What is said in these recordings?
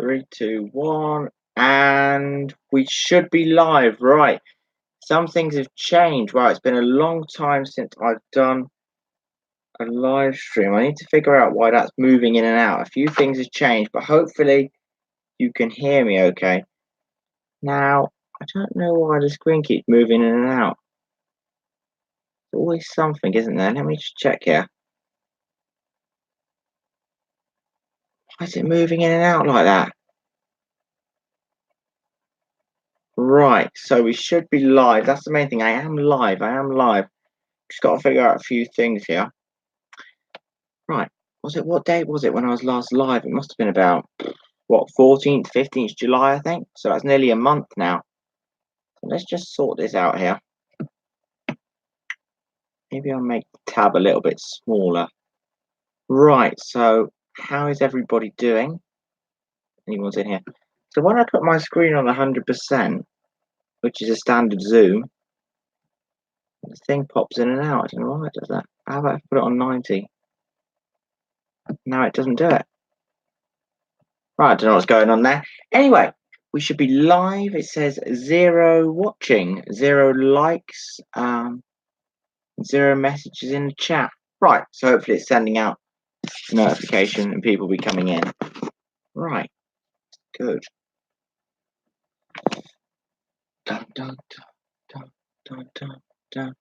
Three, two, one, and we should be live, right? Some things have changed. Wow, it's been a long time since I've done a live stream. I need to figure out why that's moving in and out. A few things have changed, but hopefully you can hear me okay. Now, I don't know why the screen keeps moving in and out. There's always something, isn't there? Let me just check here. Why is it moving in and out like that? Right, so we should be live. That's the main thing. I am live. I am live. Just got to figure out a few things here. Right. What date was it when I was last live? It must have been about, what, 14th, 15th July, I think. So that's nearly a month now. So let's just sort this out here. Maybe I'll make the tab a little bit smaller. Right, so how is everybody doing? Anyone's in here? So when I put my screen on 100%, which is a standard zoom, the thing pops in and out. I don't know why it does that. How about if I put it on 90? No, it doesn't do it. Right, I don't know what's going on there. Anyway, we should be live. It says 0 watching, 0 likes, 0 messages in the chat. Right, so hopefully it's sending out a notification and people will be coming in. Right, good. Dun, dun, dun, dun, dun, dun.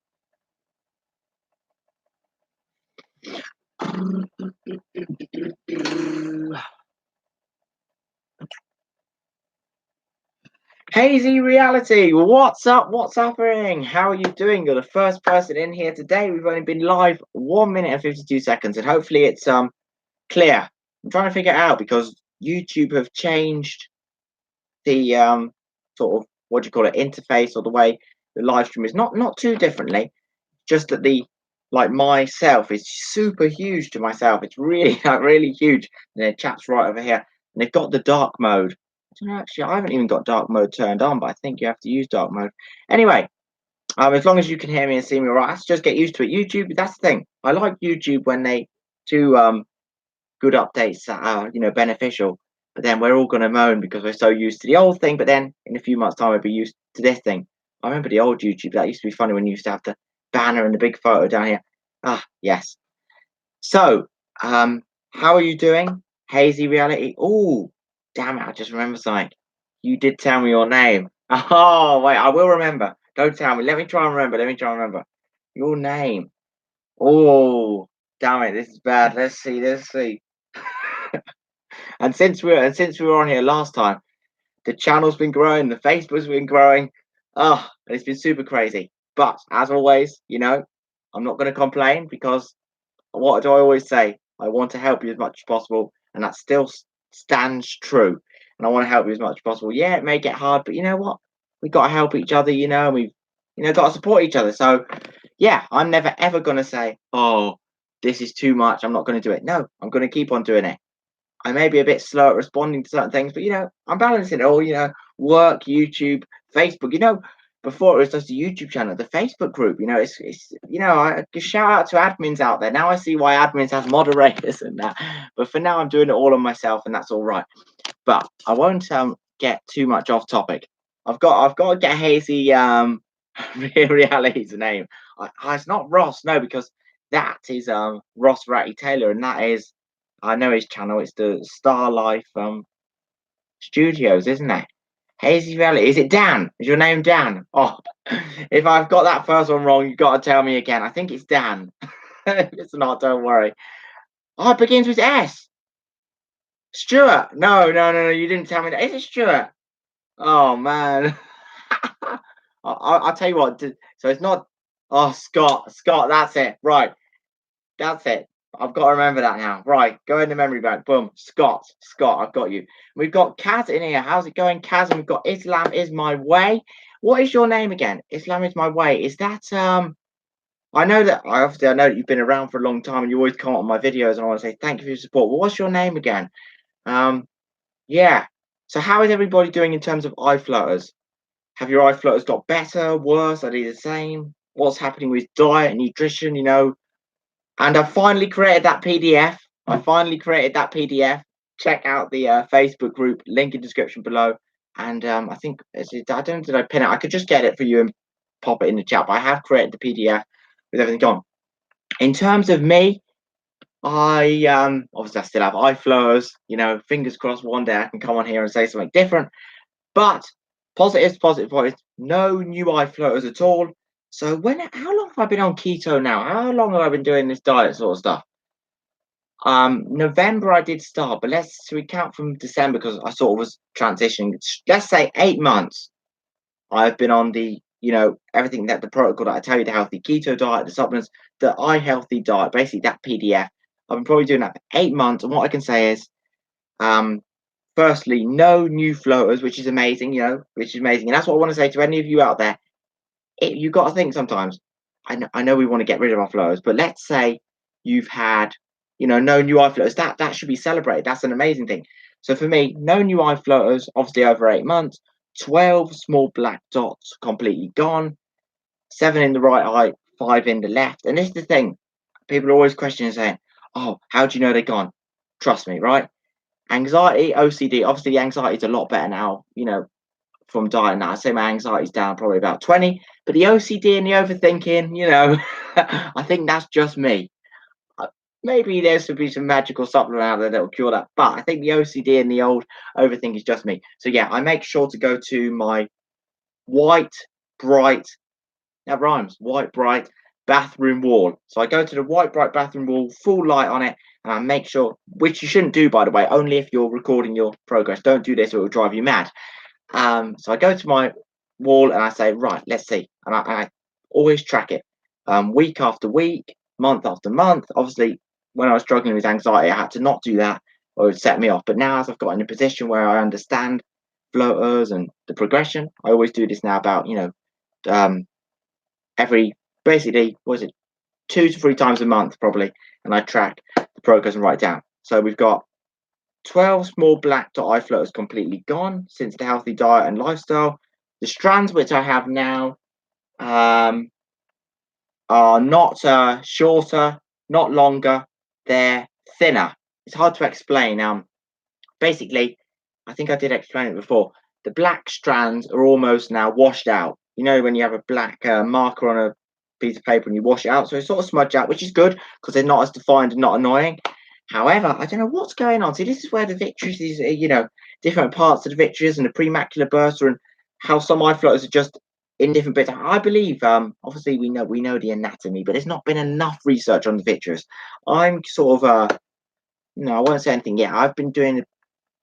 Hazy Reality, what's up? What's happening? How are you doing? You're the first person in here today. We've only been live 1 minute and 52 seconds, and hopefully it's clear. I'm trying to figure it out because YouTube have changed the sort of, what do you call it, interface, or the way the live stream is. Not too differently, just that the, like, myself is super huge to myself. It's really really huge. And the chat's right over here, and they've got the dark mode. Actually, I haven't even got dark mode turned on, but I think you have to use dark mode. Anyway, as long as you can hear me and see me all right, let's just get used to it. YouTube, that's the thing. I like YouTube when they do good updates that are, beneficial. But then we're all going to moan because we're so used to the old thing. But then in a few months' time, we'll be used to this thing. I remember the old YouTube. That used to be funny when you used to have the banner and the big photo down here. Ah, yes. So, how are you doing? Hazy Reality. Oh, damn it! I just remembered something. You did tell me your name. Oh, wait, I will remember. Don't tell me. Let me try and remember. Let me try and remember. Your name. Oh, damn it! This is bad. Let's see. Let's see. And since we were on here last time, the channel's been growing, the Facebook's been growing. Oh, and it's been super crazy. But as always, I'm not going to complain because what do I always say? I want to help you as much as possible, and that still stands true. And I want to help you as much as possible. Yeah, it may get hard, but you know what? We've got to help each other, and we've, got to support each other. So, yeah, I'm never ever going to say, oh, this is too much, I'm not going to do it. No, I'm going to keep on doing it. I may be a bit slow at responding to certain things, but I'm balancing it all. Work, YouTube, Facebook. Before it was just a YouTube channel, the Facebook group. It's I shout out to admins out there. Now I see why admins have moderators and that. But for now, I'm doing it all on myself, and that's all right. But I won't get too much off topic. I've got to get Hazy Reality's name. It's not Ross, no, because that is Ross Ratty Taylor, and that is, I know his channel. It's the Star Life Studios, isn't it? Hazy Reality. Is it Dan? Is your name Dan? Oh, if I've got that first one wrong, you've got to tell me again. I think it's Dan. If it's not, don't worry. Oh, it begins with S. Stuart. No. You didn't tell me that. Is it Stuart? Oh man. I'll tell you what. So it's not. Oh, Scott. That's it. Right. That's it. I've got to remember that now. Right, go in the memory bank. Boom. Scott, I've got you. We've got Kaz in here. How's it going, Kaz? And we've got Islam is my way. What is your name again? Islam is my way. Is that I know that I know that you've been around for a long time and you always comment on my videos, and I want to say thank you for your support. But what's your name again? Yeah. So how is everybody doing in terms of eye flutters? Have your eye flutters got better, worse? Are they the same? What's happening with diet and nutrition? And I finally created that PDF. check out the Facebook group, link in description below. And I think I don't know, did I pin it? I could just get it for you and pop it in the chat. But I have created the PDF with everything on. In terms of me, I obviously I still have eye flows. You know, fingers crossed one day I can come on here and say something different. But positives, positive, positive. No new eye floaters at all. So how long have I been on keto now? How long have I been doing this diet sort of stuff? November I did start, but we count from December because I sort of was transitioning. Let's say 8 months. I've been on everything that the protocol that I tell you, the healthy keto diet, the supplements, the eye healthy diet, basically that PDF. I've been probably doing that for 8 months, and what I can say is, firstly, no new floaters, which is amazing, which is amazing, and that's what I want to say to any of you out there. You got to think sometimes. I know we want to get rid of our floaters, but let's say you've had, no new eye floaters. That should be celebrated. That's an amazing thing. So for me, no new eye floaters. Obviously, over 8 months, 12 small black dots completely gone. 7 in the right eye, 5 in the left. And this is the thing. People are always questioning, saying, "Oh, how do you know they're gone?" Trust me, right? Anxiety, OCD. Obviously, the anxiety is a lot better now. From diet now. I say my anxiety's down probably about 20, but the OCD and the overthinking, I think that's just me. Maybe there should be some magical supplement out there that will cure that, but I think the OCD and the old overthinking is just me. So yeah, I make sure to go to my white, bright, that rhymes, white, bright bathroom wall. So I go to the white, bright bathroom wall, full light on it, and I make sure, which you shouldn't do, by the way, only if you're recording your progress. Don't do this or it will drive you mad. So I go to my wall and I say, right, let's see. And I always track it week after week, month after month. Obviously, when I was struggling with anxiety, I had to not do that or it would set me off. But now, as I've got in a position where I understand floaters and the progression, I always do this now about, every basically, was it 2 to 3 times a month probably. And I track the progress and write down. So we've got 12 small black dot eye floaters completely gone since the healthy diet and lifestyle. The strands which I have now are not shorter, not longer. They're thinner. It's hard to explain. Basically, I think I did explain it before. The black strands are almost now washed out. You know when you have a black marker on a piece of paper and you wash it out, so it's sort of smudged out, which is good because they're not as defined and not annoying. However, I don't know what's going on. See, this is where the vitreous is, different parts of the vitreous and the premacular bursa and how some eye floaters are just in different bits. I believe, obviously we know the anatomy, but there's not been enough research on the vitreous. I'm sort of, no, I won't say anything yet. I've been doing a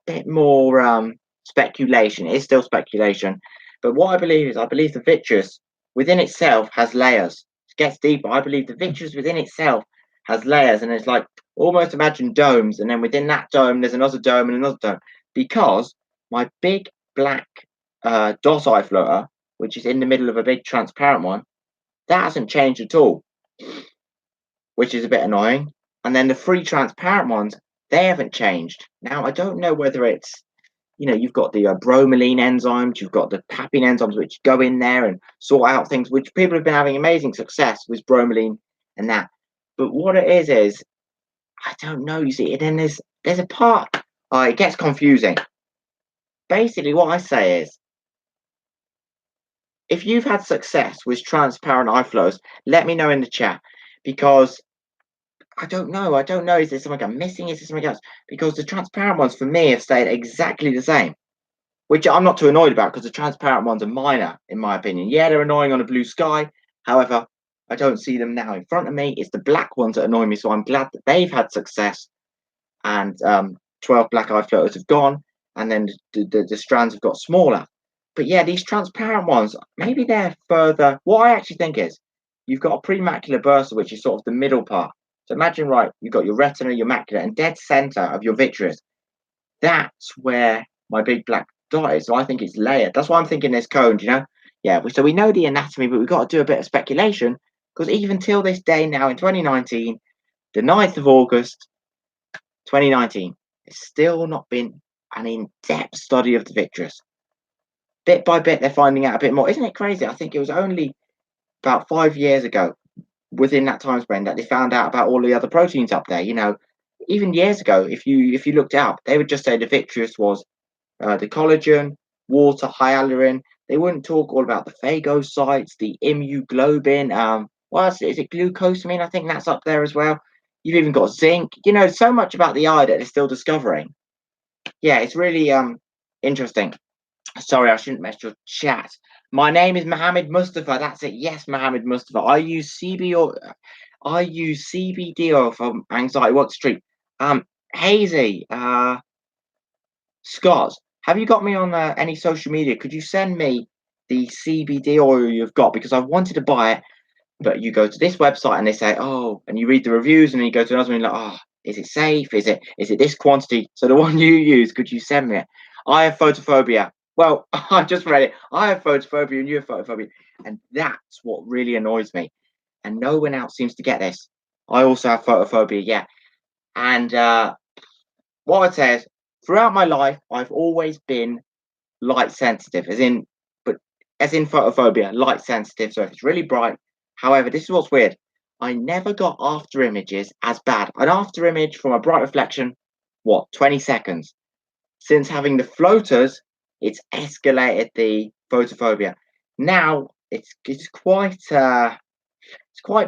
bit more speculation. It is still speculation, but what I believe the vitreous within itself has layers. It gets deeper. I believe the vitreous within itself has layers, and it's like almost imagine domes, and then within that dome there's another dome and another dome. Because my big black dot eye floater, which is in the middle of a big transparent one, that hasn't changed at all, which is a bit annoying. And then the three transparent ones, they haven't changed. Now I don't know whether it's you've got the bromelain enzymes, you've got the papain enzymes, which go in there and sort out things, which people have been having amazing success with bromelain and that. But what it is I don't know. You see, and then there's a part. It gets confusing. Basically, what I say is, if you've had success with transparent eye flows, let me know in the chat because I don't know. I don't know. Is there something I'm missing? Is there something else? Because the transparent ones for me have stayed exactly the same, which I'm not too annoyed about because the transparent ones are minor, in my opinion. Yeah, they're annoying on a blue sky. However, I don't see them now in front of me. It's the black ones that annoy me. So I'm glad that they've had success and 12 black eye floaters have gone. And then the strands have got smaller. But yeah, these transparent ones, maybe they're further. What I actually think is you've got a premacular bursa, which is sort of the middle part. So imagine, right, you've got your retina, your macula, and dead center of your vitreous. That's where my big black dot is. So I think it's layered. That's why I'm thinking there's cones, Yeah, so we know the anatomy, but we've got to do a bit of speculation because even till this day now in 2019, the 9th of August, 2019, it's still not been an in-depth study of the vitreous. Bit by bit, they're finding out a bit more. Isn't it crazy? I think it was only about 5 years ago, within that time span, that they found out about all the other proteins up there. even years ago, if you looked it up, they would just say the vitreous was the collagen, water, hyaluron. They wouldn't talk all about the phagocytes, the immunoglobulin. What else? Is it glucosamine? I think that's up there as well. You've even got zinc. So much about the eye that they're still discovering. Yeah, it's really interesting. Sorry, I shouldn't mess your chat. My name is Mohammed Mustafa. That's it. Yes, Mohammed Mustafa. I use CBD oil for anxiety. What street? Hazy. Scott, have you got me on any social media? Could you send me the CBD oil you've got? Because I wanted to buy it, but you go to this website and they say, oh, and you read the reviews, and then you go to another one, and you're like, oh, is it safe? Is it this quantity? So the one you use, could you send me it? I have photophobia. Well, I just read it. I have photophobia and you have photophobia. And that's what really annoys me. And no one else seems to get this. I also have photophobia, yeah. And what I'd say is, throughout my life, I've always been light sensitive, as in photophobia, light sensitive. So if it's really bright, however, this is what's weird. I never got after images as bad. An after image from a bright reflection, 20 seconds. Since having the floaters, it's escalated the photophobia. Now it's quite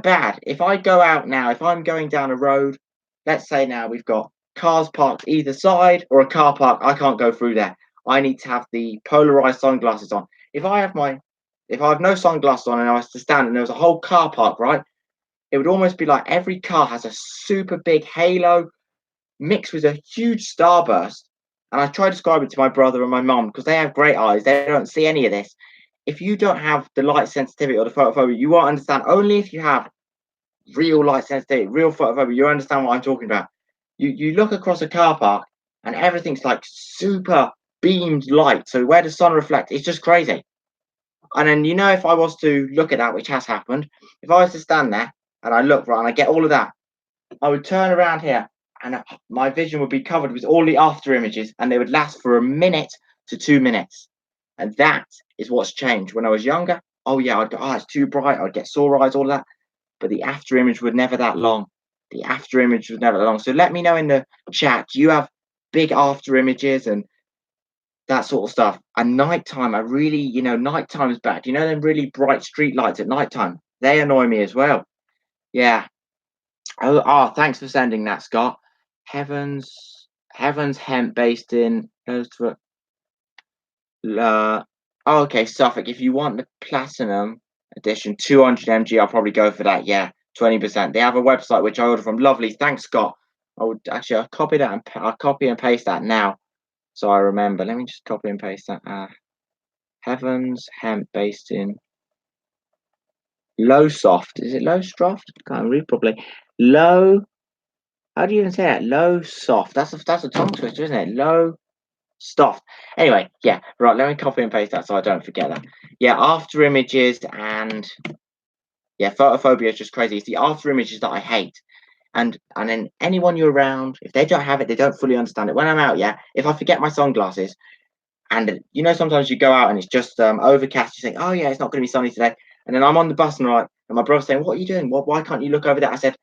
bad. If I go out now, if I'm going down a road, let's say now we've got cars parked either side or a car park, I can't go through there. I need to have the polarized sunglasses on. If I have no sunglasses on and I was to stand and there was a whole car park, right? It would almost be like every car has a super big halo mixed with a huge starburst. And I try to describe it to my brother and my mum because they have great eyes. They don't see any of this. If you don't have the light sensitivity or the photophobia, you won't understand. Only if you have real light sensitivity, real photophobia, you understand what I'm talking about. You look across a car park and everything's like super beamed light. So where the sun reflects, it's just crazy. And then if I was to look at that, which has happened, if I was to stand there and I look right and I get all of that, I would turn around here and my vision would be covered with all the after images, and they would last for a minute to 2 minutes. And that is what's changed. When I was younger, oh yeah, I'd go, oh, it's too bright, I'd get sore eyes, all of that. But the after image was never that long. The after image was never that long. So let me know in the chat, do you have big after images and that sort of stuff? And nighttime, I really, nighttime is bad. Them really bright street lights at nighttime, they annoy me as well. Yeah. Thanks for sending that, Scott. Heavens hemp based in okay, Suffolk. If you want the platinum edition 200 mg, I'll probably go for that. Yeah, 20%. They have a website which I ordered from. Lovely, thanks, Scott. I'll copy that and I'll copy and paste that now, so I remember. Let me just copy and paste that. Heavens hemp based in low soft. Is it low soft? Can't read properly. Low. How do you even say that? Low soft. That's a tongue twister, isn't it? Low soft. Anyway, yeah. Right. Let me copy and paste that so I don't forget that. Yeah. After images and yeah, photophobia is just crazy. It's the after images that I hate. And then anyone you're around, if they don't have it, they don't fully understand it. When I'm out, yeah, if I forget my sunglasses, and sometimes you go out and it's just overcast, you think, oh yeah, it's not going to be sunny today. And then I'm on the bus and my brother's saying, what are you doing? Why can't you look over there? I said,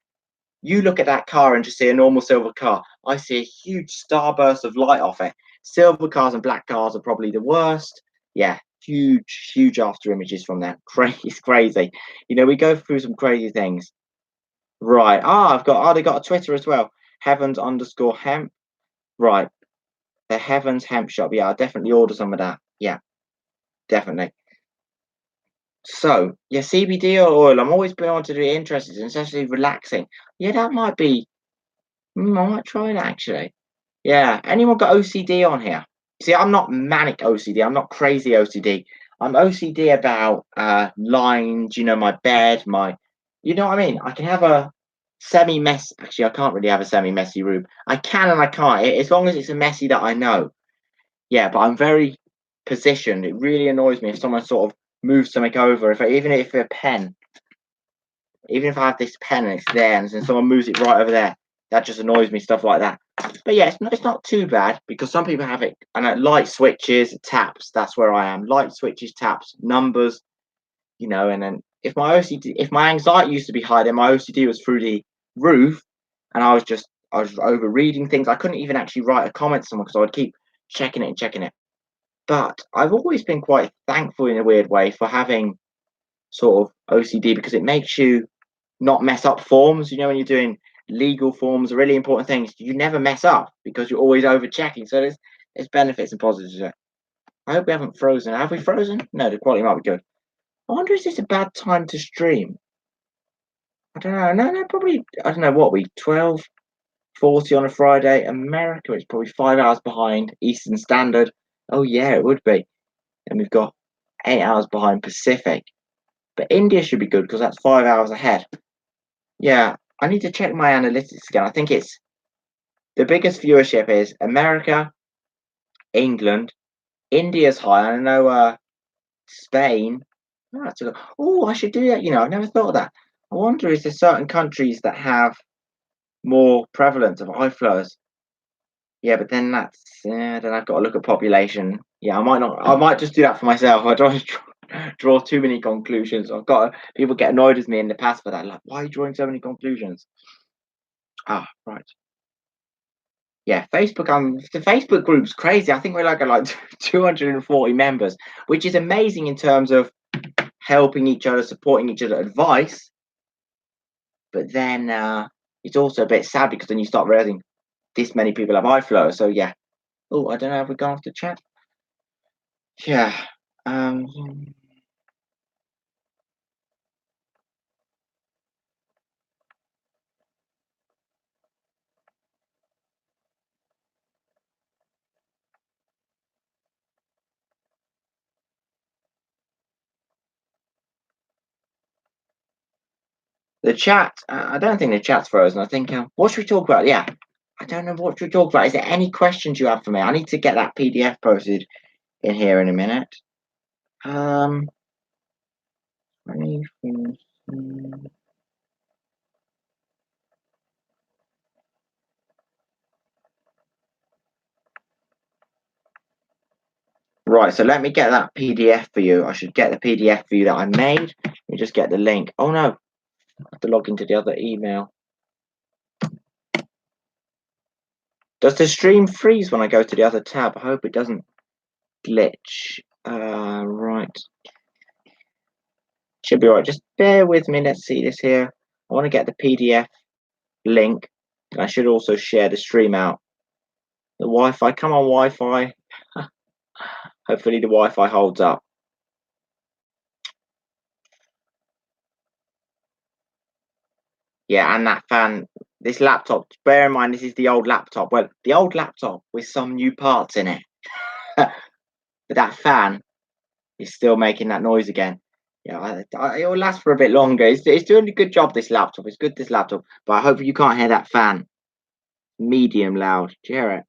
you look at that car and just see a normal silver car. I see a huge starburst of light off it. Silver cars and black cars are probably the worst. Yeah, huge after images from that. It's crazy. We go through some crazy things. Right. They got a Twitter as well. Heavens_hemp. Right. The Heavens Hemp Shop. Yeah, I'll definitely order some of that. Yeah, definitely. So, yeah, CBD oil. I'm always been on to be interested in, especially relaxing. Yeah, that might be. I might try that actually. Yeah. Anyone got OCD on here? See, I'm not manic OCD. I'm not crazy OCD. I'm OCD about lines. My bed. You know what I mean? I can have a semi-mess. Actually, I can't really have a semi-messy room. I can and I can't. As long as it's a messy that I know. Yeah, but I'm very positioned. It really annoys me if someone sort of moves something over. Even if a pen, even if I have this pen and it's there, and then someone moves it right over there, that just annoys me. Stuff like that. But yeah, it's not too bad because some people have it. And light switches, taps. That's where I am. Light switches, taps, numbers. And then if my anxiety used to be high, then my OCD was through the roof, and I I was over reading things. I couldn't even actually write a comment to someone because I would keep checking it and checking it. But I've always been quite thankful in a weird way for having sort of OCD because it makes you not mess up forms. You know, when you're doing legal forms or really important things, you never mess up because you're always over checking. So there's benefits and positives to it. I hope we haven't frozen. Have we frozen? No, the quality might be good. I wonder, is this a bad time to stream? I don't know. No, probably. I don't know what we 12:40 on a Friday. America, it's probably 5 hours behind Eastern Standard. Oh yeah, it would be. And we've got 8 hours behind Pacific. But India should be good because that's 5 hours ahead. Yeah, I need to check my analytics again. I think it's the biggest viewership is America, England, India's high. I know Spain. Oh, I should do that. You know, I've never thought of that. I wonder, is there certain countries that have more prevalence of eye flares? Yeah, but then then I've got to look at population. Yeah, I might not. I might just do that for myself. I don't want to draw too many conclusions. People get annoyed with me in the past for that. Like, why are you drawing so many conclusions? Ah, right. Yeah, Facebook. The Facebook group's crazy. I think we're like 240 members, which is amazing in terms of helping each other, supporting each other, advice. But then it's also a bit sad because then you start realizing this many people have eye flow. So yeah. Oh, I don't know if we're going off the chat. Yeah. Um, the chat. I don't think the chat's frozen. I think. What should we talk about? Yeah. I don't know what should we talk about. Is there any questions you have for me? I need to get that PDF posted in here in a minute. Um. Right, so let me get that PDF for you. I should get the PDF for you that I made. Let me just get the link. Oh no, I have to log into the other email. Does the stream freeze when I go to the other tab? I hope it doesn't glitch. Right. Should be right. Just bear with me. Let's see this here. I want to get the PDF link. And I should also share the stream out. The Wi-Fi. Come on, Wi-Fi. Hopefully the Wi-Fi holds up. Yeah, and that fan. This laptop. Bear in mind, this is the old laptop. Well, the old laptop with some new parts in it. But that fan is still making that noise again. Yeah, it will last for a bit longer. It's doing a good job, this laptop. It's good, this laptop. But I hope you can't hear that fan. Medium loud. Do you hear it?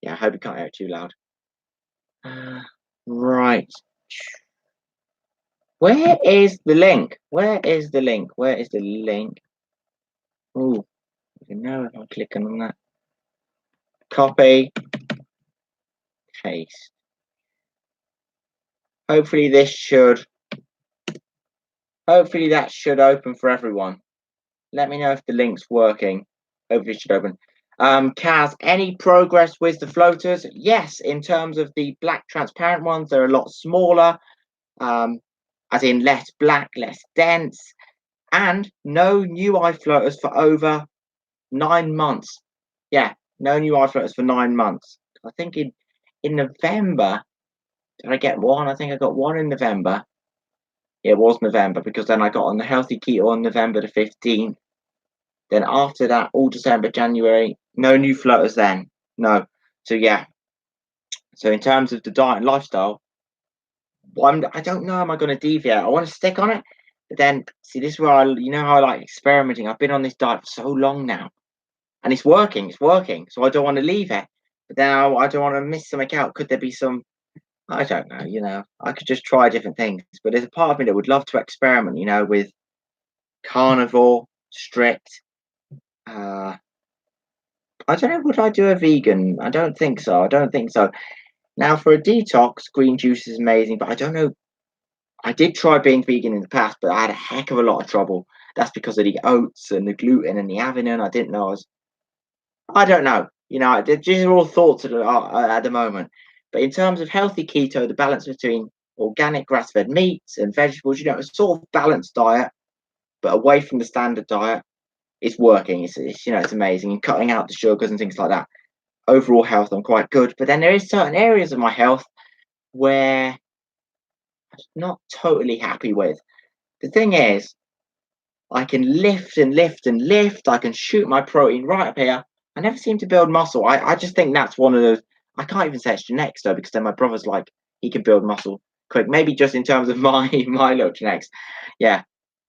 Yeah, I hope you can't hear it too loud. Right. Where is the link? Where is the link? Where is the link? Oh, you know if I'm clicking on that. Copy. Paste. Hopefully that should open for everyone. Let me know if the link's working. Hopefully it should open. Kaz, any progress with the floaters? Yes, in terms of the black transparent ones, they're a lot smaller, as in less black, less dense, and no new eye floaters for over 9 months. Yeah, no new eye floaters for 9 months. I think in November, did I get one? I think I got one in November. Yeah, it was November because then I got on the healthy keto on November the 15th. Then after that, all December, January, no new floaters then. No. So yeah. So in terms of the diet and lifestyle, I don't know. Am I going to deviate? I want to stick on it, but then see, this is where how I like experimenting. I've been on this diet for so long now, and it's working. It's working. So I don't want to leave it, but then I don't want to miss something out. Could there be some? I don't know. I could just try different things, but there's a part of me that would love to experiment. With carnivore, strict. I don't know. Would I do a vegan? I don't think so. I don't think so. Now, for a detox, green juice is amazing, but I don't know. I did try being vegan in the past, but I had a heck of a lot of trouble. That's because of the oats and the gluten and the avenine. I didn't know I don't know. These are all thoughts at the moment. But in terms of healthy keto, the balance between organic grass-fed meats and vegetables, a sort of balanced diet, but away from the standard diet, it's working. It's amazing. And cutting out the sugars and things like that. Overall health, I'm quite good. But then there is certain areas of my health where I'm not totally happy with. The thing is, I can lift and lift and lift. I can shoot my protein right up here. I never seem to build muscle. I just think that's one of those. I can't even say it's genetics though, because then my brother's like he can build muscle quick. Maybe just in terms of my my little genetics. Yeah,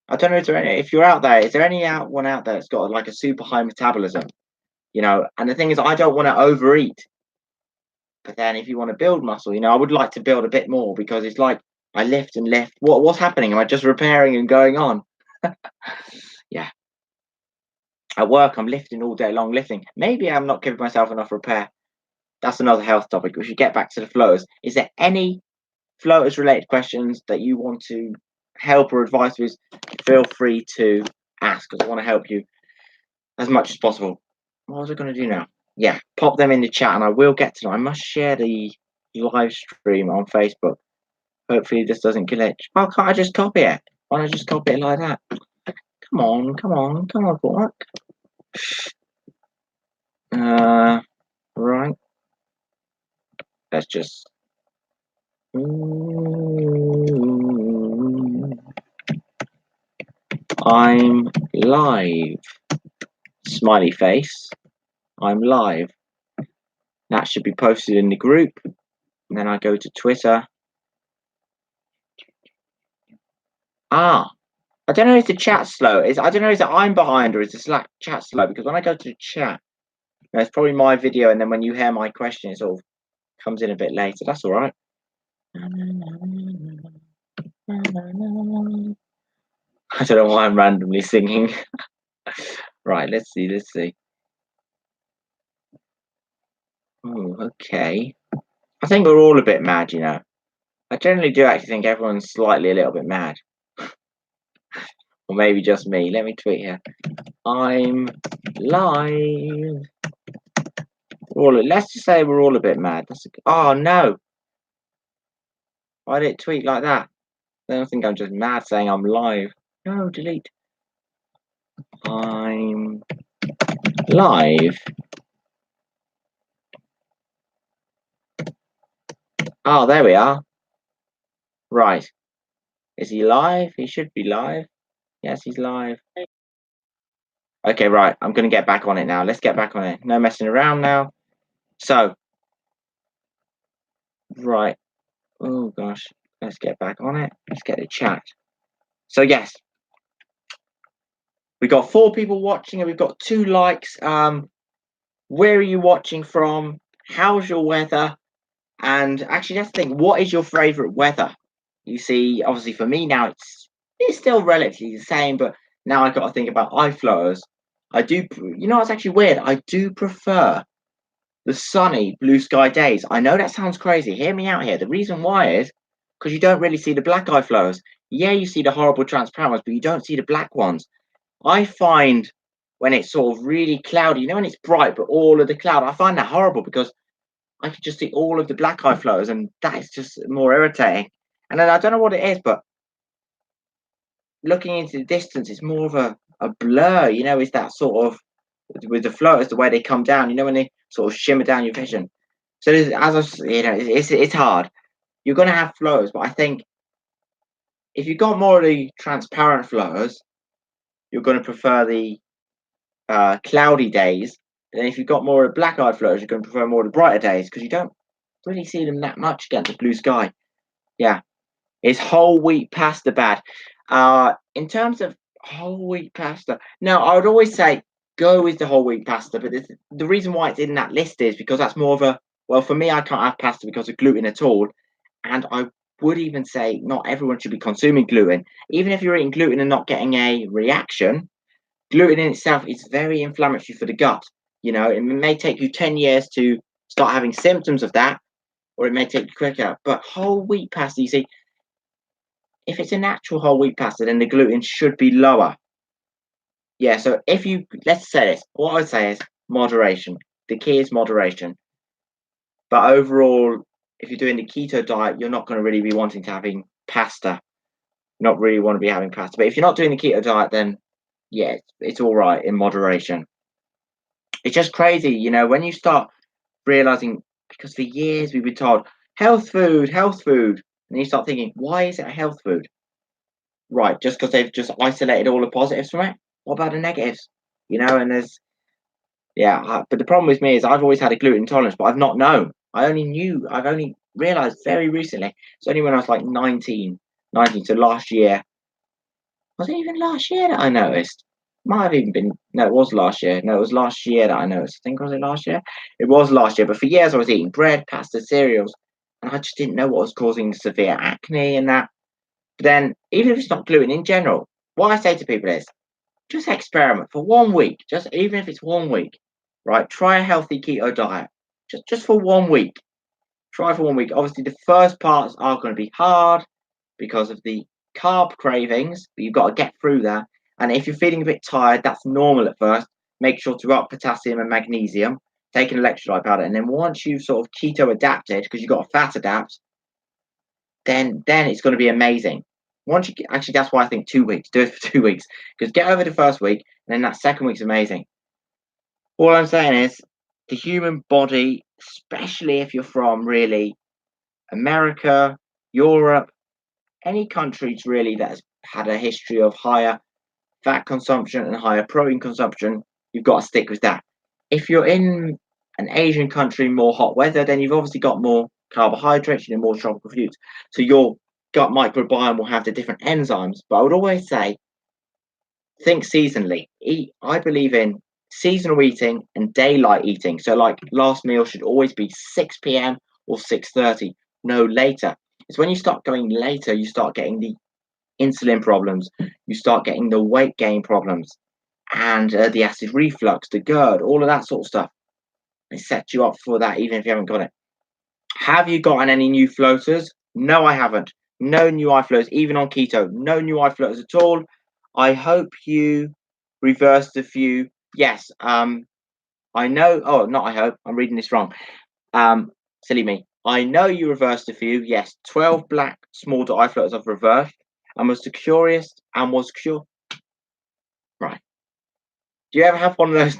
I don't know if you're out there. Is there one out there that's got like a super high metabolism? And the thing is, I don't want to overeat. But then if you want to build muscle, I would like to build a bit more because it's like I lift and lift. What's happening? Am I just repairing and going on? Yeah. At work, I'm lifting all day long, lifting. Maybe I'm not giving myself enough repair. That's another health topic. We should get back to the floaters. Is there any floaters related questions that you want to help or advice with? Feel free to ask because I want to help you as much as possible. What was I going to do now? Yeah, pop them in the chat and I will get to them. I must share the live stream on Facebook. Hopefully this doesn't glitch. Oh, can't I just copy it? Why don't I just copy it like that? Come on, come on, come on, Cormac. Right. Let's just. I'm live. Smiley face. I'm live. That should be posted in the group. And then I go to Twitter. I don't know if the chat's slow. I don't know if I'm behind or is the Slack chat slow because when I go to the chat, it's probably my video, and then when you hear my question, it sort of comes in a bit later. That's all right. I don't know why I'm randomly singing. Right, let's see. Oh, okay. I think we're all a bit mad, I generally do actually think everyone's slightly a little bit mad. Or maybe just me. Let me tweet here. I'm live. Let's just say we're all a bit mad. Oh no. Why did it tweet like that? I don't think I'm just mad saying I'm live. No, delete. I'm live. Oh, there we are. Right. Is he live? He should be live. Yes, he's live. Okay, right. I'm going to get back on it now. Let's get back on it. No messing around now. So, right. Oh, gosh. Let's get back on it. Let's get the chat. So, yes. We got 4 people watching and we've got 2 likes. Where are you watching from? How's your weather? And actually, that's the thing. What is your favorite weather? You see, obviously for me now, it's still relatively the same, but now I've got to think about eye floaters. I do, it's actually weird. I do prefer the sunny blue sky days. I know that sounds crazy. Hear me out here. The reason why is because you don't really see the black eye floaters. Yeah, you see the horrible transparent ones, but you don't see the black ones. I find when it's sort of really cloudy, when it's bright, but all of the cloud, I find that horrible because I could just see all of the black eye flows, and that is just more irritating. And then I don't know what it is, but looking into the distance, it's more of a blur. Is that sort of with the floaters, the way they come down. When they sort of shimmer down your vision. So it's hard. You're gonna have flows, but I think if you've got more of the transparent flows, you're gonna prefer the cloudy days. And then if you've got more of black eye flows, you're gonna prefer more of the brighter days because you don't really see them that much against the blue sky. Yeah. Is whole wheat pasta bad? In terms of whole wheat pasta, no, I would always say go with the whole wheat pasta. But the reason why it's in that list is because that's more of for me, I can't have pasta because of gluten at all. And I would even say not everyone should be consuming gluten. Even if you're eating gluten and not getting a reaction, gluten in itself is very inflammatory for the gut. It may take you 10 years to start having symptoms of that, or it may take you quicker. But whole wheat pasta, you see, if it's a natural whole wheat pasta, then the gluten should be lower. Yeah, so let's say this. What I would say is moderation. The key is moderation. But overall, if you're doing the keto diet, you're not going to really be wanting to having pasta. Not really want to be having pasta. But if you're not doing the keto diet, then yeah, it's all right in moderation. It's just crazy, when you start realizing, because for years we've been told health food, and you start thinking, why is it a health food? Right, just because they've just isolated all the positives from it. What about the negatives? And there's but the problem with me is I've always had a gluten intolerance, but I've not known. I've only realized very recently. It's only when I was like 19, so last year. Was it even last year that I noticed? Might have even been. No, it was last year. No, it was last year that I noticed. I think, was it last year? It was last year. But for years, I was eating bread, pasta, cereals, and I just didn't know what was causing severe acne and that. But then, even if it's not gluten in general, what I say to people is just experiment for 1 week. Just even if it's 1 week, right? Try a healthy keto diet. Just for 1 week. Try for 1 week. Obviously, the first parts are going to be hard because of the carb cravings, but you've got to get through that. And if you're feeling a bit tired, that's normal at first. Make sure to up potassium and magnesium, take an electrolyte powder, and then once you've sort of keto adapted, because you've got a fat adapt, then it's going to be amazing. Once you actually, that's why I think 2 weeks. Do it for 2 weeks, because get over the first week, and then that second week's amazing. All I'm saying is, the human body, especially if you're from really America, Europe, any countries really that has had a history of higher fat consumption and higher protein consumption, you've got to stick with that. If you're in an Asian country, more hot weather, then you've obviously got more carbohydrates and more tropical foods. So your gut microbiome will have the different enzymes. But I would always say, think seasonally. I believe in seasonal eating and daylight eating. So like last meal should always be 6 p.m. or 6:30, no later. It's when you start going later, you start getting the insulin problems, you start getting the weight gain problems, and the acid reflux, the GERD, all of that sort of stuff. It sets you up for that, even if you haven't got it. Have you gotten any new floaters? No, I haven't. No new eye floaters, even on keto. No new eye floaters at all. I hope you reversed a few. Yes. I know. Oh, not I hope. I'm reading this wrong. Silly me. I know you reversed a few. Yes, 12 black small dot eye floaters I've reversed. And was curious and was cure. Right. Do you ever have one of those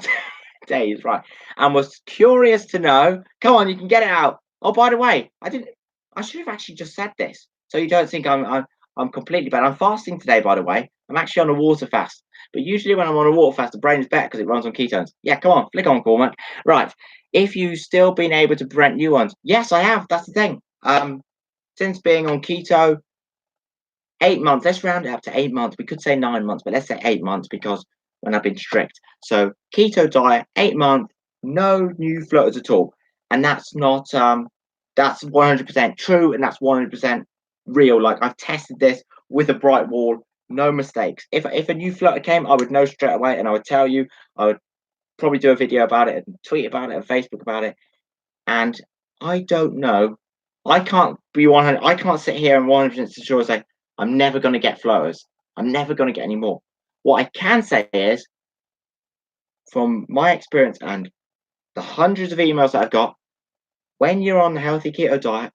days? Right. And was curious to know. Come on, you can get it out. Oh, by the way, I didn't. I should have actually just said this, so you don't think I'm completely bad. I'm fasting today, by the way. I'm actually on a water fast. But usually when I'm on a water fast, the brain is better because it runs on ketones. Yeah, come on, flick on, Cormac. Right. If you've still been able to prevent new ones, yes, I have. That's the thing. Since being on keto, 8 months. Let's round it up to 8 months. We could say 9 months, but let's say 8 months because when I've been strict. So keto diet, 8 months, no new floaters at all, and that's not that's 100% true, and that's 100% real. Like I've tested this with a bright wall, no mistakes. If a new floater came, I would know straight away, and I would tell you. I would probably do a video about it and tweet about it and Facebook about it. And I don't know. I can't be 100. I can't sit here and 100% sure say I'm never going to get floaters. I'm never going to get any more. What I can say is, from my experience and the hundreds of emails that I've got, when you're on the healthy keto diet,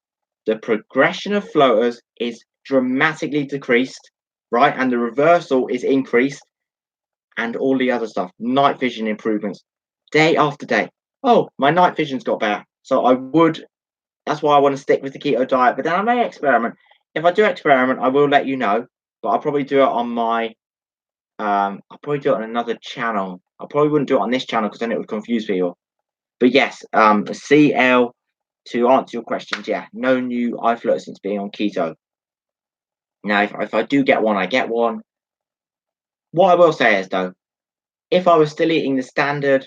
the progression of floaters is dramatically decreased, right? And the reversal is increased, and all the other stuff, night vision improvements, day after day. Oh, my night vision's got better. So that's why I want to stick with the keto diet. But then I may experiment. If I do experiment, I will let you know. But I'll probably do it on my I'll probably do it on another channel. I probably wouldn't do it on this channel because then it would confuse people. But yes, CL, to answer your questions, yeah, no new eye flutter since being on keto. Now, if I do get one, I get one. What I will say is though, if I was still eating the standard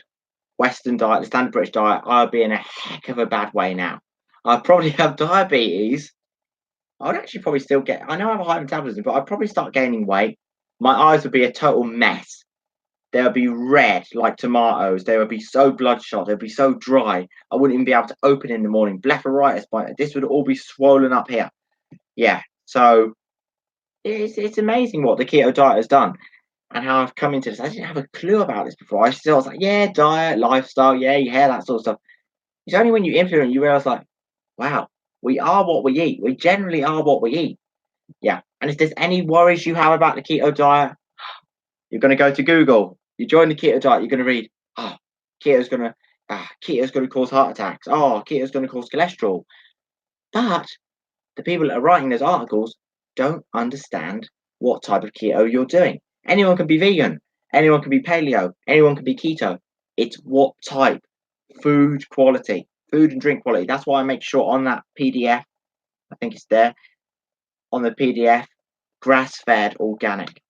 Western diet, the standard British diet, I'd be in a heck of a bad way now. I'd probably have diabetes. I would actually probably still get. I know I have a high metabolism, but I'd probably start gaining weight. My eyes would be a total mess. They would be red like tomatoes. They would be so bloodshot. They'd be so dry. I wouldn't even be able to open in the morning. Blepharitis, this would all be swollen up here. Yeah. So it's amazing what the keto diet has done. and how I've come into this. I didn't have a clue about this before. I was like, yeah, diet, lifestyle, yeah, you hear that sort of stuff. It's only when you implement you realize, like, wow, we are what we eat. We generally are what we eat. Yeah. And if there's any worries you have about the keto diet, you're going to go to Google. You join the keto diet. You're going to read, oh, keto's going to keto's going to cause heart attacks. Oh, keto's going to cause cholesterol. But the people that are writing those articles don't understand what type of keto you're doing. Anyone can be vegan. Anyone can be paleo. Anyone can be keto. It's what type, food quality, food and drink quality. That's why I make sure on that PDF, I think it's there on the PDF, grass fed organic.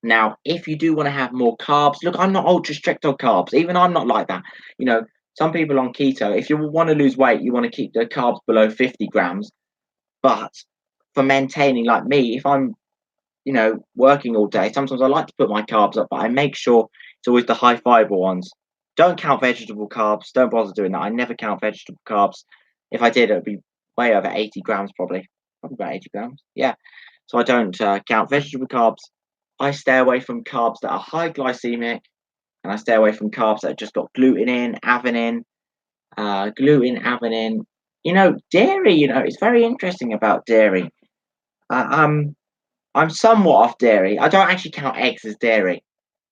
Now, if you do want to have more carbs, look, I'm not ultra strict on carbs. Even I'm not like that. You know, some people on keto, if you want to lose weight, you want to keep the carbs below 50 grams. But for maintaining, like me, if I'm, working all day, sometimes I like to put my carbs up, but I make sure it's always the high fiber ones. Don't count vegetable carbs. Don't bother doing that. I never count vegetable carbs. If I did, it would be way over 80 grams, probably about 80 grams. Yeah. So I don't count vegetable carbs. I stay away from carbs that are high glycemic, and I stay away from carbs that have just got gluten in, avenine, avenine. Dairy. It's very interesting about dairy. Uh, um, I'm somewhat off dairy. I don't actually count eggs as dairy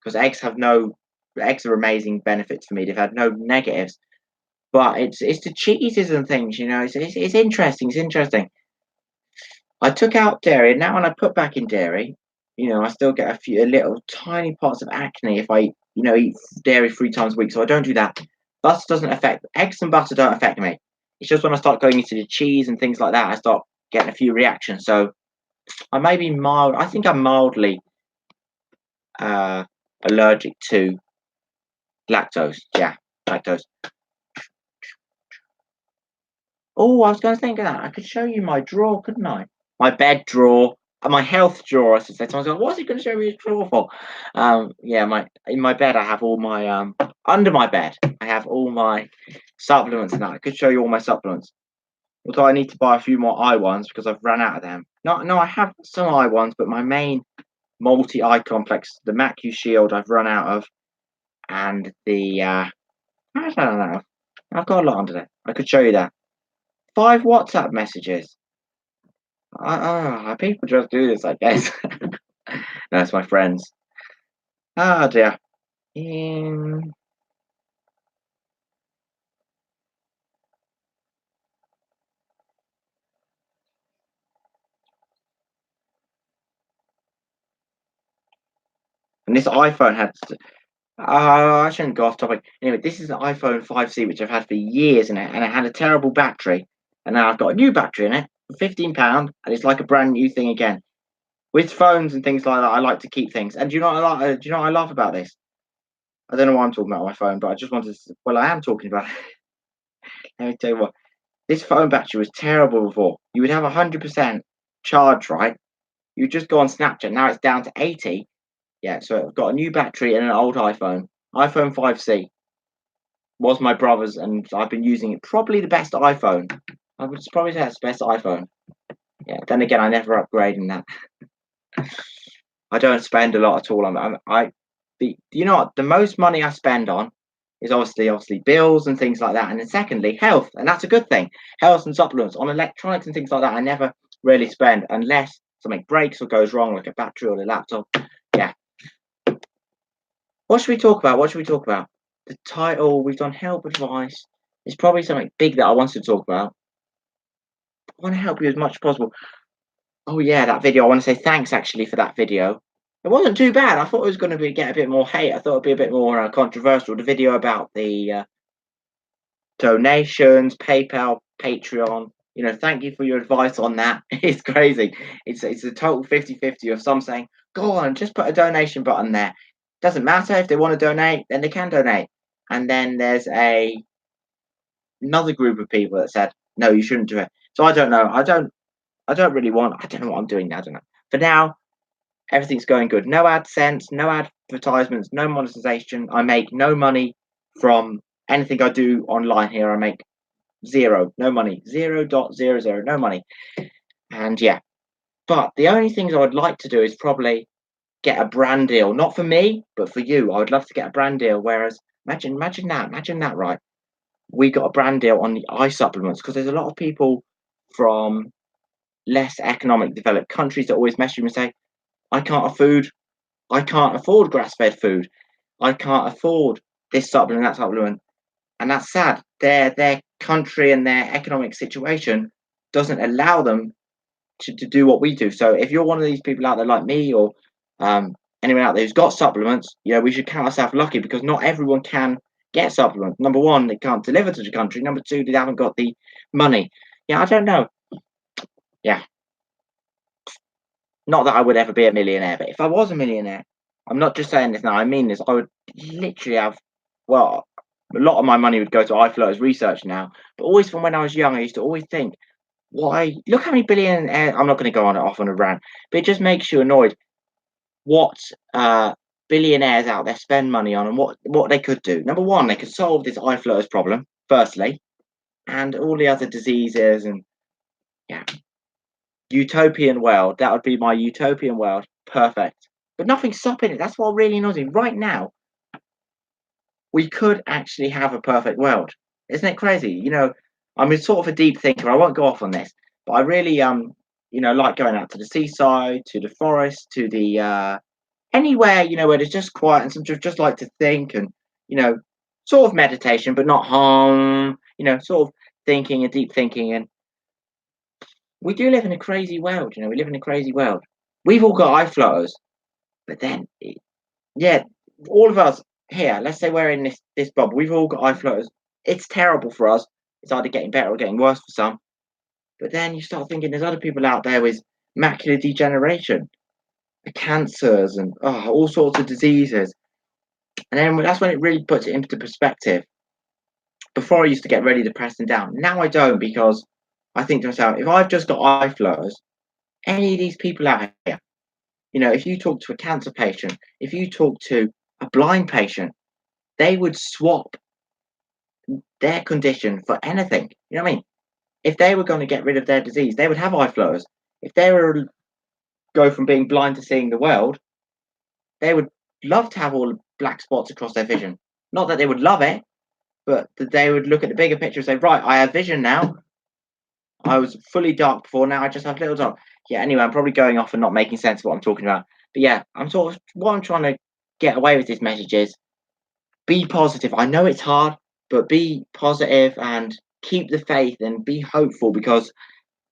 because eggs are amazing benefits for me. They've had no negatives, but it's the cheeses and things. It's interesting. It's interesting. I took out dairy, and now when I put back in dairy, I still get a little tiny parts of acne if I, eat dairy 3 times a week. So I don't do that. Butter doesn't affect eggs and butter don't affect me. It's just when I start going into the cheese and things like that, I start getting a few reactions. So I may be mild. I think I'm mildly uh, allergic to lactose. Yeah, lactose. Oh, I was going to think of that. I could show you my drawer, couldn't I? My bed drawer, my health drawer. I should say. Someone's like, "What's he going to show me his drawer for?" Yeah, my in my bed, I have all my under my bed. I have all my supplements and that. I could show you all my supplements. Although I need to buy a few more eye ones because I've run out of them. No, I have some eye ones, but my main multi-eye complex, the MacU Shield, I've run out of, and the I don't know. I've got a lot under there. I could show you that. 5 WhatsApp messages. People just do this, I guess. That's my friends. Oh dear. Um, and this iPhone had. I shouldn't go off topic. Anyway, this is an iPhone 5C which I've had for years in it, and it had a terrible battery. And now I've got a new battery in it for £15, and it's like a brand new thing again. With phones and things like that, I like to keep things. And do you know what I like? Do you know what I laugh about this? I don't know why I'm talking about my phone, but I just wanted to. Well, I am talking about. Let me tell you what. This phone battery was terrible before. You would have 100% charge, right? You just go on Snapchat. Now it's down to 80. Yeah, so I've got a new battery and an old iPhone. iPhone 5C was my brother's, and I've been using it. Probably the best iPhone. I would probably say it's the best iPhone. Yeah. Then again, I never upgrade in that. I don't spend a lot at all on. You know what? The most money I spend on is obviously bills and things like that, and then secondly, health, and that's a good thing. Health and supplements on electronics and things like that. I never really spend unless something breaks or goes wrong, like a battery or the laptop. Yeah. What should we talk about? What should we talk about? The title. We've done help advice. It's probably something big that I wanted to talk about. I want to help you as much as possible. Oh yeah, that video. I want to say thanks actually for that video. It wasn't too bad. I thought it was going to get a bit more hate. I thought it'd be a bit more controversial. The video about the donations, PayPal, Patreon. Thank you for your advice on that. It's crazy. It's a total 50-50 of some saying, go on, just put a donation button there. Doesn't matter if they want to donate, then they can donate. And then there's another group of people that said, no, you shouldn't do it. So I don't know. I don't really want. I don't know what I'm doing now. I don't know. For now, everything's going good. No AdSense, no advertisements, no monetization. I make no money from anything I do online here. I make zero, no money, 0.00, no money. And yeah, but the only things I would like to do is probably get a brand deal, not for me, but for you. I would love to get a brand deal. Whereas imagine that, right? We got a brand deal on the eye supplements because there's a lot of people from less economic developed countries that always message me and say, I can't afford grass-fed food. I can't afford this supplement, that supplement. And that's sad. Their country and their economic situation doesn't allow them to do what we do. So if you're one of these people out there like me or anyone out there who's got supplements, we should count ourselves lucky because not everyone can get supplements. Number one, they can't deliver to the country. Number two, they haven't got the money. I don't know. Yeah, not that I would ever be a millionaire, but if I was a millionaire, I'm not just saying this now, I mean this, I would literally have, well, a lot of my money would go to iFlow's research now, but always from when I was young, I used to always think, why, look how many billionaires, I'm not going to go on it off on a rant, but it just makes you annoyed what billionaires out there spend money on and what they could do. Number one, they could solve this iFlow's problem, firstly, and all the other diseases and, yeah, utopian world. That would be my utopian world. Perfect. But nothing's stopping it. That's what really annoys me. Right now, we could actually have a perfect world. Isn't it crazy? I'm a sort of a deep thinker. I won't go off on this, but I really like going out to the seaside, to the forest, to the anywhere, where there's just quiet and some just like to think and, sort of meditation, but not harm, sort of thinking and deep thinking. And we do live in a crazy world, we live in a crazy world. We've all got eye floaters, but then, yeah, all of us here, let's say we're in this bubble, we've all got eye floaters. It's terrible for us. It's either getting better or getting worse for some. But then you start thinking there's other people out there with macular degeneration, cancers, and all sorts of diseases. And then that's when it really puts it into perspective. Before I used to get really depressed and down. Now I don't because I think to myself, if I've just got eye floaters, any of these people out here, if you talk to a cancer patient, if you talk to a blind patient, they would swap their condition for anything. You know what I mean? If they were going to get rid of their disease, they would have eye floaters. If they were go from being blind to seeing the world, they would love to have all the black spots across their vision. Not that they would love it, but that they would look at the bigger picture and say, right, I have vision now. I was fully dark before, now I just have little dark. Yeah, anyway, I'm probably going off and not making sense of what I'm talking about. But yeah, what I'm trying to get away with this message is be positive. I know it's hard, but be positive and keep the faith and be hopeful because,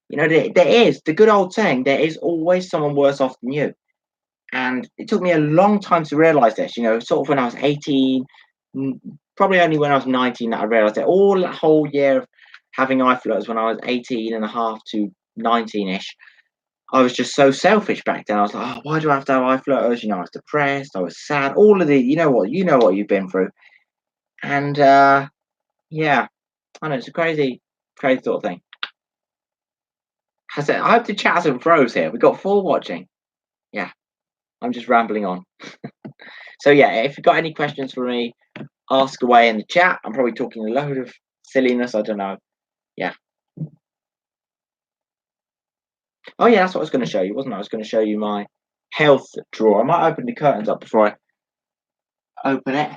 there is the good old saying, there is always someone worse off than you. And it took me a long time to realize this, sort of when I was 18, probably only when I was 19 that I realized it. All that whole year of having eye floaters when I was 18 and a half to 19-ish, I was just so selfish back then. I was like, oh, why do I have to have eye floaters? I was depressed, I was sad, all of the, you know what you've been through. And yeah, I know it's a crazy sort of thing. I hope the chat hasn't froze here. We've got 4 watching. Yeah, I'm just rambling on. So yeah, if you've got any questions for me, ask away in the chat. I'm probably talking a load of silliness. I don't know. Yeah. Oh yeah, that's what I was going to show you, wasn't I? I was going to show you my health drawer. I might open the curtains up before I open it.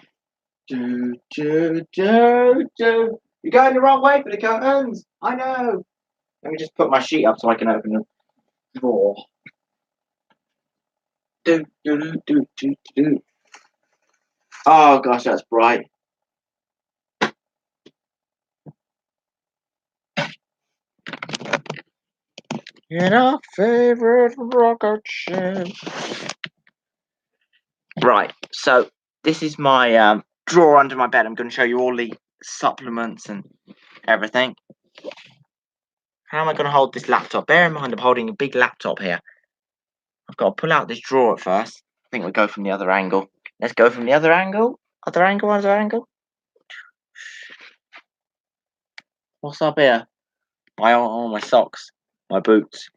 You're going the wrong way for the curtains. I know. Let me just put my sheet up so I can open the drawer. Oh gosh, that's bright. In our favorite rocket ship. Right, so this is my drawer under my bed. I'm going to show you all the supplements and everything. How am I going to hold this laptop? Bear in mind I'm holding a big laptop here. I've got to pull out this drawer at first. I think we'll go from the other angle. Let's go from the other angle. Other angle. What's up here? My socks, my boots.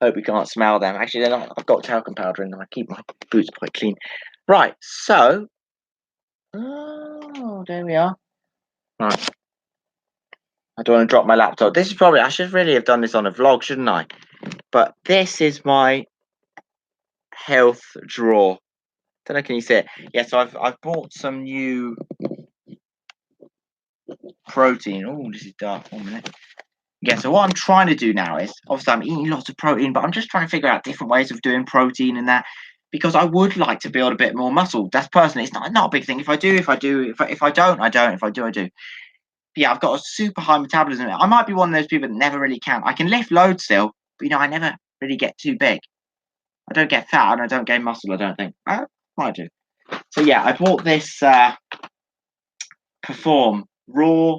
Hope you can't smell them. Actually, they're not. I've got talcum powder in them. I keep my boots quite clean. Right, so. Oh, there we are. Right. I don't want to drop my laptop. This is probably. I should really have done this on a vlog, shouldn't I? But this is my health drawer. Don't know, can you see it? Yeah, so I've bought some new protein. Oh, this is dark. 1 minute. Yeah, so what I'm trying to do now is, obviously I'm eating lots of protein, but I'm just trying to figure out different ways of doing protein and that, because I would like to build a bit more muscle. That's personally, it's not a big thing. If I do, if I do. If I don't, I don't. If I do, I do. But yeah, I've got a super high metabolism. I might be one of those people that never really can. I can lift loads still, but I never really get too big. I don't get fat and I don't gain muscle, I don't think. I might do. So yeah, I bought this Perform raw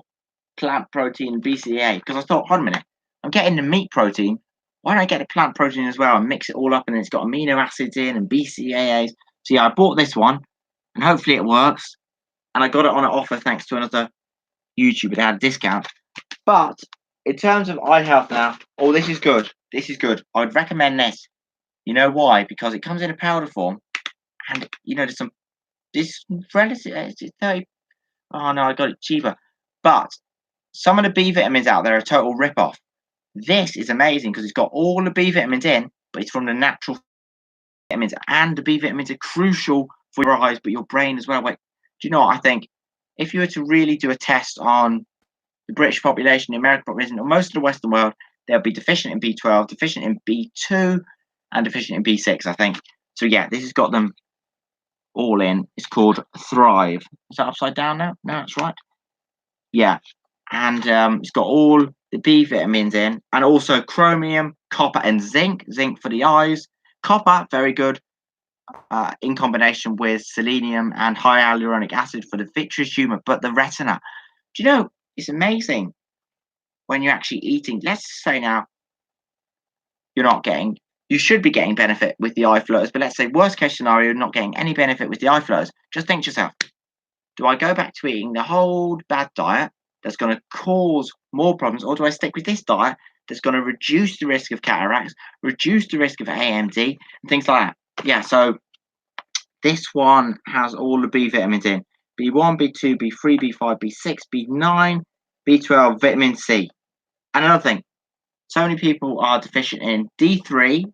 plant protein BCAA because I thought, hold on a minute, I'm getting the meat protein. Why don't I get the plant protein as well and mix it all up, and it's got amino acids in and BCAAs. So yeah, I bought this one and hopefully it works. And I got it on an offer thanks to another YouTuber that had a discount. But in terms of eye health now, oh, this is good. This is good. I would recommend this. You know why? Because it comes in a powder form, and there's some. This relative, it's 30. Oh no, I got it cheaper. But some of the B vitamins out there are a total rip-off. This is amazing because it's got all the B vitamins in, but it's from the natural vitamins, and the B vitamins are crucial for your eyes, but your brain as well. Wait, do you know what I think? If you were to really do a test on the British population, the American population, or most of the Western world, they'll be deficient in B12, deficient in B2, and deficient in B6, I think. So yeah, this has got them all in. It's called Thrive. Is that upside down now? No, that's right. Yeah, and it's got all the B vitamins in, and also chromium, copper, and zinc. Zinc for the eyes. Copper, very good, in combination with selenium and high hyaluronic acid for the vitreous humor. But the retina, do you know, it's amazing when you're actually eating. Let's say now you should be getting benefit with the eye floaters, but let's say worst case scenario, you're not getting any benefit with the eye floaters. Just think to yourself, do I go back to eating the whole bad diet that's going to cause more problems, or do I stick with this diet that's going to reduce the risk of cataracts, reduce the risk of AMD, and things like that? Yeah, so this one has all the B vitamins in: B1, B2, B3, B5, B6, B9, B12, vitamin C. And another thing, so many people are deficient in D3,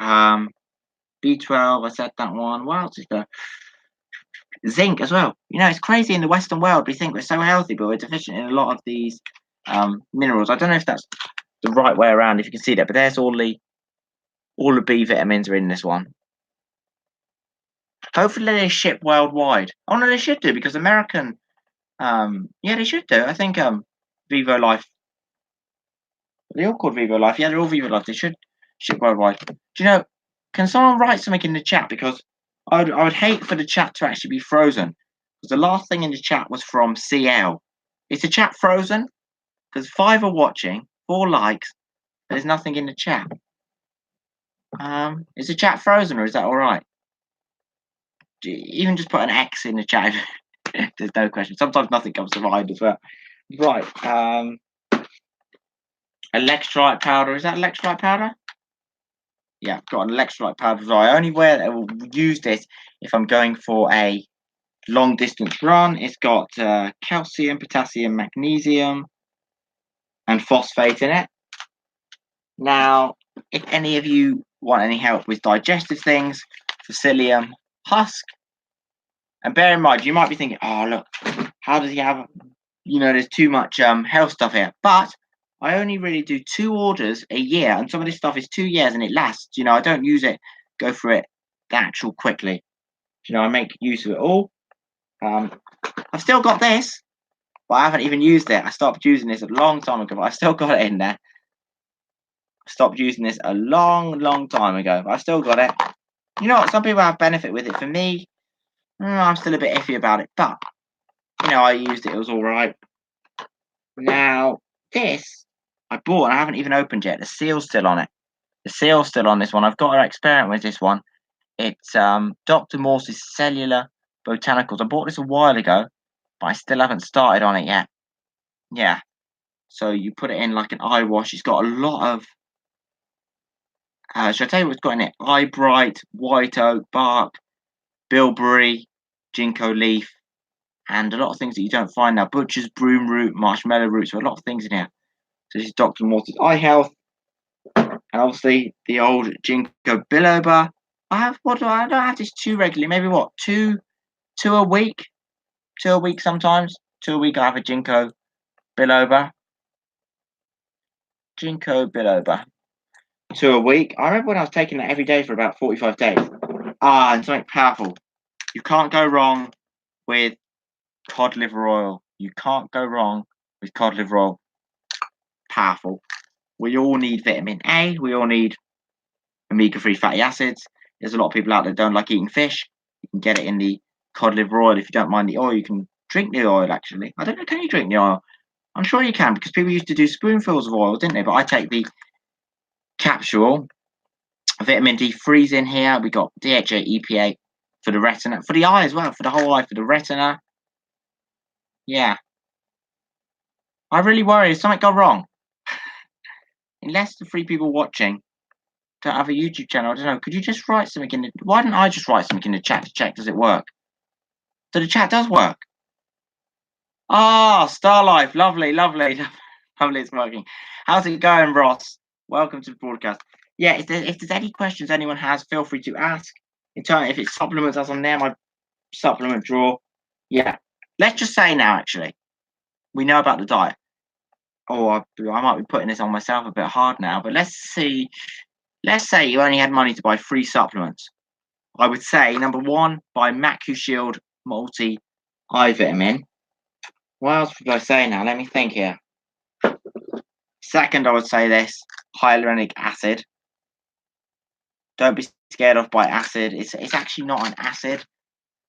B12, I said that one. What else is there? Zinc as well. It's crazy in the Western world. We think we're so healthy, but we're deficient in a lot of these minerals. I don't know if that's the right way around, if you can see that, but there's all the B vitamins are in this one. Hopefully they ship worldwide. Oh no, they should do, because American, yeah, they should do. I think Vivo Life. They're all called Vivo Life. Yeah, they're all Vivo Life. They should ship worldwide. Do you know? Can someone write something in the chat, because I would hate for the chat to actually be frozen. Because the last thing in the chat was from CL. Is the chat frozen? Because 5 are watching, 4 likes, but there's nothing in the chat. Is the chat frozen, or is that all right? Even just put an X in the chat. There's no question. Sometimes nothing comes to mind as well. Right. Electrolyte powder. Is that electrolyte powder? Yeah, I've got an electrolyte powder. So I only will use this if I'm going for a long distance run. It's got calcium, potassium, magnesium, and phosphate in it. Now, if any of you want any help with digestive things, psyllium husk. And bear in mind, you might be thinking, oh, look, how does he have, there's too much health stuff here. But I only really do 2 orders a year, and some of this stuff is 2 years and it lasts. I don't use it, go through it that actual quickly. I make use of it all. I've still got this, but I haven't even used it. I stopped using this a long time ago, but I've still got it in there. I stopped using this a long, long time ago, but I've still got it. You know what? Some people have benefit with it. For me, I'm still a bit iffy about it, but I used it. It was all right. Now, this I bought and I haven't even opened yet. The seal's still on it. The seal's still on this one. I've got to experiment with this one. It's Dr. Morse's Cellular Botanicals. I bought this a while ago, but I still haven't started on it yet. Yeah. So you put it in like an eye wash. It's got a lot of. Should I tell you what's got in it? Eye bright, white oak bark, bilberry, ginkgo leaf, and a lot of things that you don't find now. Butcher's broom root, marshmallow root. So a lot of things in here. So this is Dr. Morse's Eye Health. And obviously the old ginkgo biloba, I don't have this too regularly. Maybe what, two a week? 2 a week sometimes. 2 a week I have a ginkgo biloba. Ginkgo biloba. 2 a week. I remember when I was taking that every day for about 45 days. And something powerful. You can't go wrong with cod liver oil. You can't go wrong with cod liver oil. Powerful. We all need vitamin A. We all need omega-3 fatty acids. There's a lot of people out there don't like eating fish. You can get it in the cod liver oil. If you don't mind the oil, you can drink the oil, actually. I don't know, can you drink the oil? I'm sure you can, because people used to do spoonfuls of oil, didn't they? But I take the capsule. Vitamin D3's in here. We got DHA, EPA for the retina, for the eye as well, for the whole eye, for the retina. Yeah. I really worry. If something go wrong, unless the 3 people watching don't have a YouTube channel, I don't know. Could you just write something in the? Why don't I just write something in the chat to check? Does it work? So the chat does work. Ah, Star Life, lovely, lovely, lovely. It's working. How's it going, Ross? Welcome to the broadcast. Yeah, if there's any questions anyone has, feel free to ask. In turn, if it's supplements, that's on there, my supplement drawer. Yeah, let's just say now, actually, we know about the diet. Oh, I might be putting this on myself a bit hard now, but let's see. Let's say you only had money to buy 3 supplements. I would say, number 1, buy MacuShield Multi Eye Vitamin. What else would I say now? Let me think here. Second, I would say this, hyaluronic acid. Don't be scared off by acid. It's actually not an acid.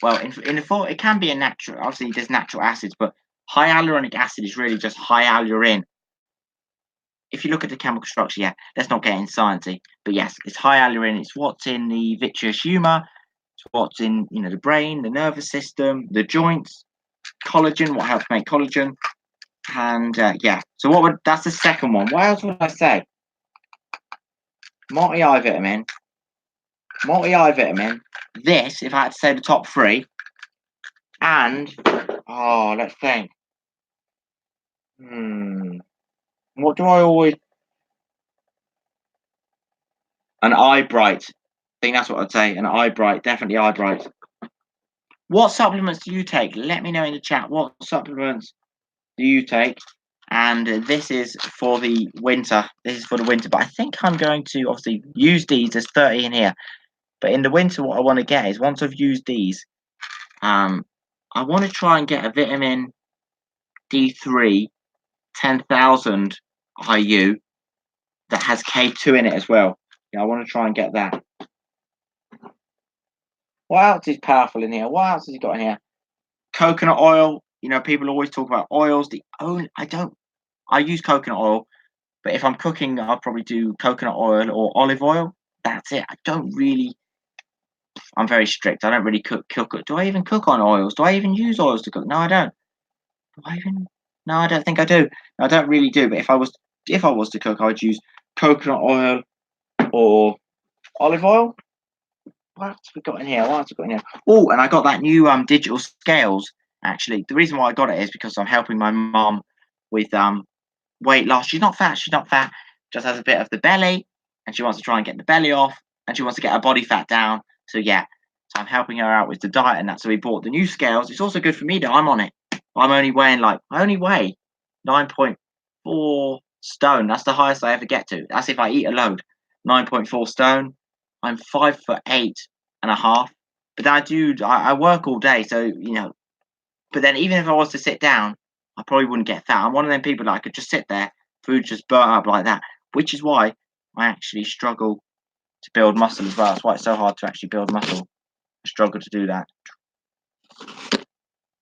Well, in the form, it can be a natural. Obviously, there's natural acids, but hyaluronic acid is really just hyalurin. If you look at the chemical structure, yeah, let's not get in sciencey, but yes, it's hyalurin. It's what's in the vitreous humor. It's what's in the brain, the nervous system, the joints, collagen. What helps make collagen? And yeah, so that's the second one. What else would I say? Multi-eye vitamin. This, if I had to say the top 3, and let's think. What do I always? An eye bright. I think that's what I'd say. An eye bright, definitely eye bright. What supplements do you take? Let me know in the chat. What supplements do you take? And this is for the winter. But I think I'm going to obviously use these. There's 30 in here. But in the winter, what I want to get is, once I've used these, I want to try and get a vitamin D3 10,000 IU that has K2 in it as well. Yeah, I want to try and get that. What else is powerful in here? What else has he got in here? Coconut oil. People always talk about oils. I use coconut oil, but if I'm cooking, I'll probably do coconut oil or olive oil. That's it. I'm very strict. I don't really cook. Do I even cook on oils? Do I even use oils to cook? No, I don't. No, I don't think I do. I don't really do. But if I was to cook, I would use coconut oil or olive oil. What else have we got in here? Oh, and I got that new digital scales. Actually, the reason why I got it is because I'm helping my mum with weight loss. She's not fat. Just has a bit of the belly, and she wants to try and get the belly off, and she wants to get her body fat down. So yeah, so I'm helping her out with the diet and that. So we bought the new scales. It's also good for me that I'm on it. I only weigh 9.4 stone. That's the highest I ever get to. That's if I eat a load. 9.4 stone. I'm 5'8.5". But then I work all day, so but then even if I was to sit down, I probably wouldn't get fat. I'm one of them people that I could just sit there, food just burnt up like that, which is why I actually struggle to build muscle as well. That's why it's so hard to actually build muscle. I struggle to do that.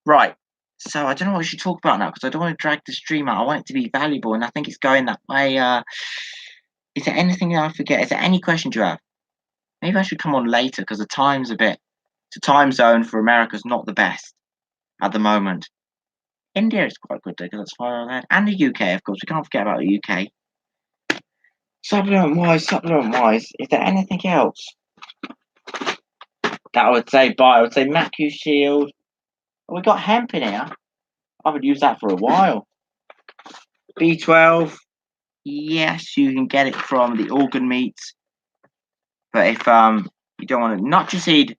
Right. So I don't know what we should talk about now, because I don't want to drag the stream out. I want it to be valuable, and I think it's going that way. Is there anything I forget? Is there any questions you have? Maybe I should come on later, because the time zone for America is not the best at the moment. India is quite good though, because it's far ahead. And the UK, of course. We can't forget about the UK. Supplement-wise, is there anything else that I would say buy? I would say MacuShield. Oh, we got hemp in here. I would use that for a while. B12. Yes, you can get it from the organ meats. But if You don't want to. Nutraseed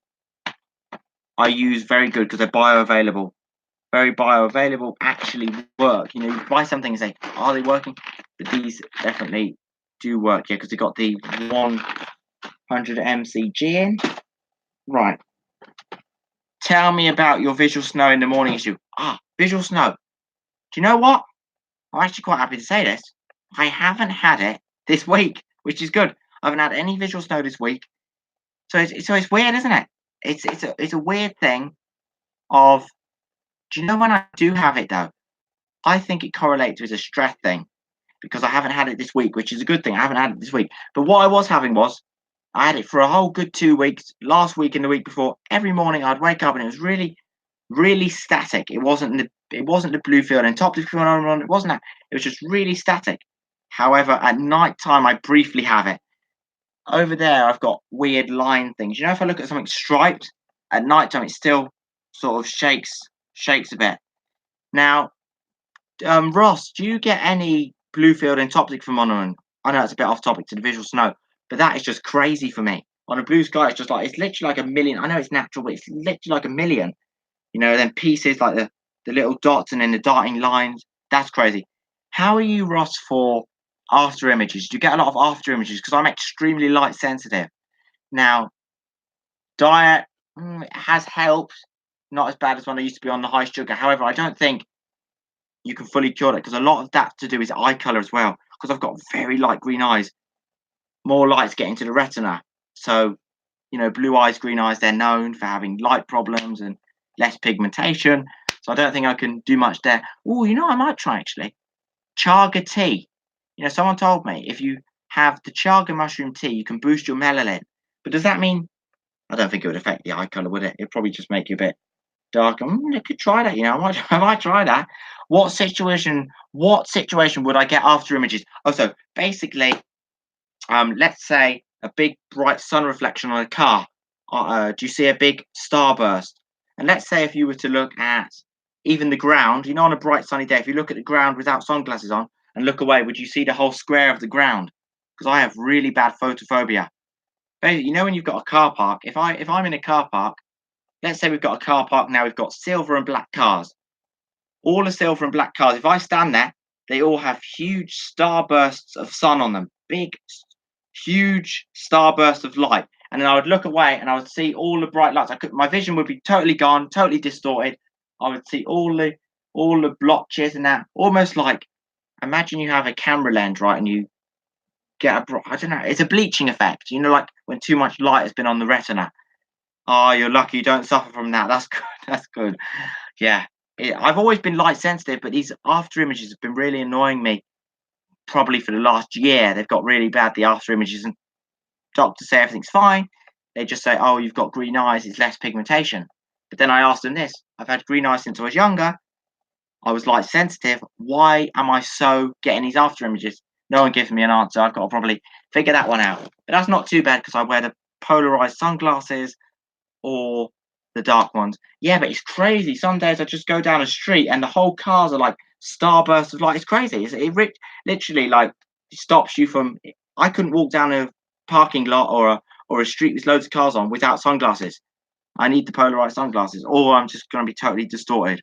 I use very good because they're bioavailable. Very bioavailable, actually work. You buy something and say, are they working? But these definitely do work, yeah, because they got the 100 mcg in. Right. Tell me about your visual snow in the morning issue. Visual snow. Do you know what? I'm actually quite happy to say this. I haven't had it this week, which is good. I haven't had any visual snow this week. So it's weird, isn't it? It's a weird thing of, do you know when I do have it though? I think it correlates with a stress thing because I haven't had it this week, which is a good thing. I haven't had it this week. But what I was having was I had it for a whole good 2 weeks, last week and the week before. Every morning I'd wake up and it was really, really static. It wasn't the blue field and top going on. It wasn't that. It was just really static. However, at night time I briefly have it. Over there I've got weird line things. If I look at something striped at night time, it still sort of shakes a bit. Now, Ross, do you get any blue field and toxic phenomenon? I know it's a bit off topic to the visual snow, but that is just crazy for me. On a blue sky, it's literally like a million. I know it's natural, but it's literally like a million. Then pieces like the little dots and then the darting lines. That's crazy. How are you, Ross, for after images? Do you get a lot of after images? Because I'm extremely light sensitive. Now, diet has helped. Not as bad as when I used to be on the high sugar. However, I don't think you can fully cure it because a lot of that to do is eye color as well. Because I've got very light green eyes, more light's getting to the retina. So, blue eyes, green eyes, they're known for having light problems and less pigmentation. So I don't think I can do much there. Oh, I might try actually. Chaga tea. Someone told me if you have the chaga mushroom tea, you can boost your melanin. But does that mean? I don't think it would affect the eye color, would it? It'd probably just make you a bit darker. I could try that. I might try that. What situation would I get after images? So basically, let's say a big bright sun reflection on a car. Do you see a big starburst? And let's say if you were to look at even the ground, on a bright sunny day, if you look at the ground without sunglasses on and look away, would you see the whole square of the ground? Because I have really bad photophobia. Basically, when you've got a car park, if I'm in a car park, let's say we've got a car park now, we've got silver and black cars. All the silver and black cars, if I stand there, they all have huge starbursts of sun on them. Big, huge starbursts of light. And then I would look away and I would see all the bright lights. My vision would be totally gone, totally distorted. I would see all the blotches and that. Almost like, imagine you have a camera lens, right? And you get I don't know, it's a bleaching effect. Like when too much light has been on the retina. Oh, you're lucky you don't suffer from that. That's good. That's good. Yeah. I've always been light sensitive, but these after images have been really annoying me. Probably for the last year, they've got really bad, the after images, and doctors say everything's fine. They just say, oh, you've got green eyes, it's less pigmentation. But then I asked them this. I've had green eyes since I was younger. I was light sensitive. Why am I so getting these after images? No one gives me an answer. I've got to probably figure that one out. But that's not too bad because I wear the polarized sunglasses or the dark ones. Yeah, but it's crazy. Some days I just go down a street and the whole cars are like starbursts of light. It's crazy. It literally like stops you from. I couldn't walk down a parking lot or a street with loads of cars on without sunglasses. I need the polarized sunglasses, or I'm just going to be totally distorted.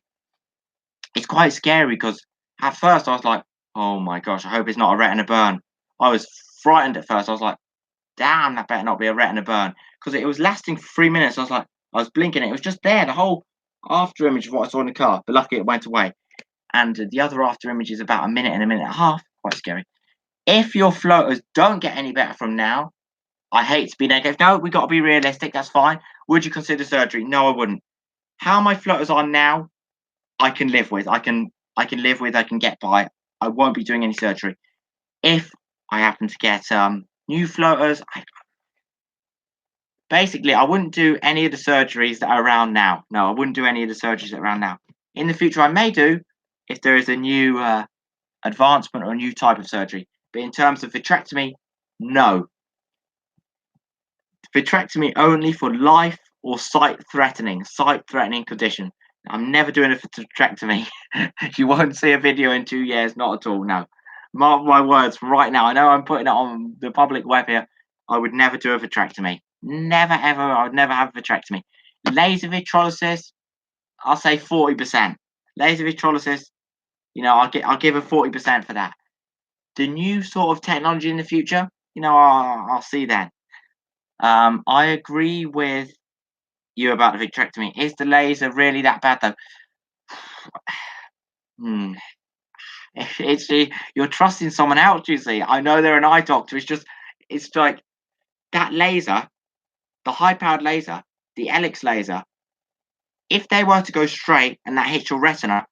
It's quite scary because at first I was like, oh my gosh, I hope it's not a retina burn. I was frightened at first. I was like, damn, that better not be a retina burn because it was lasting for 3 minutes. I was blinking. It was just there, the whole after image of what I saw in the car. But luckily, it went away. And the other after image is about a minute and a half. Quite scary. If your floaters don't get any better from now, I hate to be negative. No, we got to be realistic. That's fine. Would you consider surgery? No, I wouldn't. How my floaters are now, I can live with. I can live with. I can get by. I won't be doing any surgery. If I happen to get new floaters, basically, I wouldn't do any of the surgeries that are around now. No, I wouldn't do any of the surgeries that are around now. In the future, I may do if there is a new advancement or a new type of surgery. But in terms of vitrectomy, no. Vitrectomy only for life or sight-threatening condition. I'm never doing a vitrectomy. You won't see a video in 2 years, not at all, no. Mark my words right now. I know I'm putting it on the public web here. I would never do a vitrectomy. Never ever. I would never have a vitrectomy. Laser vitrolysis, I'll say 40%. Laser vitrolysis, I'll give a 40% for that. The new sort of technology in the future, I'll see then. I agree with you about the vitrectomy. Is the laser really that bad though? Hmm. You're trusting someone else. You see, I know they're an eye doctor. It's like that laser, the high-powered laser, the Helix laser. If they were to go straight and that hits your retina,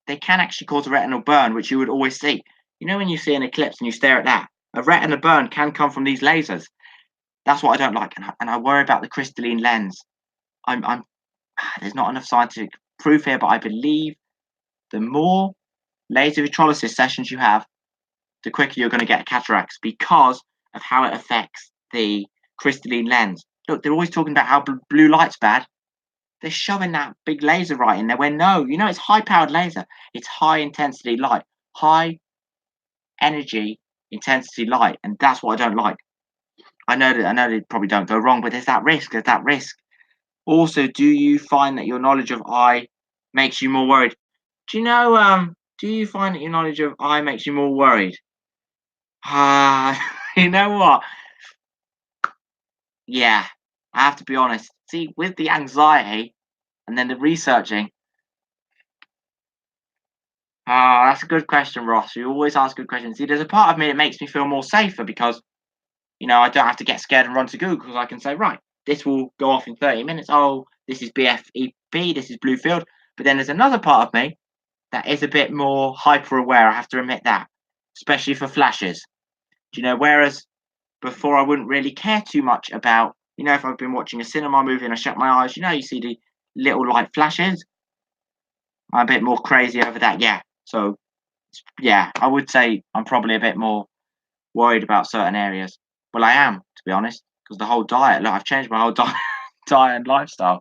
they can actually cause a retinal burn, which you would always see. When you see an eclipse and you stare at that, a retina burn can come from these lasers. That's what I don't like, and I worry about the crystalline lens. I'm there's not enough scientific proof here, but I believe the more laser electrolysis sessions you have, the quicker you're going to get cataracts because of how it affects the crystalline lens. Look, they're always talking about how blue light's bad. They're shoving that big laser right in there where no, it's high powered laser. It's high intensity light, high energy intensity light, and that's what I don't like. I know they probably don't go wrong, but there's that risk. There's that risk. Also, do you find that your knowledge of eye makes you more worried? Do you find that your knowledge of eye makes you more worried? You know what? Yeah, I have to be honest. See, with the anxiety and then the researching, that's a good question, Ross. You always ask good questions. See, there's a part of me that makes me feel more safer because, I don't have to get scared and run to Google because I can say, right, this will go off in 30 minutes. Oh, this is BFEP, this is blue field. But then there's another part of me that is a bit more hyper aware. I have to admit that, especially for flashes. Whereas before I wouldn't really care too much about, if I've been watching a cinema movie and I shut my eyes, you see the little light flashes. I'm a bit more crazy over that. Yeah. So, yeah, I would say I'm probably a bit more worried about certain areas. Well, I am, to be honest, because the whole diet, look, I've changed my whole diet and lifestyle.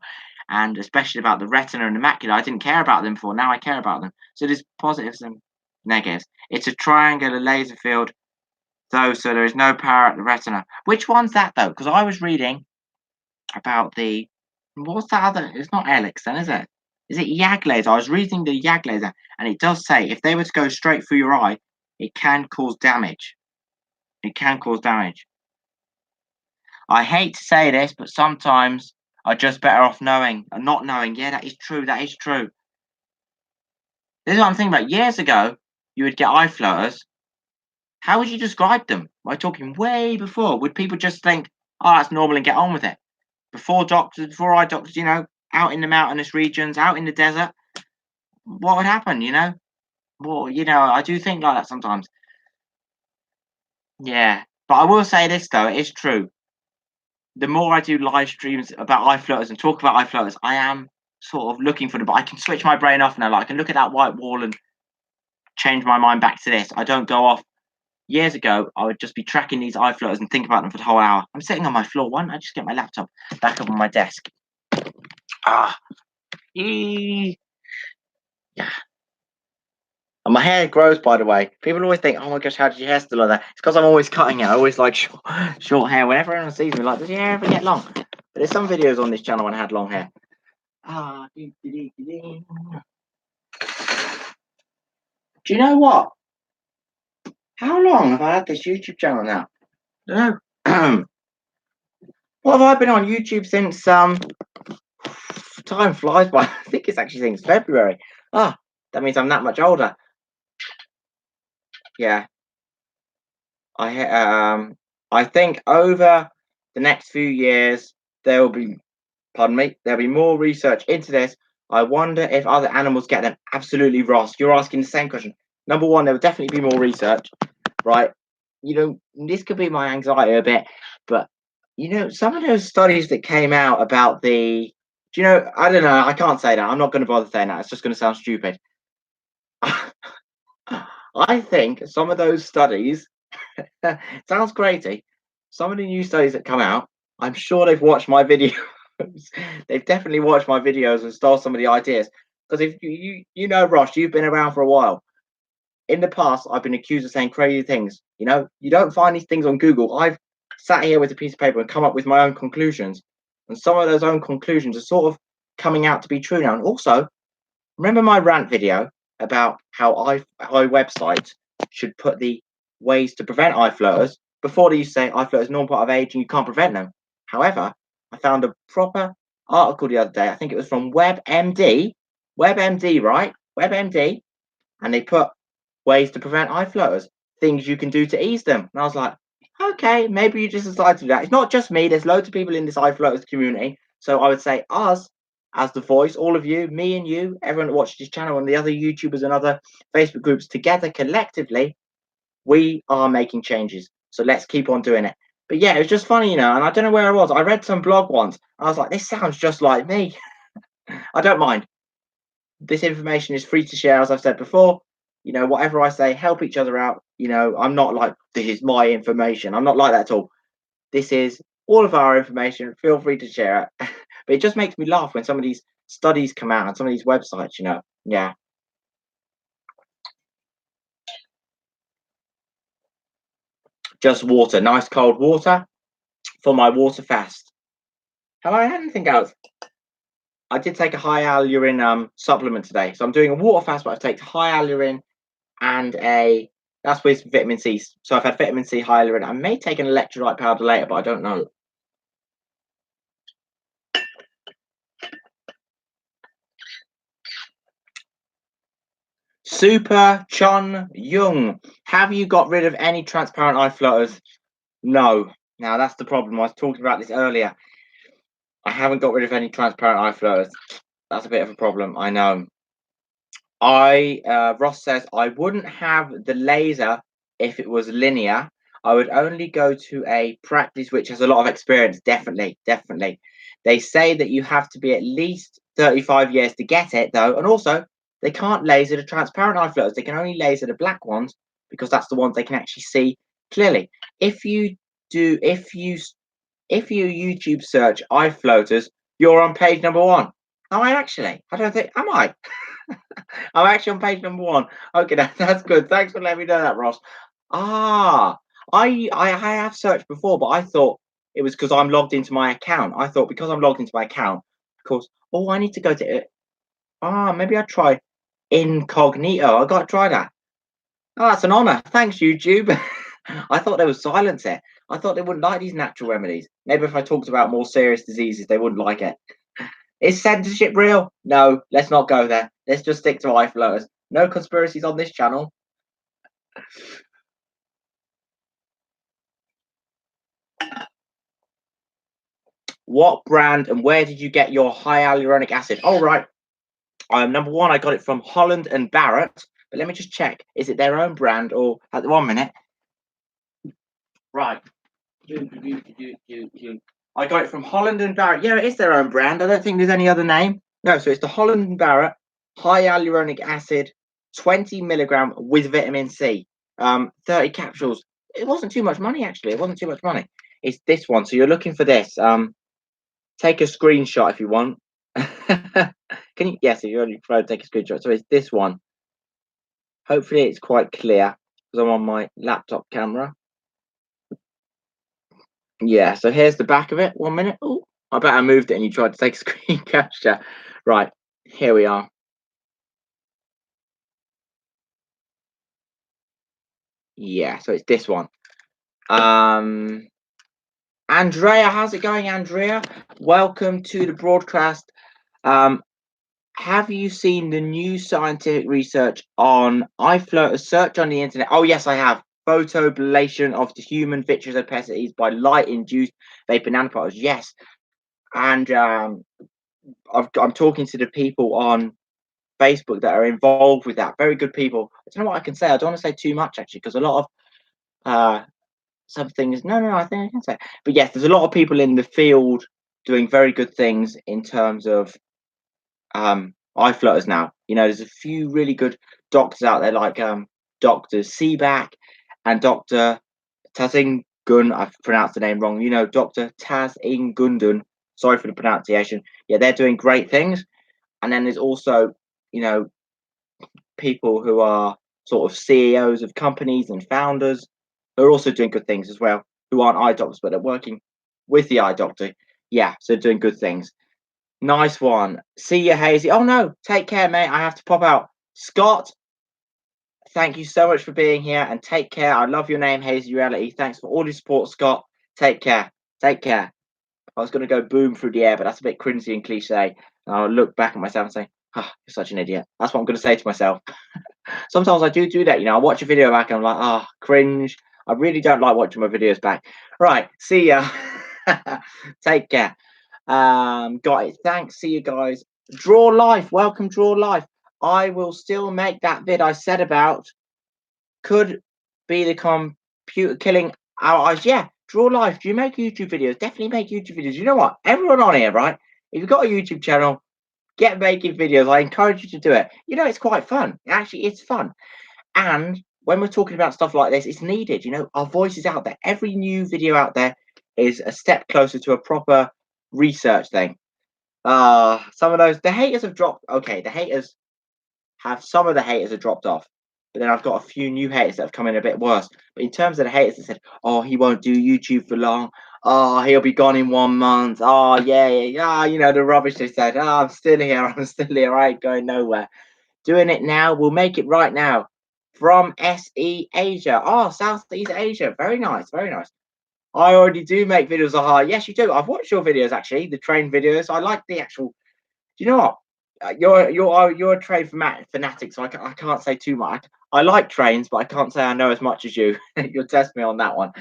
And especially about the retina and the macula, I didn't care about them before. Now I care about them. So there's positives and negatives. It's a triangular laser field, though, so there is no power at the retina. Which one's that, though? Because I was reading about what's that other? It's not Helix, then, is it? Is it YAG laser? I was reading the YAG laser, and it does say if they were to go straight through your eye, it can cause damage. It can cause damage. I hate to say this, but sometimes I'm just better off knowing and not knowing. Yeah, that is true. That is true. This is what I'm thinking about. Years ago, you would get eye floaters. How would you describe them? We're talking way before. Would people just think, oh, that's normal and get on with it? Before eye doctors, out in the mountainous regions, out in the desert, what would happen, Well, I do think like that sometimes. Yeah. But I will say this, though, it is true. The more I do live streams about eye floaters and talk about eye floaters, I am sort of looking for them, but I can switch my brain off now. Like I can look at that white wall and change my mind back to this. I don't go off. Years ago, I would just be tracking these eye floaters and think about them for the whole hour. I'm sitting on my floor. Why don't I just get my laptop back up on my desk? Yeah. And my hair grows, by the way. People always think, oh my gosh, how did your hair still like that? It's because I'm always cutting it. I always like short hair. Whenever anyone sees me, like, does your hair ever get long? But there's some videos on this channel when I had long hair. Do you know what? How long have I had this YouTube channel now? I don't know. What have I been on YouTube since? Time flies by. I think it's actually since February. That means I'm that much older. Yeah. I think over the next few years there'll be more research into this. I wonder if other animals get them. Absolutely, Ross. You're asking the same question. Number one, there will definitely be more research, right? This could be my anxiety a bit, but some of those studies that came out about I don't know, I can't say that. I'm not going to bother saying that. It's just going to sound stupid. I think some of those studies sounds crazy. Some of the new studies that come out, I'm sure they've watched my videos. They've definitely watched my videos and stole some of the ideas. Because if Ross, you've been around for a while. In the past, I've been accused of saying crazy things. You don't find these things on Google. I've sat here with a piece of paper and come up with my own conclusions. And some of those own conclusions are sort of coming out to be true now. And also, remember my rant video about how I websites should put the ways to prevent eye floaters? Before they used to say eye floaters are normal part of age and you can't prevent them. However, I found a proper article the other day. I think it was from WebMD, right? WebMD, and they put ways to prevent eye floaters, things you can do to ease them. And I was like, okay, maybe you just decided to do that. It's not just me. There's loads of people in this eye floaters community. So I would say us as the voice, all of you, me and you, everyone that watches this channel and the other YouTubers and other Facebook groups together collectively, we are making changes. So let's keep on doing it. But yeah, it was just funny, and I don't know where I was. I read some blog once. I was like, this sounds just like me. I don't mind. This information is free to share, as I've said before. Whatever I say, help each other out. I'm not like, this is my information. I'm not like that at all. This is all of our information. Feel free to share it. But it just makes me laugh when some of these studies come out on some of these websites, Yeah. Just water, nice cold water for my water fast. Have I had anything else? I did take a hyaluron supplement today. So I'm doing a water fast, but I've taken hyaluron and that's with vitamin C. So I've had vitamin C, hyaluron. I may take an electrolyte powder later, but I don't know. Super Chun Young, have you got rid of any transparent eye floaters? No. Now that's the problem. I was talking about this earlier. I haven't got rid of any transparent eye floaters. That's a bit of a problem. I know. Ross says I wouldn't have the laser if it was linear. I would only go to a practice which has a lot of experience. Definitely, definitely. They say that you have to be at least 35 years to get it, though, and also they can't laser the transparent eye floaters. They can only laser the black ones because that's the ones they can actually see clearly. If you YouTube search eye floaters, you're on page number 1. Am I actually? I don't think. Am I? I'm actually on page number 1. Okay, that's good. Thanks for letting me know that, Ross. I have searched before, but I thought it was because I'm logged into my account. I thought because I'm logged into my account, of course. Oh, I need to go to it. Maybe I try incognito. I got to try that. Oh, that's an honor. Thanks, YouTube. I thought they would silence it. I thought they wouldn't like these natural remedies. Maybe if I talked about more serious diseases, they wouldn't like it. Is censorship real? No, let's not go there. Let's just stick to eye floaters. No conspiracies on this channel. What brand and where did you get your hyaluronic acid? Oh, right. Number 1, I got it from Holland and Barrett. But let me just check. Is it their own brand or at the 1 minute? Right. I got it from Holland and Barrett. Yeah, it is their own brand. I don't think there's any other name. No, so it's the Holland and Barrett hyaluronic acid, 20 milligram with vitamin C, 30 capsules. It wasn't too much money, actually. It wasn't too much money. It's this one. So you're looking for this. Take a screenshot if you want. Can you? Yes, if you only try to take a screenshot. So it's this one. Hopefully it's quite clear because I'm on my laptop camera. Yeah, so here's the back of it. 1 minute. Oh, I bet I moved it and you tried to take a screen capture. Right, here we are. Yeah, so it's this one. Andrea, how's it going, Andrea? Welcome to the broadcast. Have you seen the new scientific research on eye floaters? Search on the internet. Oh, yes, I have. Photoablation of the human vitreous opacities by light-induced vapor nanoparticles. Yes, and I'm talking to the people on Facebook that are involved with that. Very good people. I don't know what I can say. I don't want to say too much actually, because a lot of some things. No, I think I can say. But yes, there's a lot of people in the field doing very good things in terms of eye floaters now. There's a few really good doctors out there like Dr. Seaback and Dr. Tazingun. I've pronounced the name wrong. Dr. Tazingundun. Sorry for the pronunciation. Yeah, they're doing great things. And then there's also, people who are sort of CEOs of companies and founders who are also doing good things as well. who aren't eye doctors, but they're working with the eye doctor. Yeah, so doing good things. Nice one. See you, Hazy. Oh no, take care, mate. I have to pop out. Scott, thank you so much for being here and take care. I love your name, Hazy Reality. Thanks for all your support, Scott. Take care. Take care. I was going to go boom through the air, but that's a bit cringy and cliche. And I'll look back at myself and say, ah, you're such an idiot. That's what I'm going to say to myself. Sometimes I do that. I watch a video back and I'm like, ah, oh, cringe. I really don't like watching my videos back. Right. See ya. Take care. Got it. Thanks. See you guys. Draw Life. Welcome, Draw Life. I will still make that vid I said about could be the computer killing our eyes. Yeah, Draw Life. Do you make YouTube videos? Definitely make YouTube videos. You know what? Everyone on here, right? If you've got a YouTube channel, get making videos. I encourage you to do it. It's quite fun. Actually, it's fun. And when we're talking about stuff like this, it's needed. Our voice is out there. Every new video out there is a step closer to a proper research thing. Some of those, the haters have dropped. Okay, some of the haters have dropped off. But then I've got a few new haters that have come in a bit worse. But in terms of the haters that said, oh, he won't do YouTube for long. Oh, he'll be gone in 1 month. Oh, yeah. The rubbish they said. Oh, I'm still here. I'm still here. I ain't going nowhere. Doing it now. We'll make it right now. From SE Asia. Oh, Southeast Asia. Very nice. Very nice. I already do make videos. Yes, you do. I've watched your videos, actually. The train videos. I like the actual. Do you know what? You're a train fanatic, so I can't say too much. I like trains, but I can't say I know as much as you. You'll test me on that one.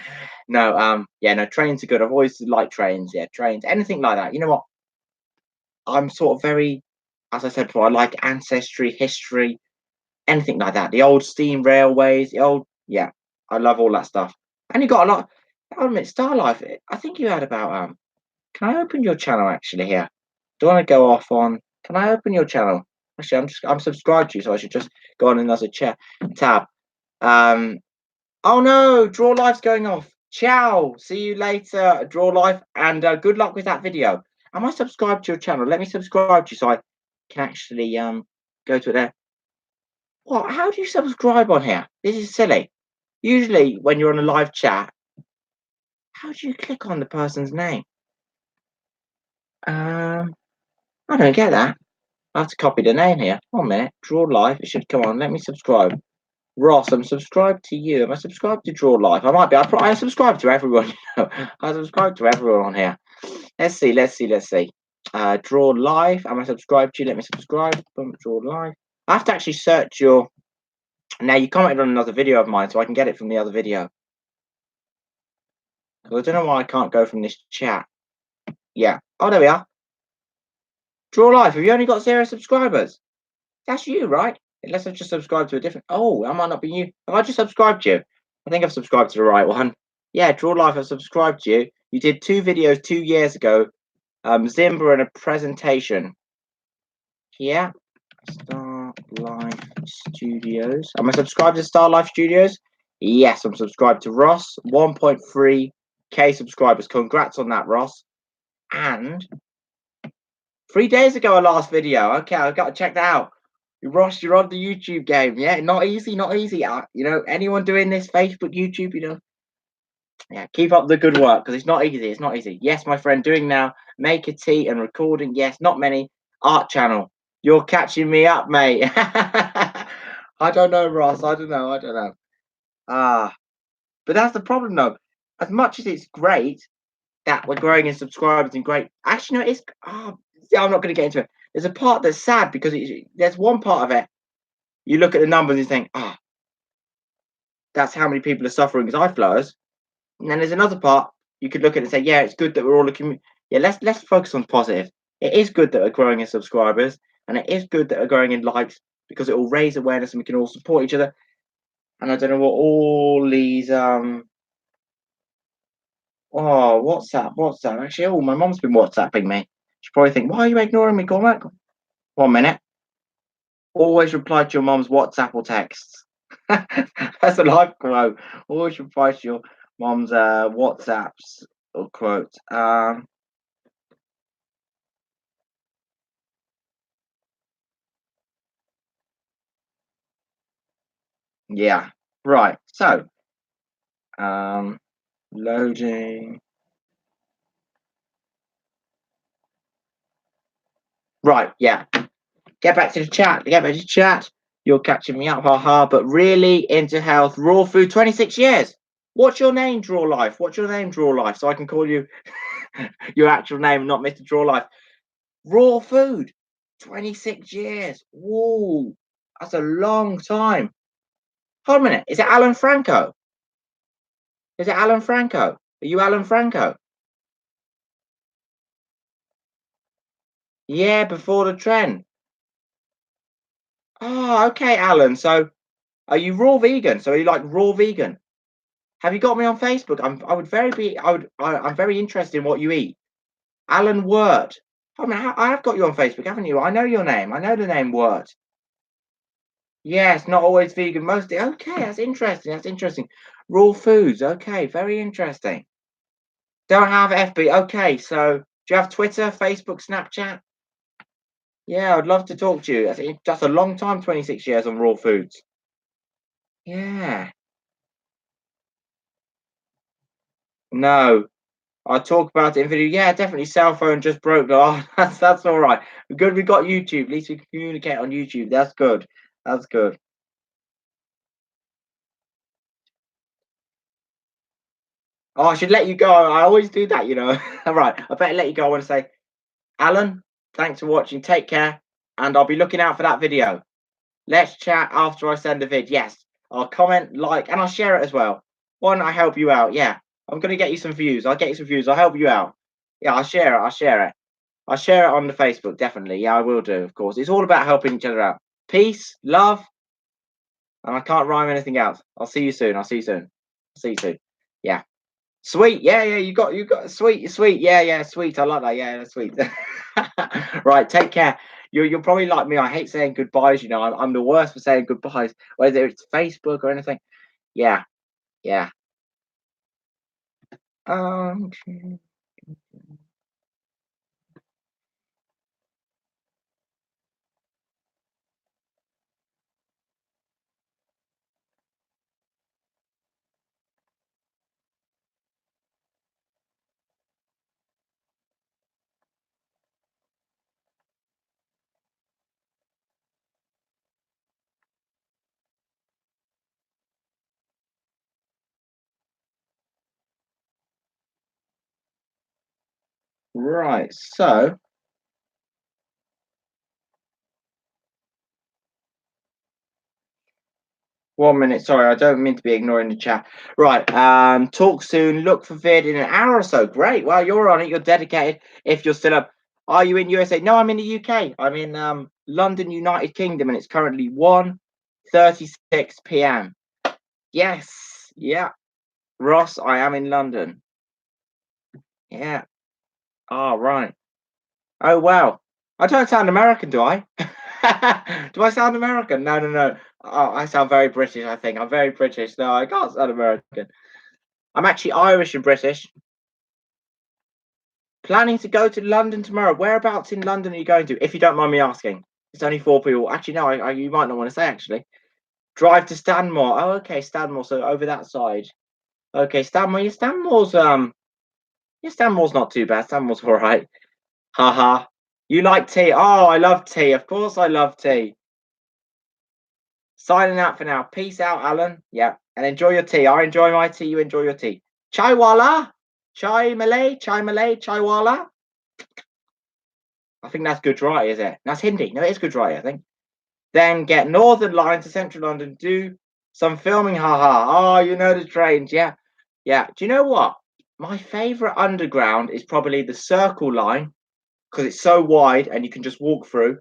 No, yeah, no, trains are good. I've always liked trains. Yeah, trains, anything like that. You know what? I'm sort of very, as I said before, I like ancestry, history, anything like that. The old steam railways, yeah, I love all that stuff. And you got a lot. I admit, Star Life. I think you had about. Can I open your channel actually here? Do I want to go off on? Can I open your channel? Actually, I'm subscribed to you, so I should just go on another tab. Oh no, Draw Life's going off. Ciao. See you later, Draw Life, and good luck with that video. Am I subscribed to your channel? Let me subscribe to you so I can actually go to it there. What? How do you subscribe on here? This is silly. Usually, when you're on a live chat, how do you click on the person's name? I don't get that. I have to copy the name here. 1 minute. Draw Life. It should come on. Let me subscribe. Ross, I'm subscribed to you. Am I subscribed to Draw Life? I might be. I subscribe to everyone. I subscribe to everyone on here. Let's see. Draw Life. Am I subscribed to you? Let me subscribe. Boom, Draw Life. I have to actually search your. Now you commented on another video of mine, so I can get it from the other video. I don't know why I can't go from this chat. Yeah. Oh, there we are. Draw Life. Have you only got 0 subscribers? That's you, right? Unless I've just subscribed to a different. Oh, I might not be you. Have I just subscribed to you? I think I've subscribed to the right one. Yeah, Draw Life. I've subscribed to you. You did 2 videos 2 years ago. Zimba and a presentation. Yeah. Star Life Studios. Am I subscribed to Star Life Studios? Yes, I'm subscribed to Ross. 1.3k subscribers. Congrats on that, Ross. And 3 days ago, our last video. Okay, I've got to check that out. Ross, you're on the YouTube game. Yeah, not easy, not easy. Anyone doing this, Facebook, YouTube, yeah, keep up the good work because it's not easy. It's not easy. Yes, my friend, doing now, make a tea and recording. Yes, not many. Art channel. You're catching me up, mate. I don't know, Ross. I don't know. But that's the problem, though. As much as it's great that we're growing in subscribers and great, actually, no, it's. Yeah, I'm not going to get into it. There's a part that's sad because there's one part of it. You look at the numbers and you think, that's how many people are suffering as eye flares. And then there's another part you could look at it and say, yeah, it's good that we're all looking. Yeah, let's focus on positive. It is good that we're growing in subscribers, and it is good that we're growing in likes because it will raise awareness and we can all support each other. And I don't know what all these WhatsApp. Actually, my mom's been WhatsApping me. She probably think, why are you ignoring me, Cormac? 1 minute. Always reply to your mom's WhatsApp or texts. That's a life quote. Always reply to your mom's WhatsApps or quote. Yeah. Right. So, Loading. Right, yeah. Get back to the chat. Get back to the chat. You're catching me up, haha. But really into health. Raw food, 26 years. What's your name, Draw Life? What's your name, Draw Life? So I can call you your actual name, not Mr. Draw Life. Raw food, 26 years. Whoa, that's a long time. Hold a minute. Is it Alan Franco? Is it Alan Franco? Are you Alan Franco? Yeah, before the trend. Oh, okay, Alan. So are you raw vegan? So are you like raw vegan? Have you got me on Facebook? I'm very interested in what you eat. Alan Word. Oh man, I have got you on Facebook, haven't you? I know your name. I know the name Word. Yes, not always vegan, mostly. Okay, that's interesting. That's interesting. Raw foods. Okay, very interesting. Don't have FB. Okay, so do you have Twitter, Facebook, Snapchat? Yeah, I'd love to talk to you. That's a long time, 26 years on raw foods. Yeah. No, I talk about it in video. Yeah, definitely. Cell phone just broke. Oh, that's all right. Good. We got YouTube. At least we can communicate on YouTube. That's good. That's good. Oh, I should let you go. I always do that, you know. All right. I better let you go. I want to say, Alan, thanks for watching. Take care, and I'll be looking out for that video. Let's chat after I send the vid. Yes, I'll comment, like, and I'll share it as well. Why don't I help you out? Yeah, I'm gonna get you some views. I'll get you some views. I'll help you out. Yeah, I'll share it. I'll share it. I'll share it on the Facebook. Definitely. Yeah, I will do. Of course, it's all about helping each other out. Peace, love, and I can't rhyme anything else. I'll see you soon. I'll see you soon. See you soon. Yeah. Sweet. Yeah, yeah. You got sweet, sweet. Yeah, yeah. Sweet. I like that. Yeah, that's sweet. Right. Take care. You're probably like me. I hate saying goodbyes. You know, I'm the worst for saying goodbyes, whether it's Facebook or anything. Yeah, yeah. Um. Right. So 1 minute. Sorry, I don't mean to be ignoring the chat. Right. Talk soon. Look for vid in an hour or so. Great. Well, you're on it. You're dedicated. If you're still up, are you in USA? No, I'm in the UK. I'm in London, United Kingdom, and it's currently 1:36 p.m. Yes. Yeah. Ross, I am in London. Yeah. Oh, right. Oh, wow. I don't sound American, do I? Do I sound American? No, no, no. Oh, I sound very British, I think. I'm very British. No, I can't sound American. I'm actually Irish and British. Planning to go to London tomorrow. Whereabouts in London are you going to? If you don't mind me asking. It's only 4 people. Actually, no, you might not want to say, actually. Drive to Stanmore. Oh, okay, Stanmore. So over that side. Okay, Stanmore. Stanmore's not too bad. Stanmore's all right. Haha. You like tea? Oh, I love tea. Of course, I love tea. Signing out for now. Peace out, Alan. Yeah, and enjoy your tea. I enjoy my tea. You enjoy your tea. Chai wala, chai Malay, chai Malay, chai wala. I think that's Gujarati, is it? That's Hindi. No, it is Gujarati, I think. Then get Northern Line to Central London. Do some filming. Haha. Oh, you know the trains. Yeah, yeah. Do you know what? My favorite underground is probably the Circle Line because it's so wide and you can just walk through.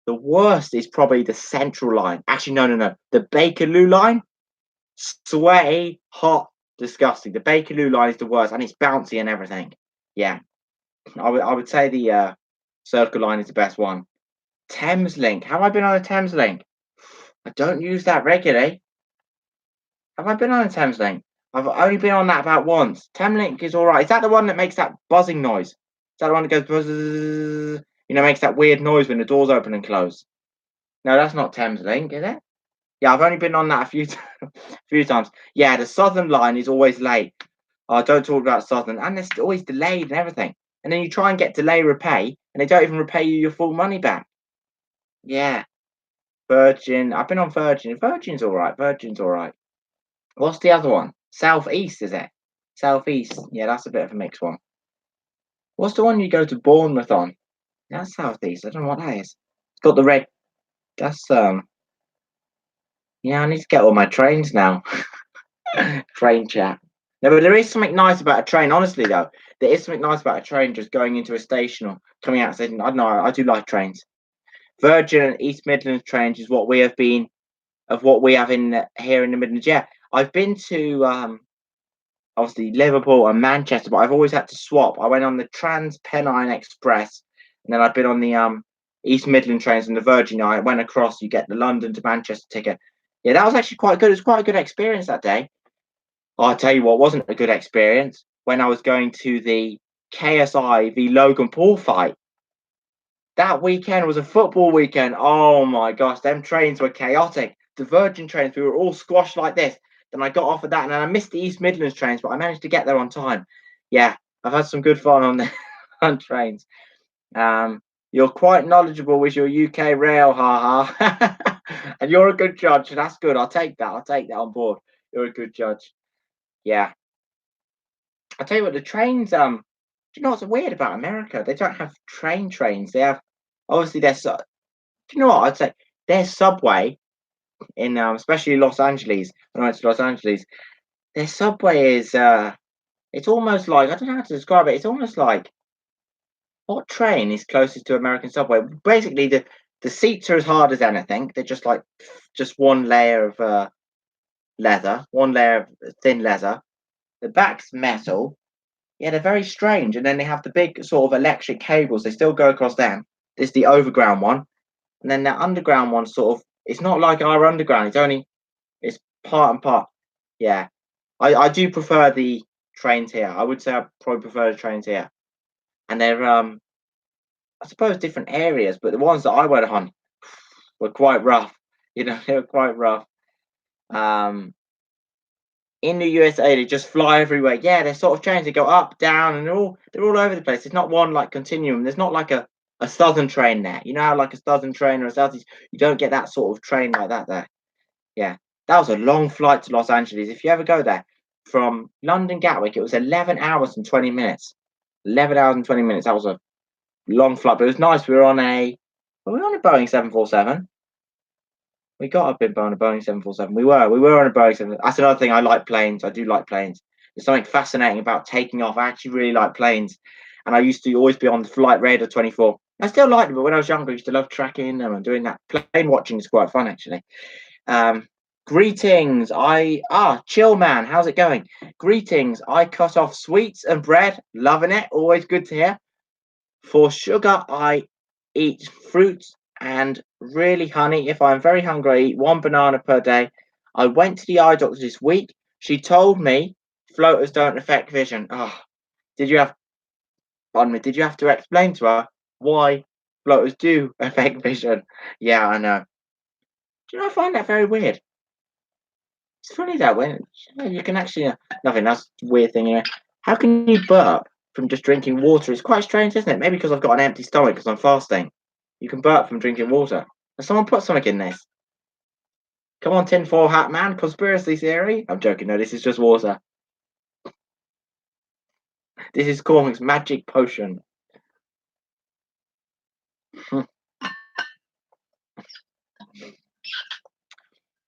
The worst is probably the Central Line. Actually, no, no, no. The Bakerloo Line. Sweaty, hot, disgusting. The Bakerloo line is the worst, and it's bouncy and everything. Yeah, I would say the Circle line is the best one. Thames Link. Have I been on a Thames Link? I don't use that regularly. Have I been on a Thames Link? I've only been on that about once. Thames Link is all right. Is that the one that makes that buzzing noise? Is that the one that goes buzz? You know, makes that weird noise when the doors open and close. No, that's not Thames Link, is it? Yeah, I've only been on that a few times. Yeah, the Southern Line is always late. Oh, don't talk about Southern, and it's always delayed and everything. And then you try and get delay repay, and they don't even repay you your full money back. Yeah, Virgin. I've been on Virgin. Virgin's all right. Virgin's all right. What's the other one? Southeast, is it? Southeast. Yeah, that's a bit of a mixed one. What's the one you go to Bournemouth on? That's Southeast. I don't know what that is. It's got the red. That's Yeah, I need to get all my trains now. Train chat. No, but there is something nice about a train. Honestly, though, there is something nice about a train just going into a station or coming out. I don't know. I do like trains. Virgin and East Midlands trains is what we have been of what we have in here in the Midlands. Yeah, I've been to obviously Liverpool and Manchester, but I've always had to swap. I went on the Trans Pennine Express, and then I've been on the East Midland trains and the Virgin. I went across. You get the London to Manchester ticket. Yeah, that was actually quite good. It was quite a good experience that day. Oh, I'll tell you what wasn't a good experience when I was going to the KSI v Logan Paul fight. That weekend was a football weekend. Oh my gosh, them trains were chaotic. The Virgin trains, we were all squashed like this. Then I got off of that, and then I missed the East Midlands trains, but I managed to get there on time. Yeah, I've had some good fun on the on trains. You're quite knowledgeable with your UK rail, haha. And you're a good judge. That's good. I'll take that. I'll take that on board. You're a good judge. Yeah. I'll tell you what, the trains, do you know what's weird about America? They don't have trains. They have obviously do you know what I'd say? Their subway in especially Los Angeles, when I went to Los Angeles, their subway is it's almost like, I don't know how to describe it. It's almost like, what train is closest to American subway? Basically the seats are as hard as anything. They're just like just one layer of leather, one layer of thin leather. The back's metal. Yeah, they're very strange. And then they have the big sort of electric cables. They still go across them. There's the overground one, and then the underground one sort of. It's not like our underground. It's part and part. Yeah, I do prefer the trains here. I would say I probably prefer the trains here, and they're I suppose different areas, but the ones that I went on were quite rough. You know, they were quite rough. Um, in the USA, they just fly everywhere. Yeah, they're sort of trains. They go up, down, and they're all over the place. It's not one like continuum. There's not like a southern train there. You know how like a southern train or a southeast, you don't get that sort of train like that there. Yeah, that was a long flight to Los Angeles. If you ever go there from London Gatwick, it was 11 hours and 20 minutes. 11 hours and 20 minutes. That was a long flight, but it was nice. Were we on a Boeing 747? We got up in on a Boeing 747. We were on a Boeing 7. That's another thing. I like planes. I do like planes. There's something fascinating about taking off. I actually really like planes, and I used to always be on the Flight Radar 24. I still like them, but when I was younger, I used to love tracking them and doing that. Plane watching is quite fun, actually. Um, greetings. Chill man. How's it going? Greetings. I cut off sweets and bread. Loving it. Always good to hear. For sugar, I eat fruits and really honey. If I'm very hungry, I eat one banana per day. I went to the eye doctor this week. She told me floaters don't affect vision. Oh, did you have, pardon me, did you have to explain to her why floaters do affect vision? Yeah, I know. Do you know, I find that very weird. It's funny that when you can actually, nothing, that's a weird thing, you know. How can you burp from just drinking water? It's quite strange, isn't it? Maybe because I've got an empty stomach because I'm fasting. You can burp from drinking water. Has someone put something in this? Come on, tinfoil hat man, conspiracy theory. I'm joking. No, this is just water. This is Cormac's magic potion.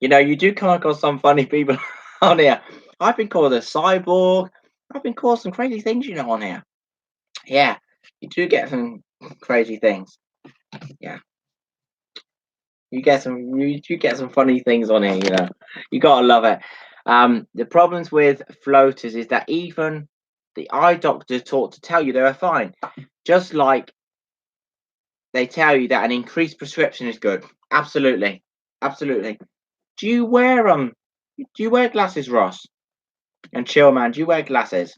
You know, you do come across some funny people on here. I've been called a cyborg. I've been called some crazy things, you know, on here. Yeah, you do get some crazy things. Yeah, you get some funny things on here. You know, you gotta love it. The problems with floaters is that even the eye doctors taught to tell you they are fine, just like they tell you that an increased prescription is good. Absolutely, absolutely. Do you wear Do you wear glasses, Ross? And chill, man. Do you wear glasses?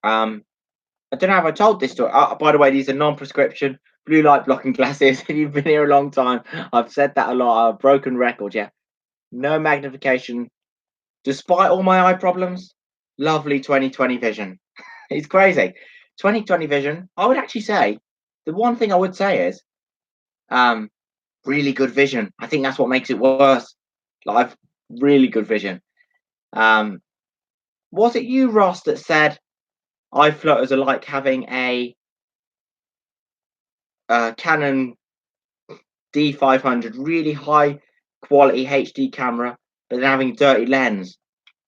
Um, I don't know if I told this story. By the way, these are non-prescription blue light blocking glasses. If you've been here a long time, I've said that a lot. A broken record, yeah. No magnification, despite all my eye problems. Lovely 2020 vision. It's crazy. 2020 vision. I would actually say the one thing I would say is um really good vision. I think that's what makes it worse. Like I've really good vision. Um, was it you, Ross, that said eye floaters are like having a Canon D500 really high quality HD camera, but then having a dirty lens?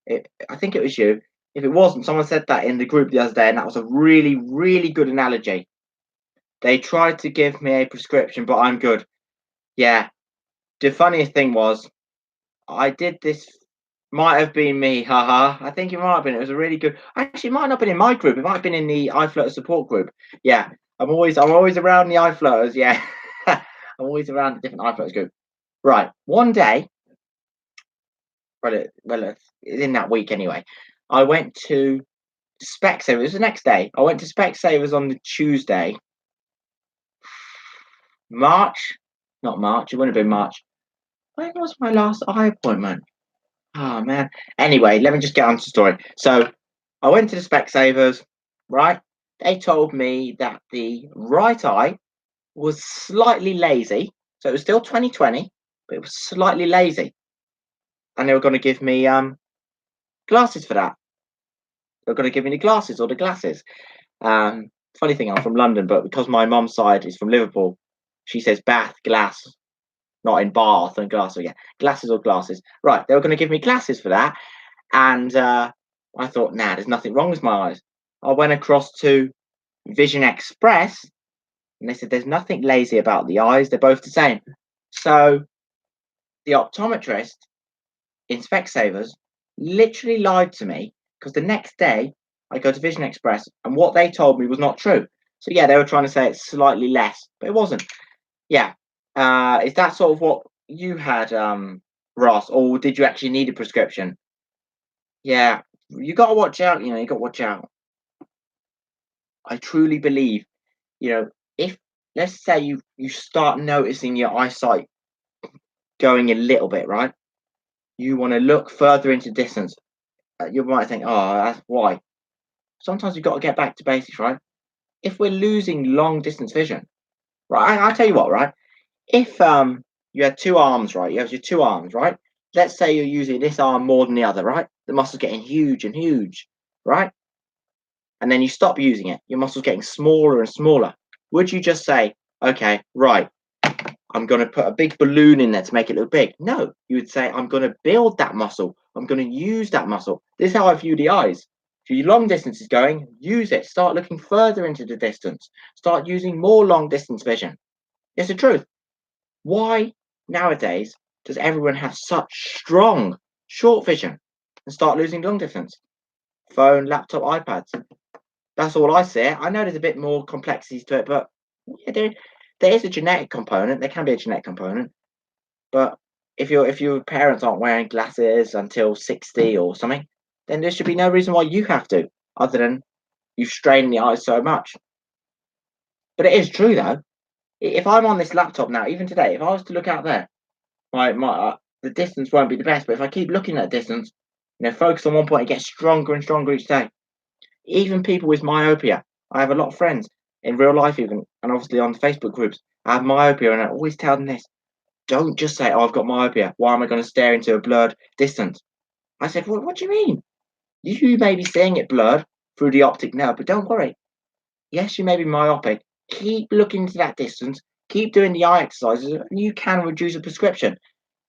I think it was you. If it wasn't, someone said that in the group the other day, and that was a really, really good analogy. They tried to give me a prescription, but I'm good. Yeah. The funniest thing was, I did this. Might have been me, haha. I think it might have been. It was a really good. Actually, it might not have been in my group. It might have been in the iFlutter support group. Yeah, I'm always around the iFlutters. Yeah, I'm always around the different iFlutters group. Right. One day, it's in that week anyway. I went to Specsavers. It was the next day. I went to Specsavers on the Tuesday, March. Not March. It wouldn't have been March. When was my last eye appointment? Oh man. Anyway, let me just get on to the story. So I went to the Specsavers, right? They told me that the right eye was slightly lazy. So it was still 2020, but it was slightly lazy. And they were going to give me glasses for that. They were going to give me the glasses or the glasses. Funny thing, I'm from London, but because my mum's side is from Liverpool, she says bath, glass, not in bath and glass. So yeah, glasses or glasses. Right, they were going to give me glasses for that. And I thought, nah, there's nothing wrong with my eyes. I went across to Vision Express and they said there's nothing lazy about the eyes. They're both the same. So the optometrist in Specsavers literally lied to me because the next day I go to Vision Express and what they told me was not true. So yeah, they were trying to say it's slightly less, but it wasn't. Yeah. Is that sort of what you had, Ross, or did you actually need a prescription? Yeah, you got to watch out. You got to watch out. I truly believe, if let's say you start noticing your eyesight going a little bit, right? You want to look further into distance. You might think, oh, that's why. Sometimes you've got to get back to basics, right? If we're losing long distance vision, right? I'll tell you what, right? If you had two arms, right? You have your two arms, right? Let's say you're using this arm more than the other, right? The muscle's getting huge and huge, right? And then you stop using it, your muscle's getting smaller and smaller. Would you just say, okay, right, I'm going to put a big balloon in there to make it look big? No, you would say, I'm going to build that muscle. I'm going to use that muscle. This is how I view the eyes. If your long distance is going, use it. Start looking further into the distance. Start using more long distance vision. It's the truth. Why nowadays does everyone have such strong short vision and start losing long distance? Phone, laptop, iPads. That's all I see. I know there's a bit more complexities to it, but yeah, there is a genetic component. There can be a genetic component, but if your parents aren't wearing glasses until 60 or something, then there should be no reason why you have to, other than you strain the eyes so much. But it is true though. If I'm on this laptop now, even today, if I was to look out there, my the distance won't be the best. But if I keep looking at distance, focus on one point, it gets stronger and stronger each day. Even people with myopia. I have a lot of friends in real life, even, and obviously on Facebook groups. I have myopia, and I always tell them this: don't just say, "Oh, I've got myopia. Why am I going to stare into a blurred distance?" I said, "What do you mean? You may be seeing it blurred through the optic nerve, but don't worry. Yes, you may be myopic. Keep looking into that distance. Keep doing the eye exercises, and you can reduce a prescription.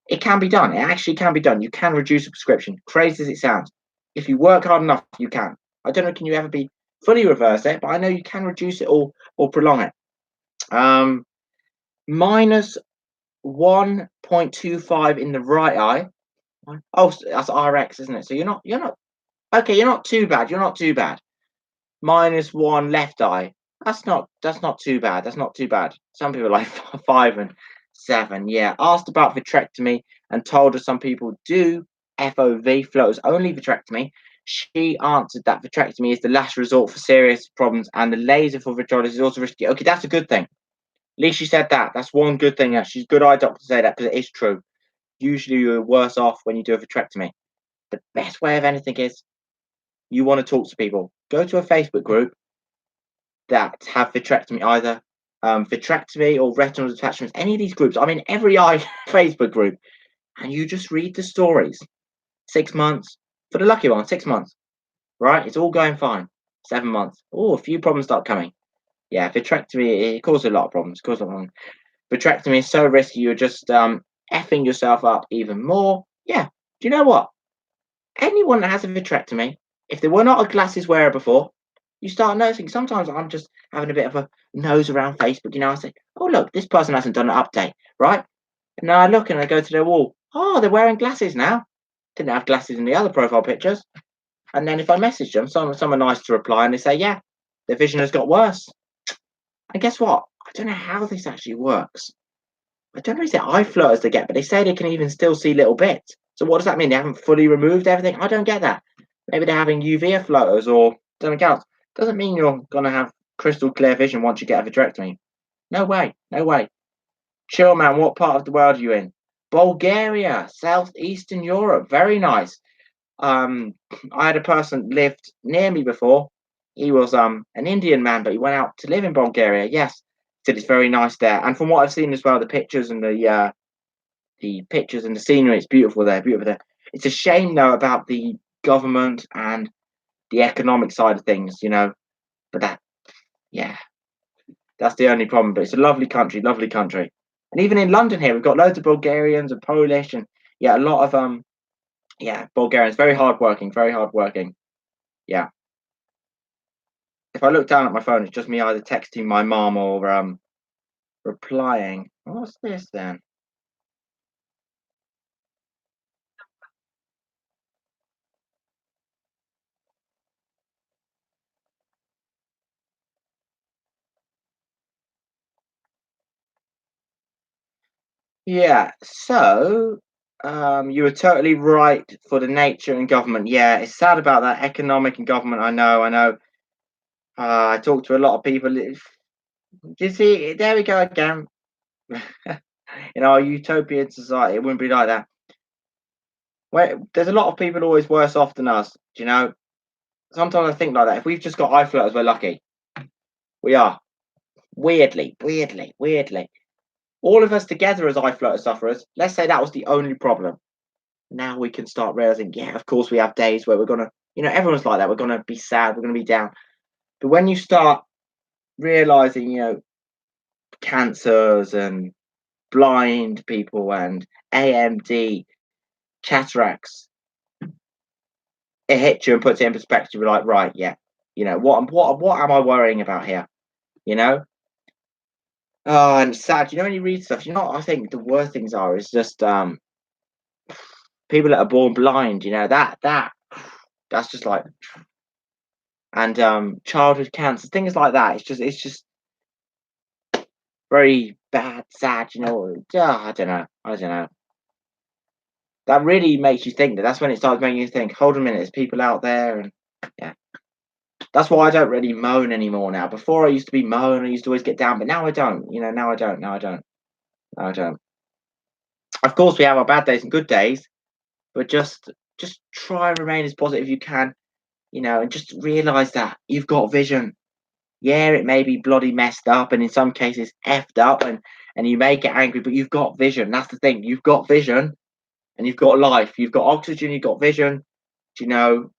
It can be done. It actually can be done. You can reduce a prescription, crazy as it sounds. If you work hard enough, you can. I don't know, can you ever be fully reverse it, but I know you can reduce it or prolong it. Minus 1.25 in the right eye. Oh, that's RX, isn't it? So you're not okay, you're not too bad. You're not too bad. Minus one left eye. That's not too bad. That's not too bad. Some people are like 5 and 7. Yeah. Asked about vitrectomy and told her some people do FOV, floaters only vitrectomy. She answered that vitrectomy is the last resort for serious problems and the laser for vitrectomy is also risky. Okay, that's a good thing. At least she said that. That's one good thing. She's a good eye doctor to say that because it is true. Usually you're worse off when you do a vitrectomy. The best way of anything is you want to talk to people, go to a Facebook group that have vitrectomy, either vitrectomy or retinal detachments, any of these groups. I'm in every eye Facebook group, and you just read the stories. 6 months for the lucky one, 6 months, right? It's all going fine. 7 months. Oh, a few problems start coming. Yeah, vitrectomy, it causes a lot of problems. Vitrectomy is so risky, you're just effing yourself up even more. Yeah. Do you know what? Anyone that has a vitrectomy, if they were not a glasses wearer before, you start noticing. Sometimes I'm just having a bit of a nose around Facebook. I say, oh, look, this person hasn't done an update, right? And now I look and I go to their wall. Oh, they're wearing glasses now. Didn't have glasses in the other profile pictures. And then if I message them, some are nice to reply and they say, yeah, their vision has got worse. And guess what? I don't know how this actually works. I don't know if it's eye flutters they get, but they say they can even still see little bits. So what does that mean? They haven't fully removed everything? I don't get that. Maybe they're having UV floaters or something else. Doesn't mean you're gonna have crystal clear vision once you get a vitrectomy. No way, no way. Chill, man. What part of the world are you in? Bulgaria, southeastern Europe. Very nice. Um, I had a person lived near me before. He was an Indian man, but he went out to live in Bulgaria. Yes, said it's very nice there. And from what I've seen as well, the pictures and the scenery, it's beautiful there, beautiful there. It's a shame though about the government and the economic side of things. But yeah, that's the only problem. But it's a lovely country, lovely country. And even in London here, we've got loads of Bulgarians and Polish, and yeah, a lot of yeah, Bulgarians, very hardworking, very hardworking. Yeah. If I look down at my phone, it's just me either texting my mom or replying. What's this then? Yeah, so you were totally right for the nature and government. Yeah, it's sad about that economic and government. I know, I know. I talk to a lot of people. You see, there we go again. In our utopian society, it wouldn't be like that. Where there's a lot of people always worse off than us. Do you know? Sometimes I think like that. If we've just got eye floaters, we're lucky. We are. Weirdly, weirdly, weirdly. All of us together as eye flutter sufferers, let's say that was the only problem. Now we can start realizing, yeah, of course we have days where we're gonna, everyone's like that. We're gonna be sad, we're gonna be down. But when you start realizing, cancers and blind people and AMD, cataracts, it hits you and puts it in perspective. You're like, right, yeah, what am I worrying about here? You know? Oh, and it's sad. When you read stuff, I think the worst things are is just people that are born blind, that's just like, and childhood cancer, things like that. It's just very bad, sad. I don't know, that really makes you think. That's when it starts making you think, hold on a minute, there's people out there. And yeah, that's why I don't really moan anymore now. Before I used to be moan, I used to always get down, but now I don't. Now I don't. Of course we have our bad days and good days, but just try and remain as positive as you can, and just realize that you've got vision. Yeah, it may be bloody messed up and in some cases effed up, and you may get angry, but you've got vision. That's the thing. You've got vision and you've got life. You've got oxygen, you've got vision. You know,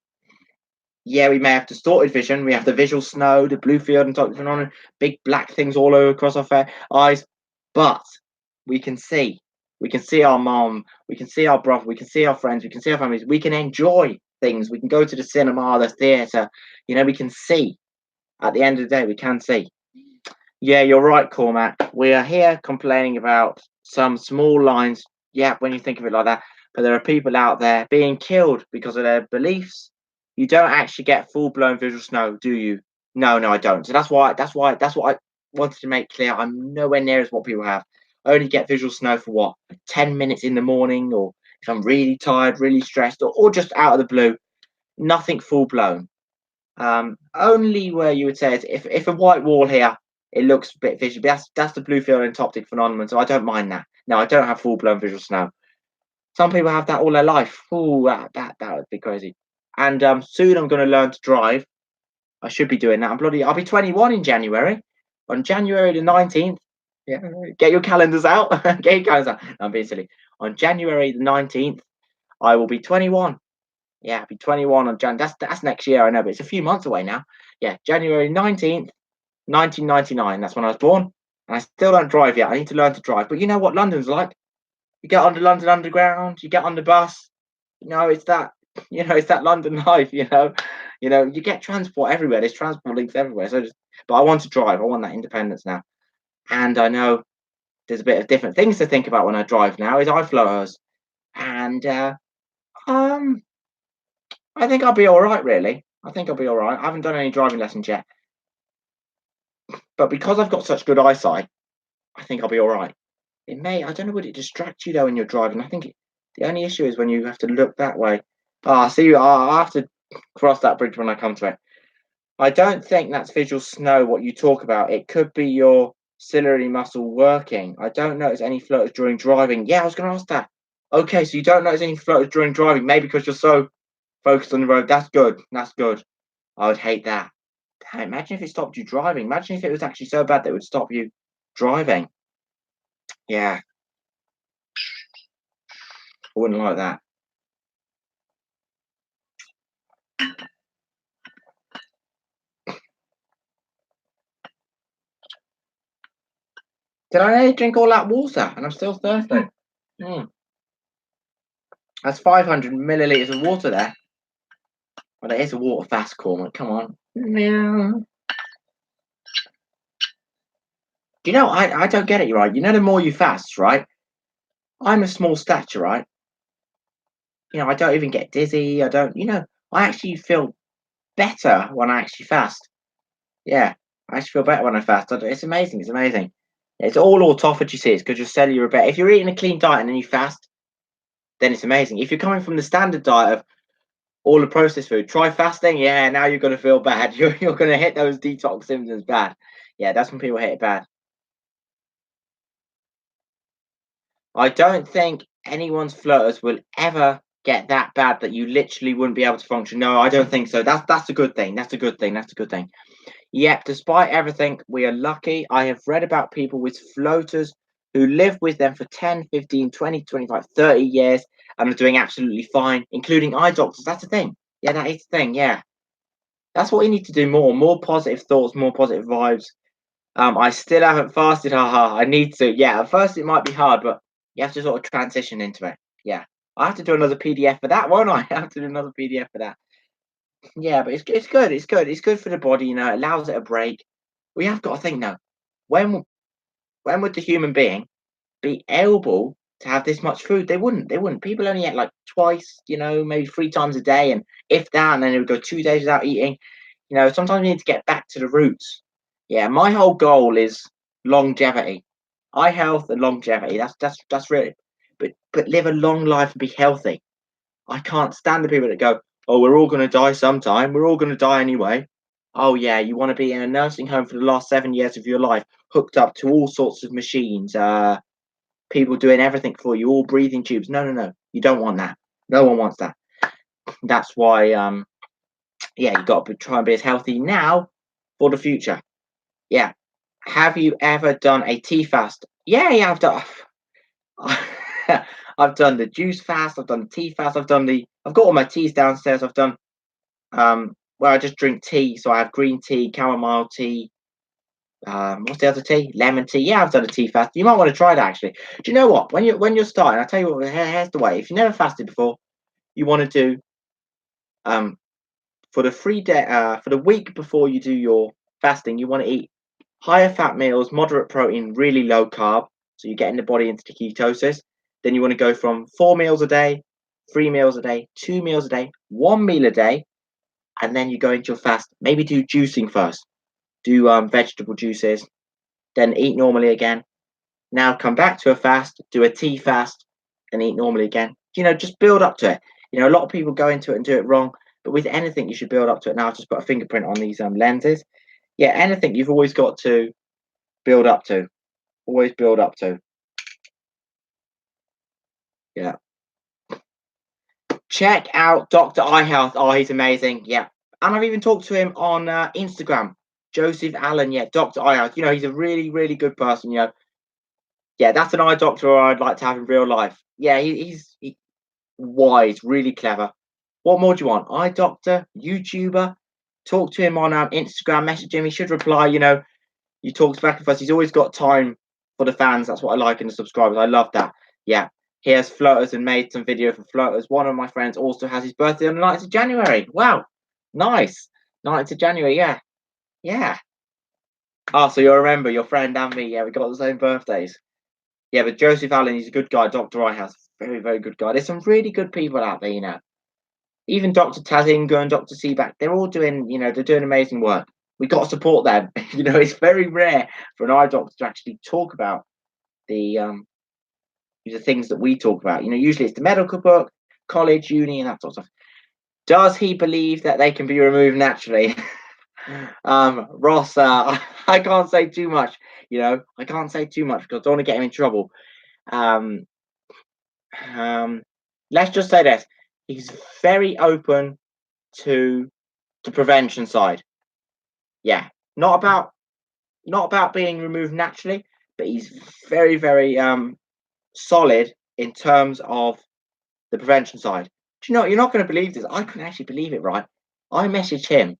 yeah, we may have distorted vision. We have the visual snow, the blue field and toxic phenomenon, big black things all over across our eyes, but we can see. We can see our mom, we can see our brother, we can see our friends, we can see our families, we can enjoy things, we can go to the cinema, the theatre, we can see. At the end of the day, we can see. Yeah, you're right, Cormac. We are here complaining about some small lines. Yeah, when you think of it like that, but there are people out there being killed because of their beliefs. You don't actually get full blown visual snow, do you? No, no, I don't. So that's what I wanted to make clear. I'm nowhere near as what people have. I only get visual snow for what, 10 minutes in the morning, or if I'm really tired, really stressed, or just out of the blue. Nothing full blown. Only where you would say is if a white wall here, it looks a bit visual. But that's the blue field and toptic phenomenon, so I don't mind that. No, I don't have full blown visual snow. Some people have that all their life. Ooh, that would be crazy. and soon I'm going to learn to drive. I should be doing that. I'll be 21 in January. On January the 19th, yeah, get your calendars out. Get your calendars out. No, I'm being silly. On January the 19th, I will be 21. Yeah, I'll be 21 on Jan. That's next year, I know, but it's a few months away now. Yeah, January 19th, 1999. That's when I was born. And I still don't drive yet. I need to learn to drive. But you know what London's like? You get on the London Underground, you get on the bus. It's that, it's that London life. You get transport everywhere. There's transport links everywhere. But I want to drive. I want that independence now. And I know there's a bit of different things to think about when I drive now. Is eye floaters, and um, I think I'll be all right. Really, I think I'll be all right. I haven't done any driving lessons yet, but because I've got such good eyesight, I think I'll be all right. It may. I don't know. Would it distract you though when you're driving? I think the only issue is when you have to look that way. See, I'll have to cross that bridge when I come to it. I don't think that's visual snow. What you talk about, it could be your ciliary muscle working. I don't notice any floaters during driving. Yeah, I was going to ask that. Okay, so you don't notice any floaters during driving, maybe because you're so focused on the road. That's good. That's good. I would hate that. Damn, imagine if it stopped you driving. Imagine if it was actually so bad that it would stop you driving. Yeah, I wouldn't like that. Did I nearly drink all that water and I'm still thirsty? Mm, that's 500 milliliters of water there. Well, it is a water fast, Cormac. Come on. Yeah. Do you know, I don't get it, right? The more you fast, right? I'm a small stature, right? I don't even get dizzy. I don't, I actually feel better when I actually fast. Yeah, I actually feel better when I fast. It's amazing. It's amazing. It's all autophagy, see. It's because your cellular better. If you're eating a clean diet and then you fast, then it's amazing. If you're coming from the standard diet of all the processed food, try fasting. Yeah, now you're going to feel bad. You're going to hit those detox symptoms bad. Yeah, that's when people hit it bad. I don't think anyone's floaters will ever get that bad that you literally wouldn't be able to function. No, I don't think so. That's a good thing. That's a good thing. That's a good thing. Yep, despite everything, we are lucky. I have read about people with floaters who live with them for 10, 15, 20, 25, 30 years and are doing absolutely fine, including eye doctors. That's the thing. Yeah, that is the thing. Yeah. That's what we need to do more. More positive thoughts, more positive vibes. I still haven't fasted. Haha. I need to. Yeah, at first it might be hard, but you have to sort of transition into it. Yeah. I have to do another PDF for that, won't I? I have to do another PDF for that. Yeah, but it's good. It's good. It's good for the body. It allows it a break. We have got to think now. When when would the human being be able to have this much food? They wouldn't. They wouldn't. People only eat like twice. Maybe 3 times a day, and if that, and then they would go 2 days without eating. Sometimes we need to get back to the roots. Yeah, my whole goal is longevity, eye health, and longevity. That's really. But live a long life and be healthy. I can't stand the people that go, "Oh, we're all going to die sometime. We're all going to die anyway." Oh yeah, you want to be in a nursing home for the last 7 years of your life, hooked up to all sorts of machines, people doing everything for you, all breathing tubes. No, no, no. You don't want that. No one wants that. That's why, yeah, you got to try and be as healthy now for the future. Yeah. Have you ever done a tea fast? Yeah, yeah, I've done. I've done the juice fast. I've done the tea fast. I've got all my teas downstairs. I've done where I just drink tea. So I have green tea, chamomile tea. What's the other tea? Lemon tea. Yeah, I've done a tea fast. You might want to try that actually. Do you know what? When you're starting, I'll tell you what. Here's the way. If you never fasted before, you want to do um for the 3 day for the week before you do your fasting, you want to eat higher fat meals, moderate protein, really low carb. So you're getting the body into the ketosis. Then you want to go from 4 meals a day, 3 meals a day, 2 meals a day, 1 meal a day, and then you go into your fast. Maybe do juicing first. Do vegetable juices, then eat normally again. Now come back to a fast, do a tea fast, and eat normally again. Just build up to it. A lot of people go into it and do it wrong, but with anything, you should build up to it. Now I've just put a fingerprint on these lenses. Yeah, anything you've always got to build up to. Always build up to. Yeah. Check out Dr. Eye Health. Oh, he's amazing. Yeah. And I've even talked to him on Instagram. Joseph Allen. Yeah, Dr. Eye Health. You know, he's a really, really good person. You know, yeah, that's an eye doctor I'd like to have in real life. Yeah, he's wise, really clever. What more do you want? Eye doctor, YouTuber. Talk to him on Instagram, message him. He should reply. You know, you talk back and forth. He's always got time for the fans. That's what I like in the subscribers. I love that. Yeah. He has floaters and made some video for floaters. One of my friends also has his birthday on the 9th of January. Wow. Nice. 9th of January. Yeah. Yeah. Oh, so you'll remember your friend and me. Yeah, we got the same birthdays. Yeah, but Joseph Allen, he's a good guy. Dr. Ihouse, very, very good guy. There's some really good people out there, you know. Even Dr. Tazinga and Dr. Seaback, they're all doing, you know, they're doing amazing work. We got to support them. You know, it's very rare for an eye doctor to actually talk about the the things that we talk about. You know, usually it's the medical book, college, uni, and that sort of stuff. Does he believe that they can be removed naturally? Ross, I can't say too much. You know, I can't say too much because I don't want to get him in trouble. Um, um, let's just say this: he's very open to the prevention side. Yeah, not about not about being removed naturally, but he's very, very solid in terms of the prevention side. Do you know, you're not going to believe this. I couldn't actually believe it, right? I messaged him,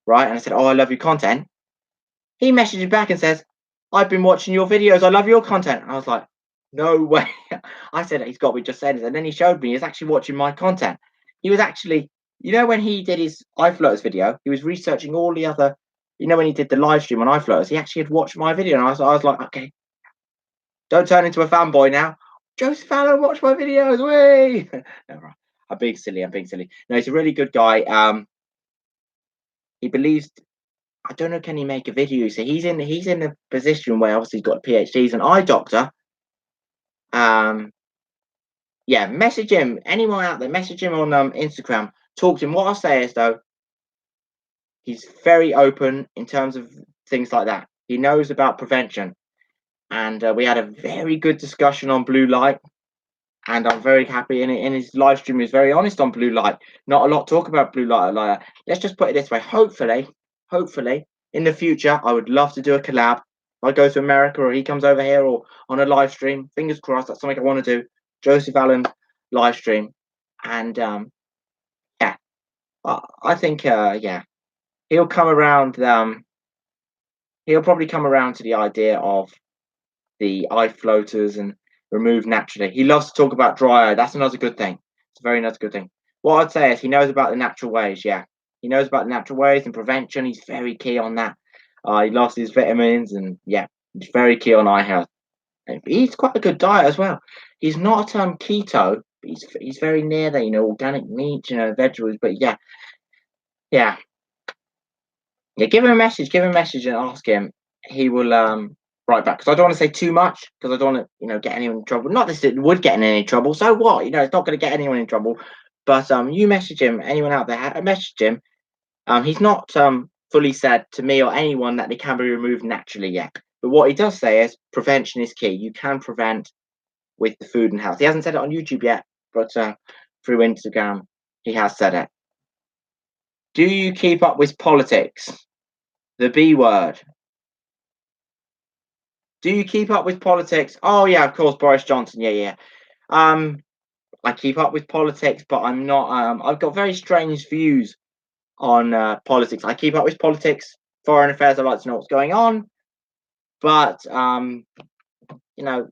right? And I said, "Oh, I love your content." He messaged me back and says, "I've been watching your videos. I love your content." I was like, "No way." I said, "He's got to be just saying this." And then he showed me he's actually watching my content. He was actually, you know, when he did his iFloaters video, he was researching all the other, you know, when he did the live stream on iFloaters, he actually had watched my video. And I was like, okay, don't turn into a fanboy now. Joseph Allen, watch my videos. Way. No, right. I'm being silly. I'm being silly. No, he's a really good guy. He believes. I don't know. Can he make a video? So he's in a position where obviously he's got a PhD. He's an eye doctor. Um, yeah. Message him. Anyone out there? Message him on Instagram. Talk to him. What I'll say is though, he's very open in terms of things like that. He knows about prevention, and we had a very good discussion on blue light. And I'm very happy. In his live stream, he was very honest on blue light. Not a lot talk about blue light. Like that. Let's just put it this way. Hopefully, in the future, I would love to do a collab. If I go to America or he comes over here or on a live stream, fingers crossed, that's something I want to do. Joseph Allen live stream, and yeah, I think yeah, he'll come around. He'll probably come around to the idea of the eye floaters and remove naturally. He loves to talk about dry eye. That's another good thing. It's a very another good thing. What I'd say is he knows about the natural ways. Yeah, he knows about the natural ways and prevention. He's very key on that. He loves his vitamins and yeah, he's very key on eye health. And he eats quite a good diet as well. He's not keto. But he's very near there. You know, organic meat. You know, vegetables. But yeah, yeah, yeah. Give him a message. Give him a message and ask him. He will right back because I don't want to say too much because I don't want to, you know, get anyone in trouble. Not that it would get in any trouble. So what? You know, it's not going to get anyone in trouble. But you message him. Anyone out there, message him. He's not fully said to me or anyone that they can be removed naturally yet. But what he does say is prevention is key. You can prevent with the food and health. He hasn't said it on YouTube yet, but through Instagram, he has said it. Do you keep up with politics? The B word. Do you keep up with politics? Oh yeah, of course, Boris Johnson. Yeah, yeah. Um, I keep up with politics, but I'm not. I've got very strange views on politics. I keep up with politics, foreign affairs. I like to know what's going on, but you know,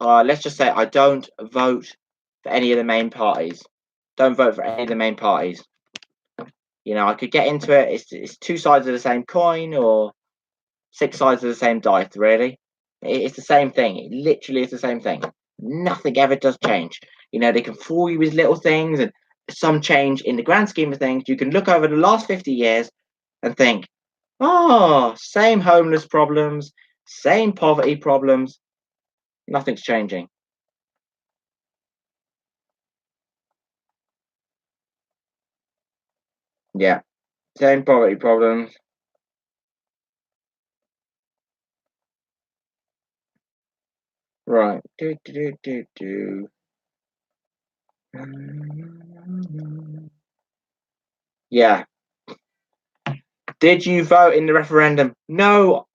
let's just say I don't vote for any of the main parties. Don't vote for any of the main parties. You know, I could get into it. It's two sides of the same coin, or six sides of the same dice. Really, it's the same thing. It literally is the same thing. Nothing ever does change. You know, they can fool you with little things and some change in the grand scheme of things. You can look over the last 50 years and think, oh, same homeless problems, same poverty problems. Nothing's changing. Yeah, same poverty problems. Right. Do, do, do, do, do. Yeah. Did you vote in the referendum? No,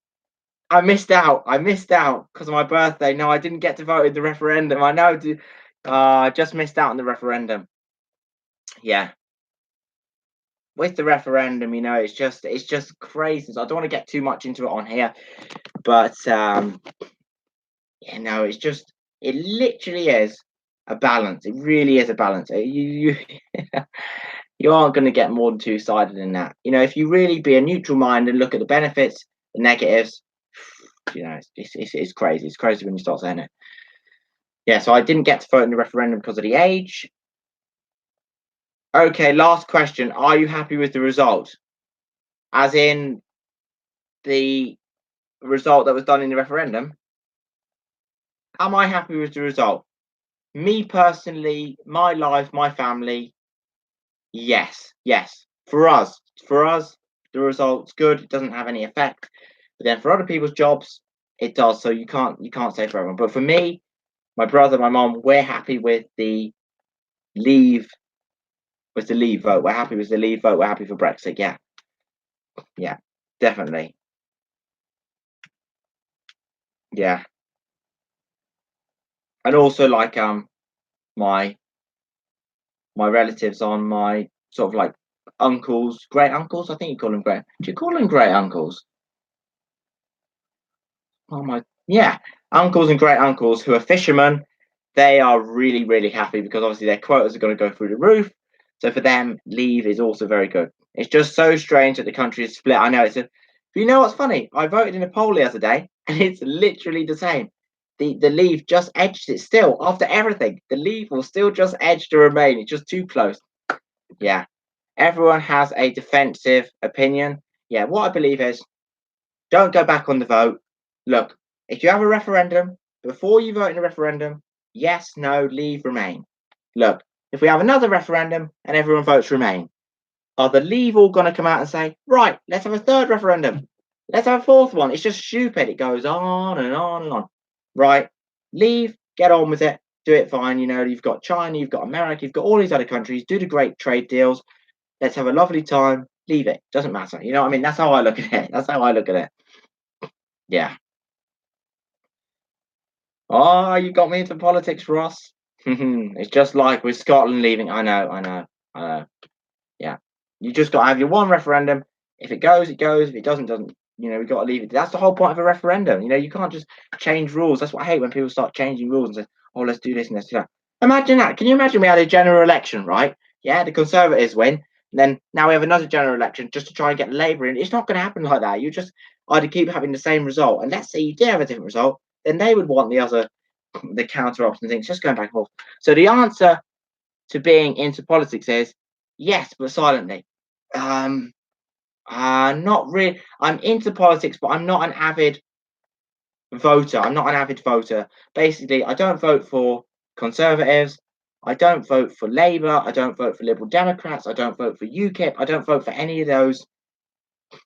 I missed out. I missed out because of my birthday. No, I didn't get to vote in the referendum. I know. I just missed out on the referendum. Yeah. With the referendum, it's just crazy. So I don't want to get too much into it on here, but it literally is a balance. It really is a balance. You aren't going to get more than two-sided in that. If you really be a neutral mind and look at the benefits, the negatives, it's crazy. It's crazy when you start saying it. Yeah, so I didn't get to vote in the referendum because of the age. Okay, last question. Are you happy with the result? As in the result that was done in the referendum? Am I happy with the result? Me personally, my life, my family, yes, yes. For us, the result's good. It doesn't have any effect. But then for other people's jobs, it does. So you can't say for everyone. But for me, my brother, my mom, we're happy with the leave vote. We're happy with the leave vote. We're happy for Brexit. Yeah, yeah, definitely. Yeah, and also like my my relatives on my sort of like uncles, great uncles. I think you call them great. Do you call them great uncles? Oh my, yeah, uncles and great uncles who are fishermen. They are really, really happy because obviously their quotas are going to go through the roof. So for them, leave is also very good. It's just so strange that the country is split. I know it's a. But you know what's funny? I voted in a poll the other day, and it's literally the same. The leave just edged it still after everything. The leave will still just edge to remain. It's just too close. Yeah. Everyone has a defensive opinion. Yeah, what I believe is don't go back on the vote. Look, if you have a referendum, before you vote in a referendum, yes, no, leave, remain. Look, if we have another referendum and everyone votes remain, are the leave all going to come out and say, right, let's have a third referendum? Let's have a fourth one. It's just stupid. It goes on and on and on. Right? Leave, get on with it, do it fine. You've got China, you've got America, you've got all these other countries, do the great trade deals. Let's have a lovely time. Leave it. Doesn't matter. You know what I mean? That's how I look at it. That's how I look at it. Yeah. Oh, you got me into politics, Ross. It's just like with Scotland leaving. I know, I know, I know. Yeah. You just got to have your one referendum. If it goes, it goes. If it doesn't. We got to leave it. That's the whole point of a referendum. You can't just change rules. That's what I hate when people start changing rules and say, oh, let's do this and let's do that. Imagine that. Can you imagine we had a general election, right? Yeah, the Conservatives win. And then now we have another general election just to try and get Labour in. It's not going to happen like that. You just either keep having the same result. And let's say you did have a different result, then they would want the counter option things, just going back and forth. So the answer to being into politics is yes, but silently. Um, Not really. I'm into politics, but I'm not an avid voter. I'm not an avid voter. Basically, I don't vote for Conservatives. I don't vote for Labour. I don't vote for Liberal Democrats. I don't vote for UKIP. I don't vote for any of those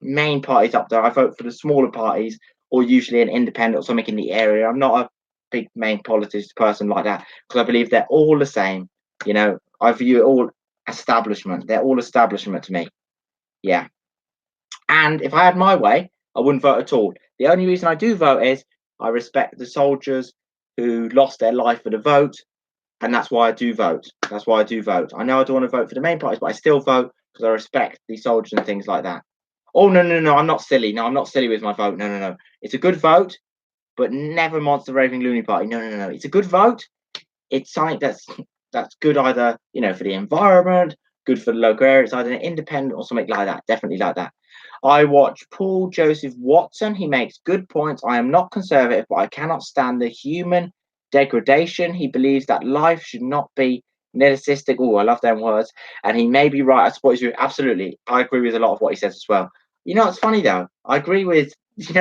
main parties up there. I vote for the smaller parties or usually an independent or something in the area. I'm not a big main politics person like that because I believe they're all the same. I view it all establishment. They're all establishment to me. Yeah. And if I had my way, I wouldn't vote at all. The only reason I do vote is I respect the soldiers who lost their life for the vote, and that's why I do vote. That's why I do vote. I know I don't want to vote for the main parties, but I still vote because I respect the soldiers and things like that. Oh no, no, no! I'm not silly. No, I'm not silly with my vote. No, no, no. It's a good vote, but never Monster Raving Loony Party. No, no, no, no. It's a good vote. It's something that's good either for the environment, good for the local area. It's either an independent or something like that. Definitely like that. I watch Paul Joseph Watson. He makes good points. I am not conservative, but I cannot stand the human degradation. He believes that life should not be narcissistic. Oh, I love them words. And he may be right. I suppose you absolutely. I agree with a lot of what he says as well. It's funny though. I agree with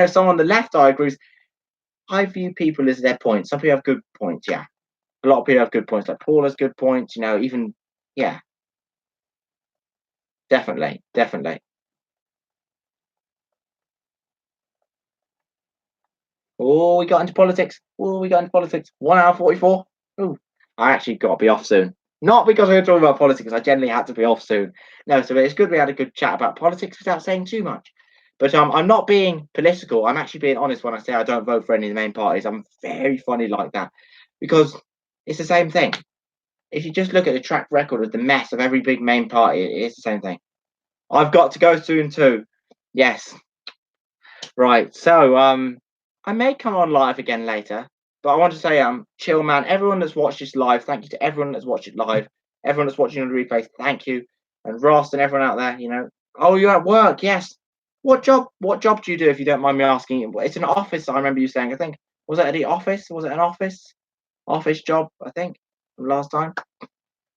some on the left. I agree. I view people as their points. Some people have good points. Yeah, a lot of people have good points. Like Paul has good points. Even yeah, definitely, definitely. Oh, we got into politics. Oh, we got into politics. 1 hour 44. Oh, I actually got to be off soon. Not because we were talking about politics. I generally had to be off soon. No, so it's good we had a good chat about politics without saying too much. But I'm not being political. I'm actually being honest when I say I don't vote for any of the main parties. I'm very funny like that because it's the same thing. If you just look at the track record of the mess of every big main party, it's the same thing. I've got to go soon too. Yes. Right. So I may come on live again later, but I want to say chill man, everyone that's watched this live, thank you to everyone that's watched it live, everyone that's watching on the replay, thank you. And Ross and everyone out there, oh, you're at work, yes. What job do you do if you don't mind me asking? It's an office, I remember you saying. I think was it at the office? Was it an office job, I think, from last time?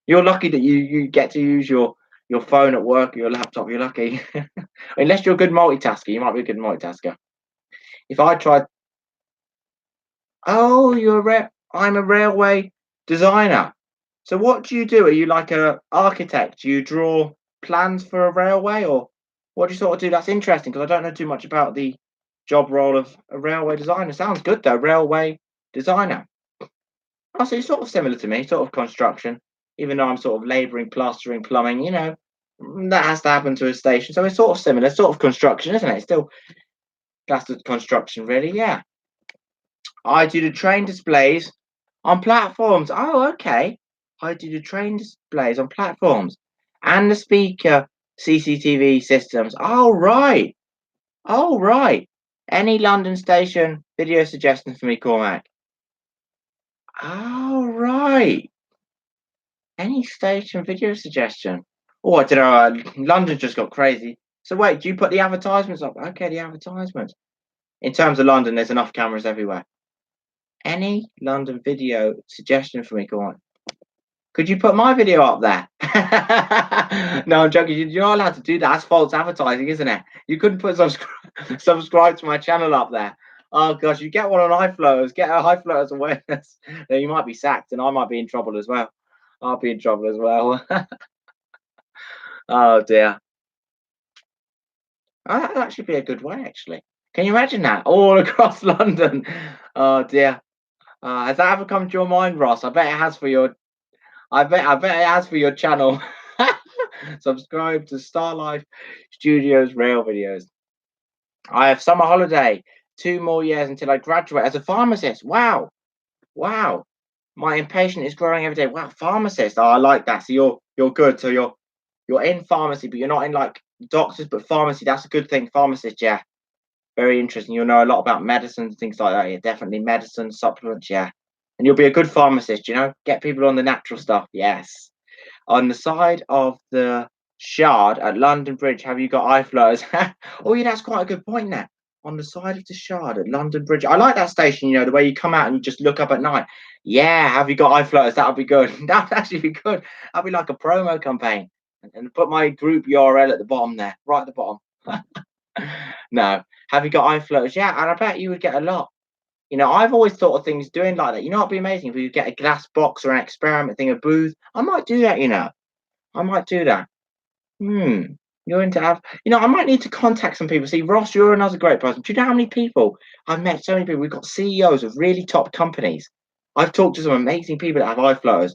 You're lucky that you get to use your phone at work or your laptop. You're lucky. Unless you're a good multitasker, you might be a good multitasker. If I tried, oh, I'm a railway designer. So what do you do? Are you like a architect? Do you draw plans for a railway, or what do you sort of do? That's interesting because I don't know too much about the job role of a railway designer. Sounds good though, railway designer. Oh, so you're sort of similar to me, sort of construction, even though I'm sort of labouring, plastering, plumbing, that has to happen to a station. So it's sort of similar, sort of construction, isn't it? It's still classed as construction, really, yeah. I do the train displays on platforms. Oh, okay. I do the train displays on platforms and the speaker CCTV systems. Oh, right. Oh, right. Any London station video suggestions for me, Cormac? Oh, right. Any station video suggestion? Oh, I don't know. London just got crazy. So wait, do you put the advertisements up? Okay, the advertisements. In terms of London, there's enough cameras everywhere. Any London video suggestion for me? Go on. Could you put my video up there? No, I'm joking. You're not allowed to do that. That's false advertising, isn't it? You couldn't put subscribe to my channel up there. Oh gosh, you get one on iFlows. Get a iFlows awareness. Then you might be sacked, and I might be in trouble as well. I'll be in trouble as well. Oh dear. Oh, that'd actually be a good way, actually. Can you imagine that all across London? Oh dear. Has that ever come to your mind, Ross? I bet it has for your. I bet it has for your channel. Subscribe to Star Life Studios Rail videos. I have summer holiday. 2 more years until I graduate as a pharmacist. Wow. Wow. My impatience is growing every day. Wow, pharmacist. Oh, I like that. So you're good. So you're in pharmacy, but you're not in like doctors, but pharmacy. That's a good thing. Pharmacist, yeah. Very interesting. You'll know a lot about medicines, things like that. Yeah, definitely medicine, supplements, yeah. And you'll be a good pharmacist, get people on the natural stuff. Yes. On the side of the Shard at London Bridge, have you got eye floaters? Oh, yeah, that's quite a good point there. On the side of the Shard at London Bridge. I like that station, the way you come out and you just look up at night. Yeah, have you got eye floaters? That would be good. That would actually be good. That'd be like a promo campaign. And put my group URL at the bottom there, right at the bottom. No. Have you got eye floaters? Yeah, and I bet you would get a lot. I've always thought of things doing like that. It'd be amazing if we could get a glass box or an experiment thing, a booth. I might do that, I might do that. You're into I might need to contact some people. See, Ross, you're another great person. Do you know how many people I've met? So many people. We've got CEOs of really top companies. I've talked to some amazing people that have eye floaters,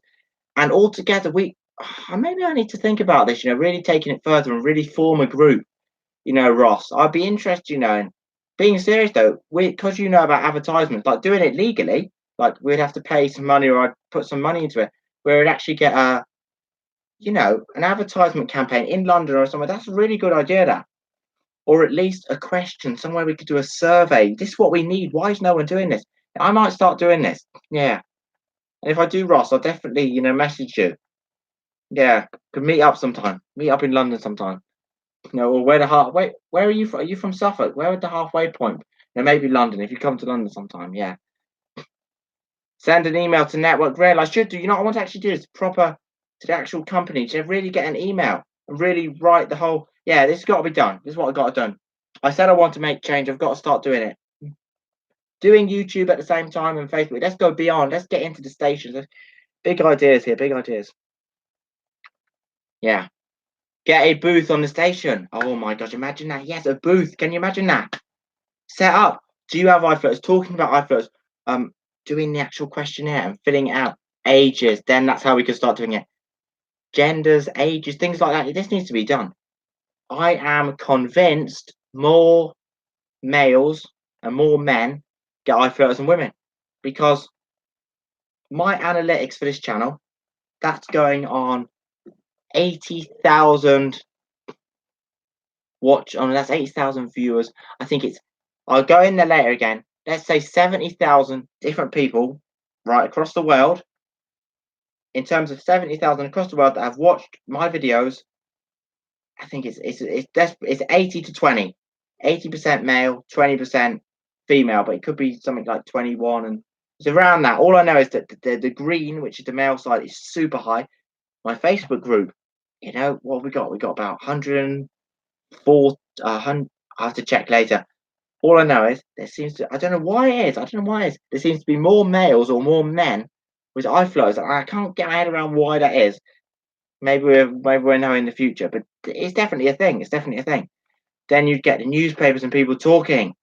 and all together maybe I need to think about this. Really taking it further and really form a group. Ross, I'd be interested, in being serious though, because about advertisements, like doing it legally, like we'd have to pay some money or I'd put some money into it, where we'd actually get an advertisement campaign in London or somewhere. That's a really good idea, that. Or at least a question, somewhere we could do a survey. This is what we need. Why is no one doing this? I might start doing this. Yeah. And if I do, Ross, I'll definitely, message you. Yeah. Could meet up sometime. Meet up in London sometime. Or where are you from? Are you from Suffolk? Where would the halfway point? Maybe London. If you come to London sometime, yeah. Send an email to Network Rail. I should do. I want to actually do this proper to the actual company to really get an email and really write the whole. Yeah, this has got to be done. This is what I got done. I said I want to make change. I've got to start doing it. Doing YouTube at the same time and Facebook. Let's go beyond. Let's get into the stations. Big ideas here. Big ideas. Yeah. Get a booth on the station. Oh my gosh, imagine that. Yes, a booth. Can you imagine that? Set up. Do you have iFlows? Talking about iFlows, doing the actual questionnaire and filling it out. Ages. Then that's how we can start doing it. genders, ages, things like that. This needs to be done. I am convinced more males and more men get eye flutters than women because my analytics for this channel, that's going on 80,000 watch on, that's 80,000 viewers. I think it's, I'll go in there later again. Let's say 70,000 different people right across the world. In terms of 70,000 across the world that have watched my videos, I think it's 80 to 20, 80% male, 20% female, but it could be something like 21, and it's around that. All I know is that the green, which is the male side, is super high. My Facebook group, you know what we got? We got about 104. I have to check later. All I know is there seems to. I don't know why it is. I don't know why it is. There seems to be more males or more men with eye flutters. I can't get my head around why that is. Maybe we're now in the future, but it's definitely a thing. It's definitely a thing. Then you'd get the newspapers and people talking.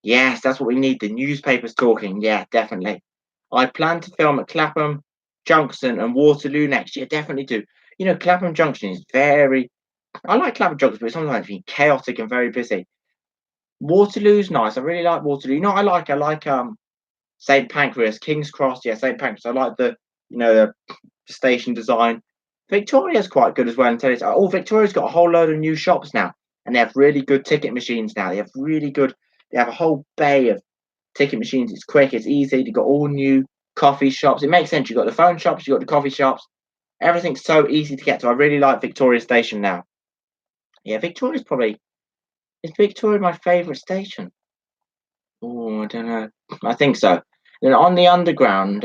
Yes, that's what we need. The newspapers talking. Yeah, definitely. I plan to film at Clapham Junction and Waterloo next year. Definitely do. You know, Clapham Junction is very. I like Clapham Junction, but sometimes it's chaotic and very busy. Waterloo's nice. I really like Waterloo. You know, I like St Pancras, King's Cross. Yeah, St Pancras. I like the station design. Victoria's quite good as well until it's Victoria's got a whole load of new shops now, and they have really good ticket machines now. They have really good. They have a whole bay of ticket machines. It's quick. It's easy. They've got all new coffee shops. It makes sense. You've got the phone shops. You've got the coffee shops. Everything's so easy to get to. I really like Victoria Station now. Yeah, Victoria's probably is Victoria my favourite station. Oh, I don't know. I think so. Then on the underground,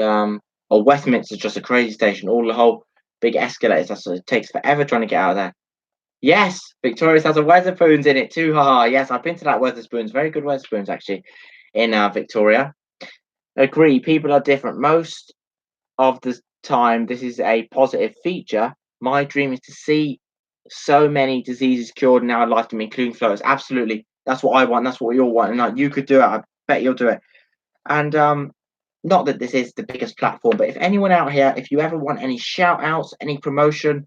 Westminster's just a crazy station. All the whole big escalators. It takes forever trying to get out of there. Yes, Victoria's has a Weatherspoons in it too. Haha. Yes, I've been to that Weatherspoons. Very good Weatherspoons actually in Victoria. Agree. People are different. Most of the time, this is a positive feature. My dream is to see so many diseases cured in our lifetime, including floaters. Absolutely, that's what I want. That's what we all want. And like, you could do it. I bet you'll do it. And not that this is the biggest platform, but if anyone out here, if you ever want any shout outs, any promotion,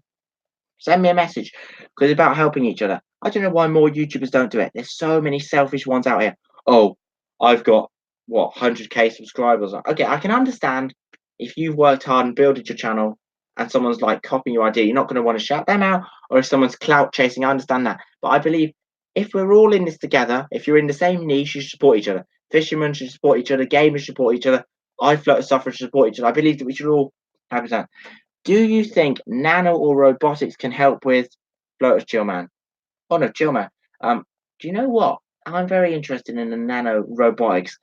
send me a message because it's about helping each other. I don't know why more YouTubers don't do it. There's so many selfish ones out here. Oh, I've got what 100k subscribers. Okay, I can understand if you've worked hard and built your channel and someone's like copying your idea, you're not going to want to shout them out, or if someone's clout chasing, I understand that. But I believe if we're all in this together, if you're in the same niche, you should support each other. Fishermen should support each other, gamers should support each other, eye flutter sufferers should support each other. I believe that we should all have that. Do you think nano or robotics can help with floaters, chill man? Oh no, chill man. Do you know what? I'm very interested in the nano robotics.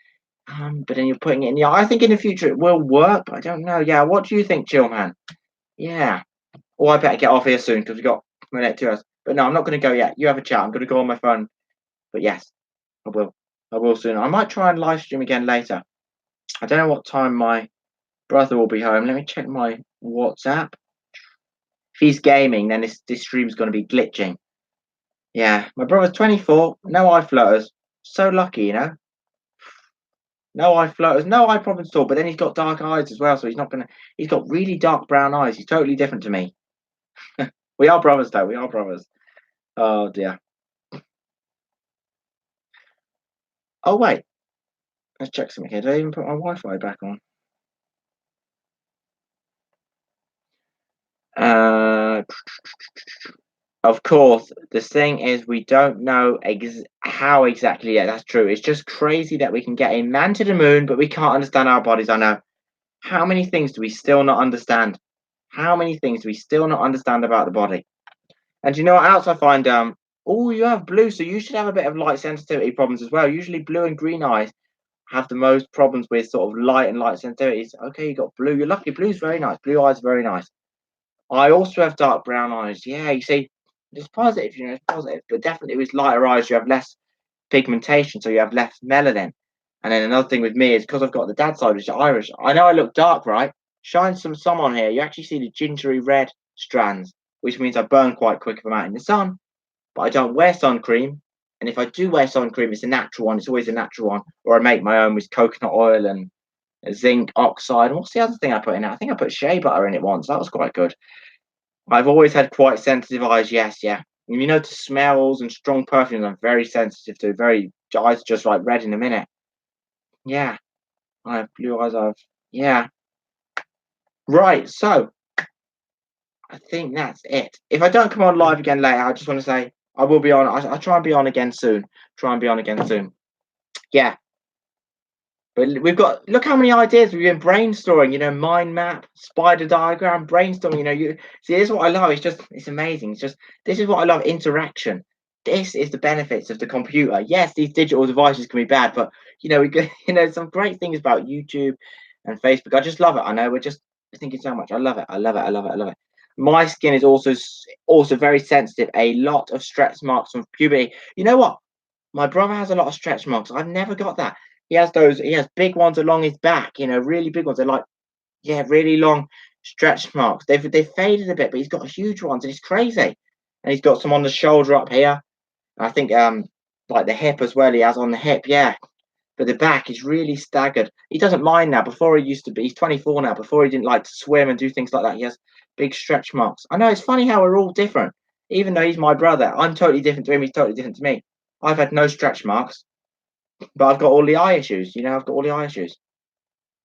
But then you're putting it in the eye. I think in the future it will work, but I don't know. Yeah, what do you think, chill man? Yeah. Oh, I better get off here soon because we got my next 2 hours. But no, I'm not going to go yet. You have a chat. I'm going to go on my phone. But yes, I will. I will soon. I might try and live stream again later. I don't know what time my brother will be home. Let me check my WhatsApp. If he's gaming, then this stream's going to be glitching. Yeah, my brother's 24, no eye flutters. So lucky, you know. No eye flutters, no eye problems at all. But then he's got dark eyes as well, so he's not gonna. He's got really dark brown eyes. He's totally different to me. We are brothers, though. We are brothers. Oh dear. Oh wait, let's check something here. Did I even put my Wi-Fi back on? Of course, the thing is, we don't know how exactly. Yeah, that's true. It's just crazy that we can get a man to the moon, but we can't understand our bodies. I know. How many things do we still not understand? How many things do we still not understand about the body? And you know what else I find? Oh, you have blue, so you should have a bit of light sensitivity problems as well. Usually, blue and green eyes have the most problems with sort of light and light sensitivities. Okay, you got blue. You're lucky. Blue's very nice. Blue eyes are very nice. I also have dark brown eyes. Yeah, you see, it's positive. You know, it's positive. But definitely with lighter eyes, you have less pigmentation, so you have less melanin. And then another thing with me is because I've got the dad side, which is Irish. I know I look dark, right? Shine some sun on here. You actually see the gingery red strands, which means I burn quite quick if I'm out in the sun. But I don't wear sun cream. And if I do wear sun cream, it's a natural one. It's always a natural one. Or I make my own with coconut oil and zinc oxide. And what's the other thing I put in it? I think I put shea butter in it once. That was quite good. I've always had quite sensitive eyes. Yes, yeah. And to smells and strong perfumes, I'm very sensitive to. Very eyes just like red in a minute. Yeah, I have blue eyes. Yeah. Right. So I think that's it. If I don't come on live again later, I just want to say I will be on. I'll try and be on again soon. Try and be on again soon. Yeah. But we've got look how many ideas we've been brainstorming. Mind map, spider diagram, brainstorming. You see, this is what I love. It's amazing. This is what I love. Interaction. This is the benefits of the computer. Yes, these digital devices can be bad, but we get some great things about YouTube and Facebook. I just love it. I know we're just thinking so much. I love it. I love it. I love it. I love it. My skin is also very sensitive. A lot of stretch marks from puberty. You know what? My brother has a lot of stretch marks. I've never got that. He has big ones along his back, really big ones. They're like, yeah, really long stretch marks. They've faded a bit, but he's got huge ones and it's crazy. And he's got some on the shoulder up here. I think like the hip as well, he has on the hip, yeah. But the back is really staggered. He doesn't mind now. Before he used to be, he's 24 now. Before he didn't like to swim and do things like that. He has big stretch marks. I know it's funny how we're all different. Even though he's my brother, I'm totally different to him. He's totally different to me. I've had no stretch marks, but I've got all the eye issues. I've got all the eye issues.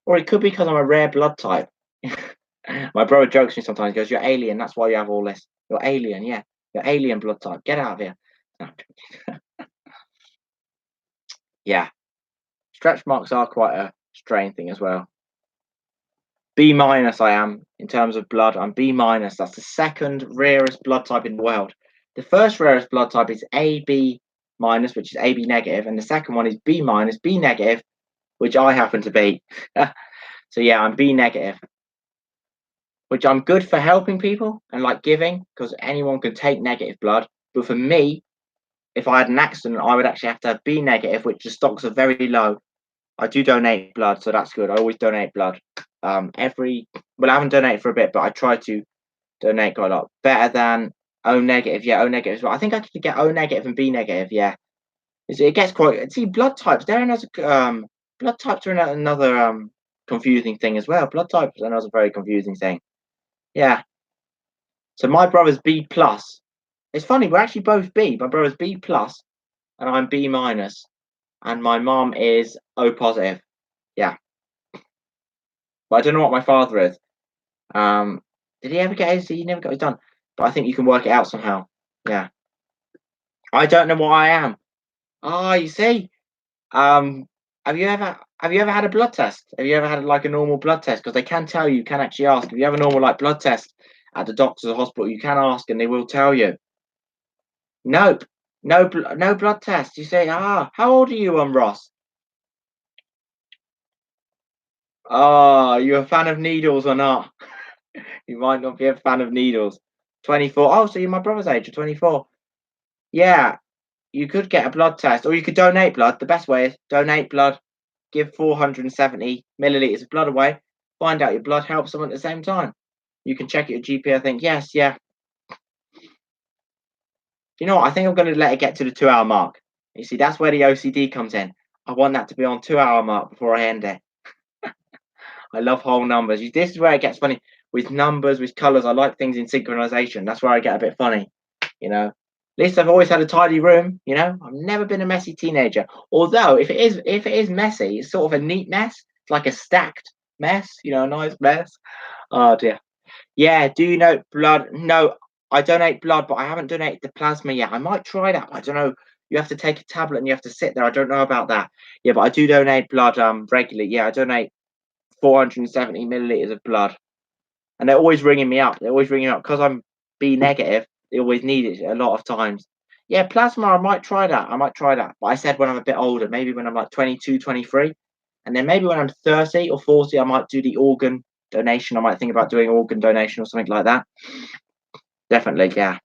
Or it could be because I'm a rare blood type. My brother jokes me sometimes. He goes, "You're alien. That's why you have all this. You're alien. Yeah, you're alien blood type. Get out of here." No, yeah, stretch marks are quite a strange thing as well. B minus, I am in terms of blood. I'm B minus. That's the second rarest blood type in the world. The first rarest blood type is AB minus, which is AB negative, and the second one is B minus, B negative, which I happen to be. So yeah, I'm B negative, which I'm good for helping people and like giving because anyone can take negative blood. But for me, if I had an accident, I would actually have to have B negative, which the stocks are very low. I do donate blood, so that's good. I always donate blood. I haven't donated for a bit, but I try to donate quite a lot. Better than O negative, yeah, O negative as well. I think I could get O negative and B negative, yeah. It gets quite. See, blood types. Blood types are another confusing thing as well. Blood types are another very confusing thing. Yeah. So my brother's B plus. It's funny, we're actually both B. My brother's B plus, and I'm B minus, and my mom is O positive. Yeah, but I don't know what my father is. Um, did he ever get his? He never got his done, but I think you can work it out somehow. Yeah, I don't know what I am. Ah, you see. Um, have you ever had a blood test? Have you ever had like a normal blood test? Because they can tell you, you can actually ask. If you have a normal like blood test at the doctor's or hospital, you can ask and they will tell you. Nope. No blood test. You say, how old are you, Ross? Are you a fan of needles or not? You might not be a fan of needles. 24. Oh, so you're my brother's age, you're 24. Yeah, you could get a blood test or you could donate blood. The best way is donate blood, give 470 milliliters of blood away, find out your blood helps someone at the same time. You can check it at GP, I think. Yes, yeah. You know what? I think I'm going to let it get to the 2 hour mark. You see, that's where the OCD comes in. I want that to be on 2 hour mark before I end it. I love whole numbers. This is where it gets funny with numbers, with colors. I like things in synchronization. That's where I get a bit funny. At least I've always had a tidy room. I've never been a messy teenager. Although if it is messy, it's sort of a neat mess. It's like a stacked mess. A nice mess. Oh dear. Yeah. Do you know blood? No, I donate blood, but I haven't donated the plasma yet. I might try that. But I don't know. You have to take a tablet and you have to sit there. I don't know about that. Yeah, but I do donate blood regularly. Yeah, I donate 470 milliliters of blood, and they're always ringing me up. They're always ringing up because I'm B negative. They always need it a lot of times. Yeah, plasma. I might try that. I might try that. But I said when I'm a bit older, maybe when I'm like 22, 23, and then maybe when I'm 30 or 40, I might do the organ donation. I might think about doing organ donation or something like that. Definitely, yeah.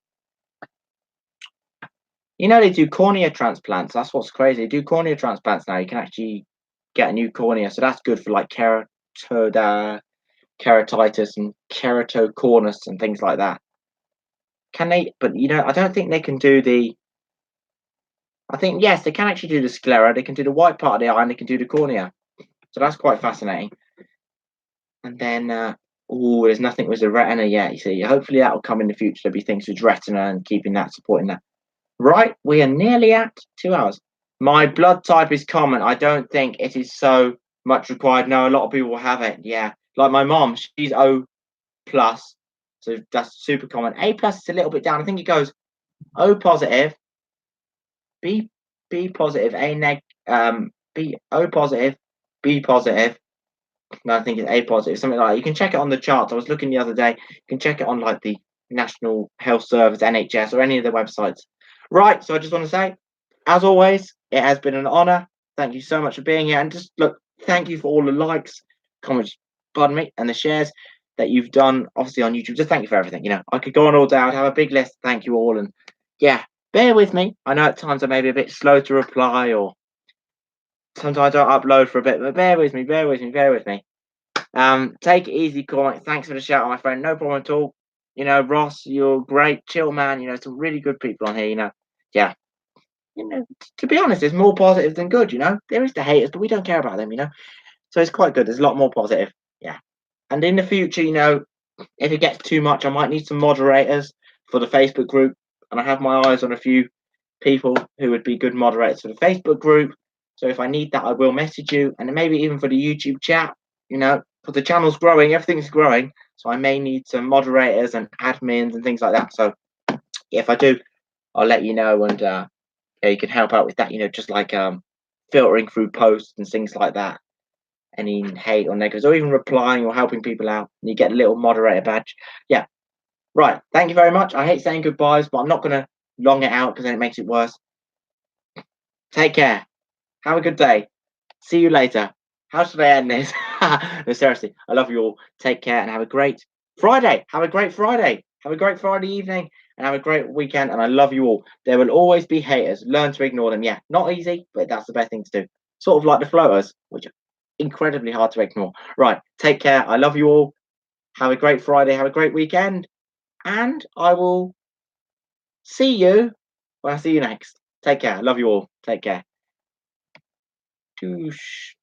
They do cornea transplants. That's what's crazy. They do cornea transplants now. You can actually get a new cornea, so that's good for like keratitis and keratoconus and things like that. Can they? But I don't think they can do the. I think yes, they can actually do the sclera. They can do the white part of the eye, and they can do the cornea. So that's quite fascinating. And then, Oh, there's nothing with the retina yet. You see, hopefully that will come in the future. There'll be things with retina and keeping that, supporting that. Right, we are nearly at 2 hours. My blood type is common. I don't think it is so much required. No, a lot of people will have it. Yeah, like my mom, she's O plus, so that's super common. A plus is a little bit down. I think it goes O positive, B B positive, A neg, B O positive, B positive. No, I think it's A positive, something like that. You can check it on the charts. I was looking the other day. You can check it on like the National Health Service, NHS, or any of the websites. Right. So I just want to say, as always, it has been an honor. Thank you so much for being here. And just look, thank you for all the likes, comments, pardon me, and the shares that you've done, obviously on YouTube. Just thank you for everything. I could go on all day. I'd have a big list. Thank you all. And yeah, bear with me. I know at times I may be a bit slow to reply, or sometimes I don't upload for a bit, but bear with me, bear with me, bear with me. Take it easy, Cormac. Thanks for the shout out, my friend. No problem at all. Ross, you're great, chill man. Some really good people on here. Yeah. To be honest, there's more positive than good. There is the haters, but we don't care about them. So it's quite good. There's a lot more positive. Yeah. And in the future, if it gets too much, I might need some moderators for the Facebook group, and I have my eyes on a few people who would be good moderators for the Facebook group. So if I need that, I will message you, and then maybe even for the YouTube chat. Because the channel's growing, everything's growing, so I may need some moderators and admins and things like that. So if I do, I'll let you know, and yeah, you can help out with that. Just like filtering through posts and things like that. Any hate or negatives, or even replying or helping people out, and you get a little moderator badge. Yeah, right. Thank you very much. I hate saying goodbyes, but I'm not gonna long it out because then it makes it worse. Take care. Have a good day. See you later. How should I end this? No, seriously, I love you all. Take care and have a great Friday. Have a great Friday. Have a great Friday evening and have a great weekend. And I love you all. There will always be haters. Learn to ignore them. Yeah, not easy, but that's the best thing to do. Sort of like the floaters, which are incredibly hard to ignore. Right. Take care. I love you all. Have a great Friday. Have a great weekend. And I will see you when I see you next. Take care. I love you all. Take care. Douche.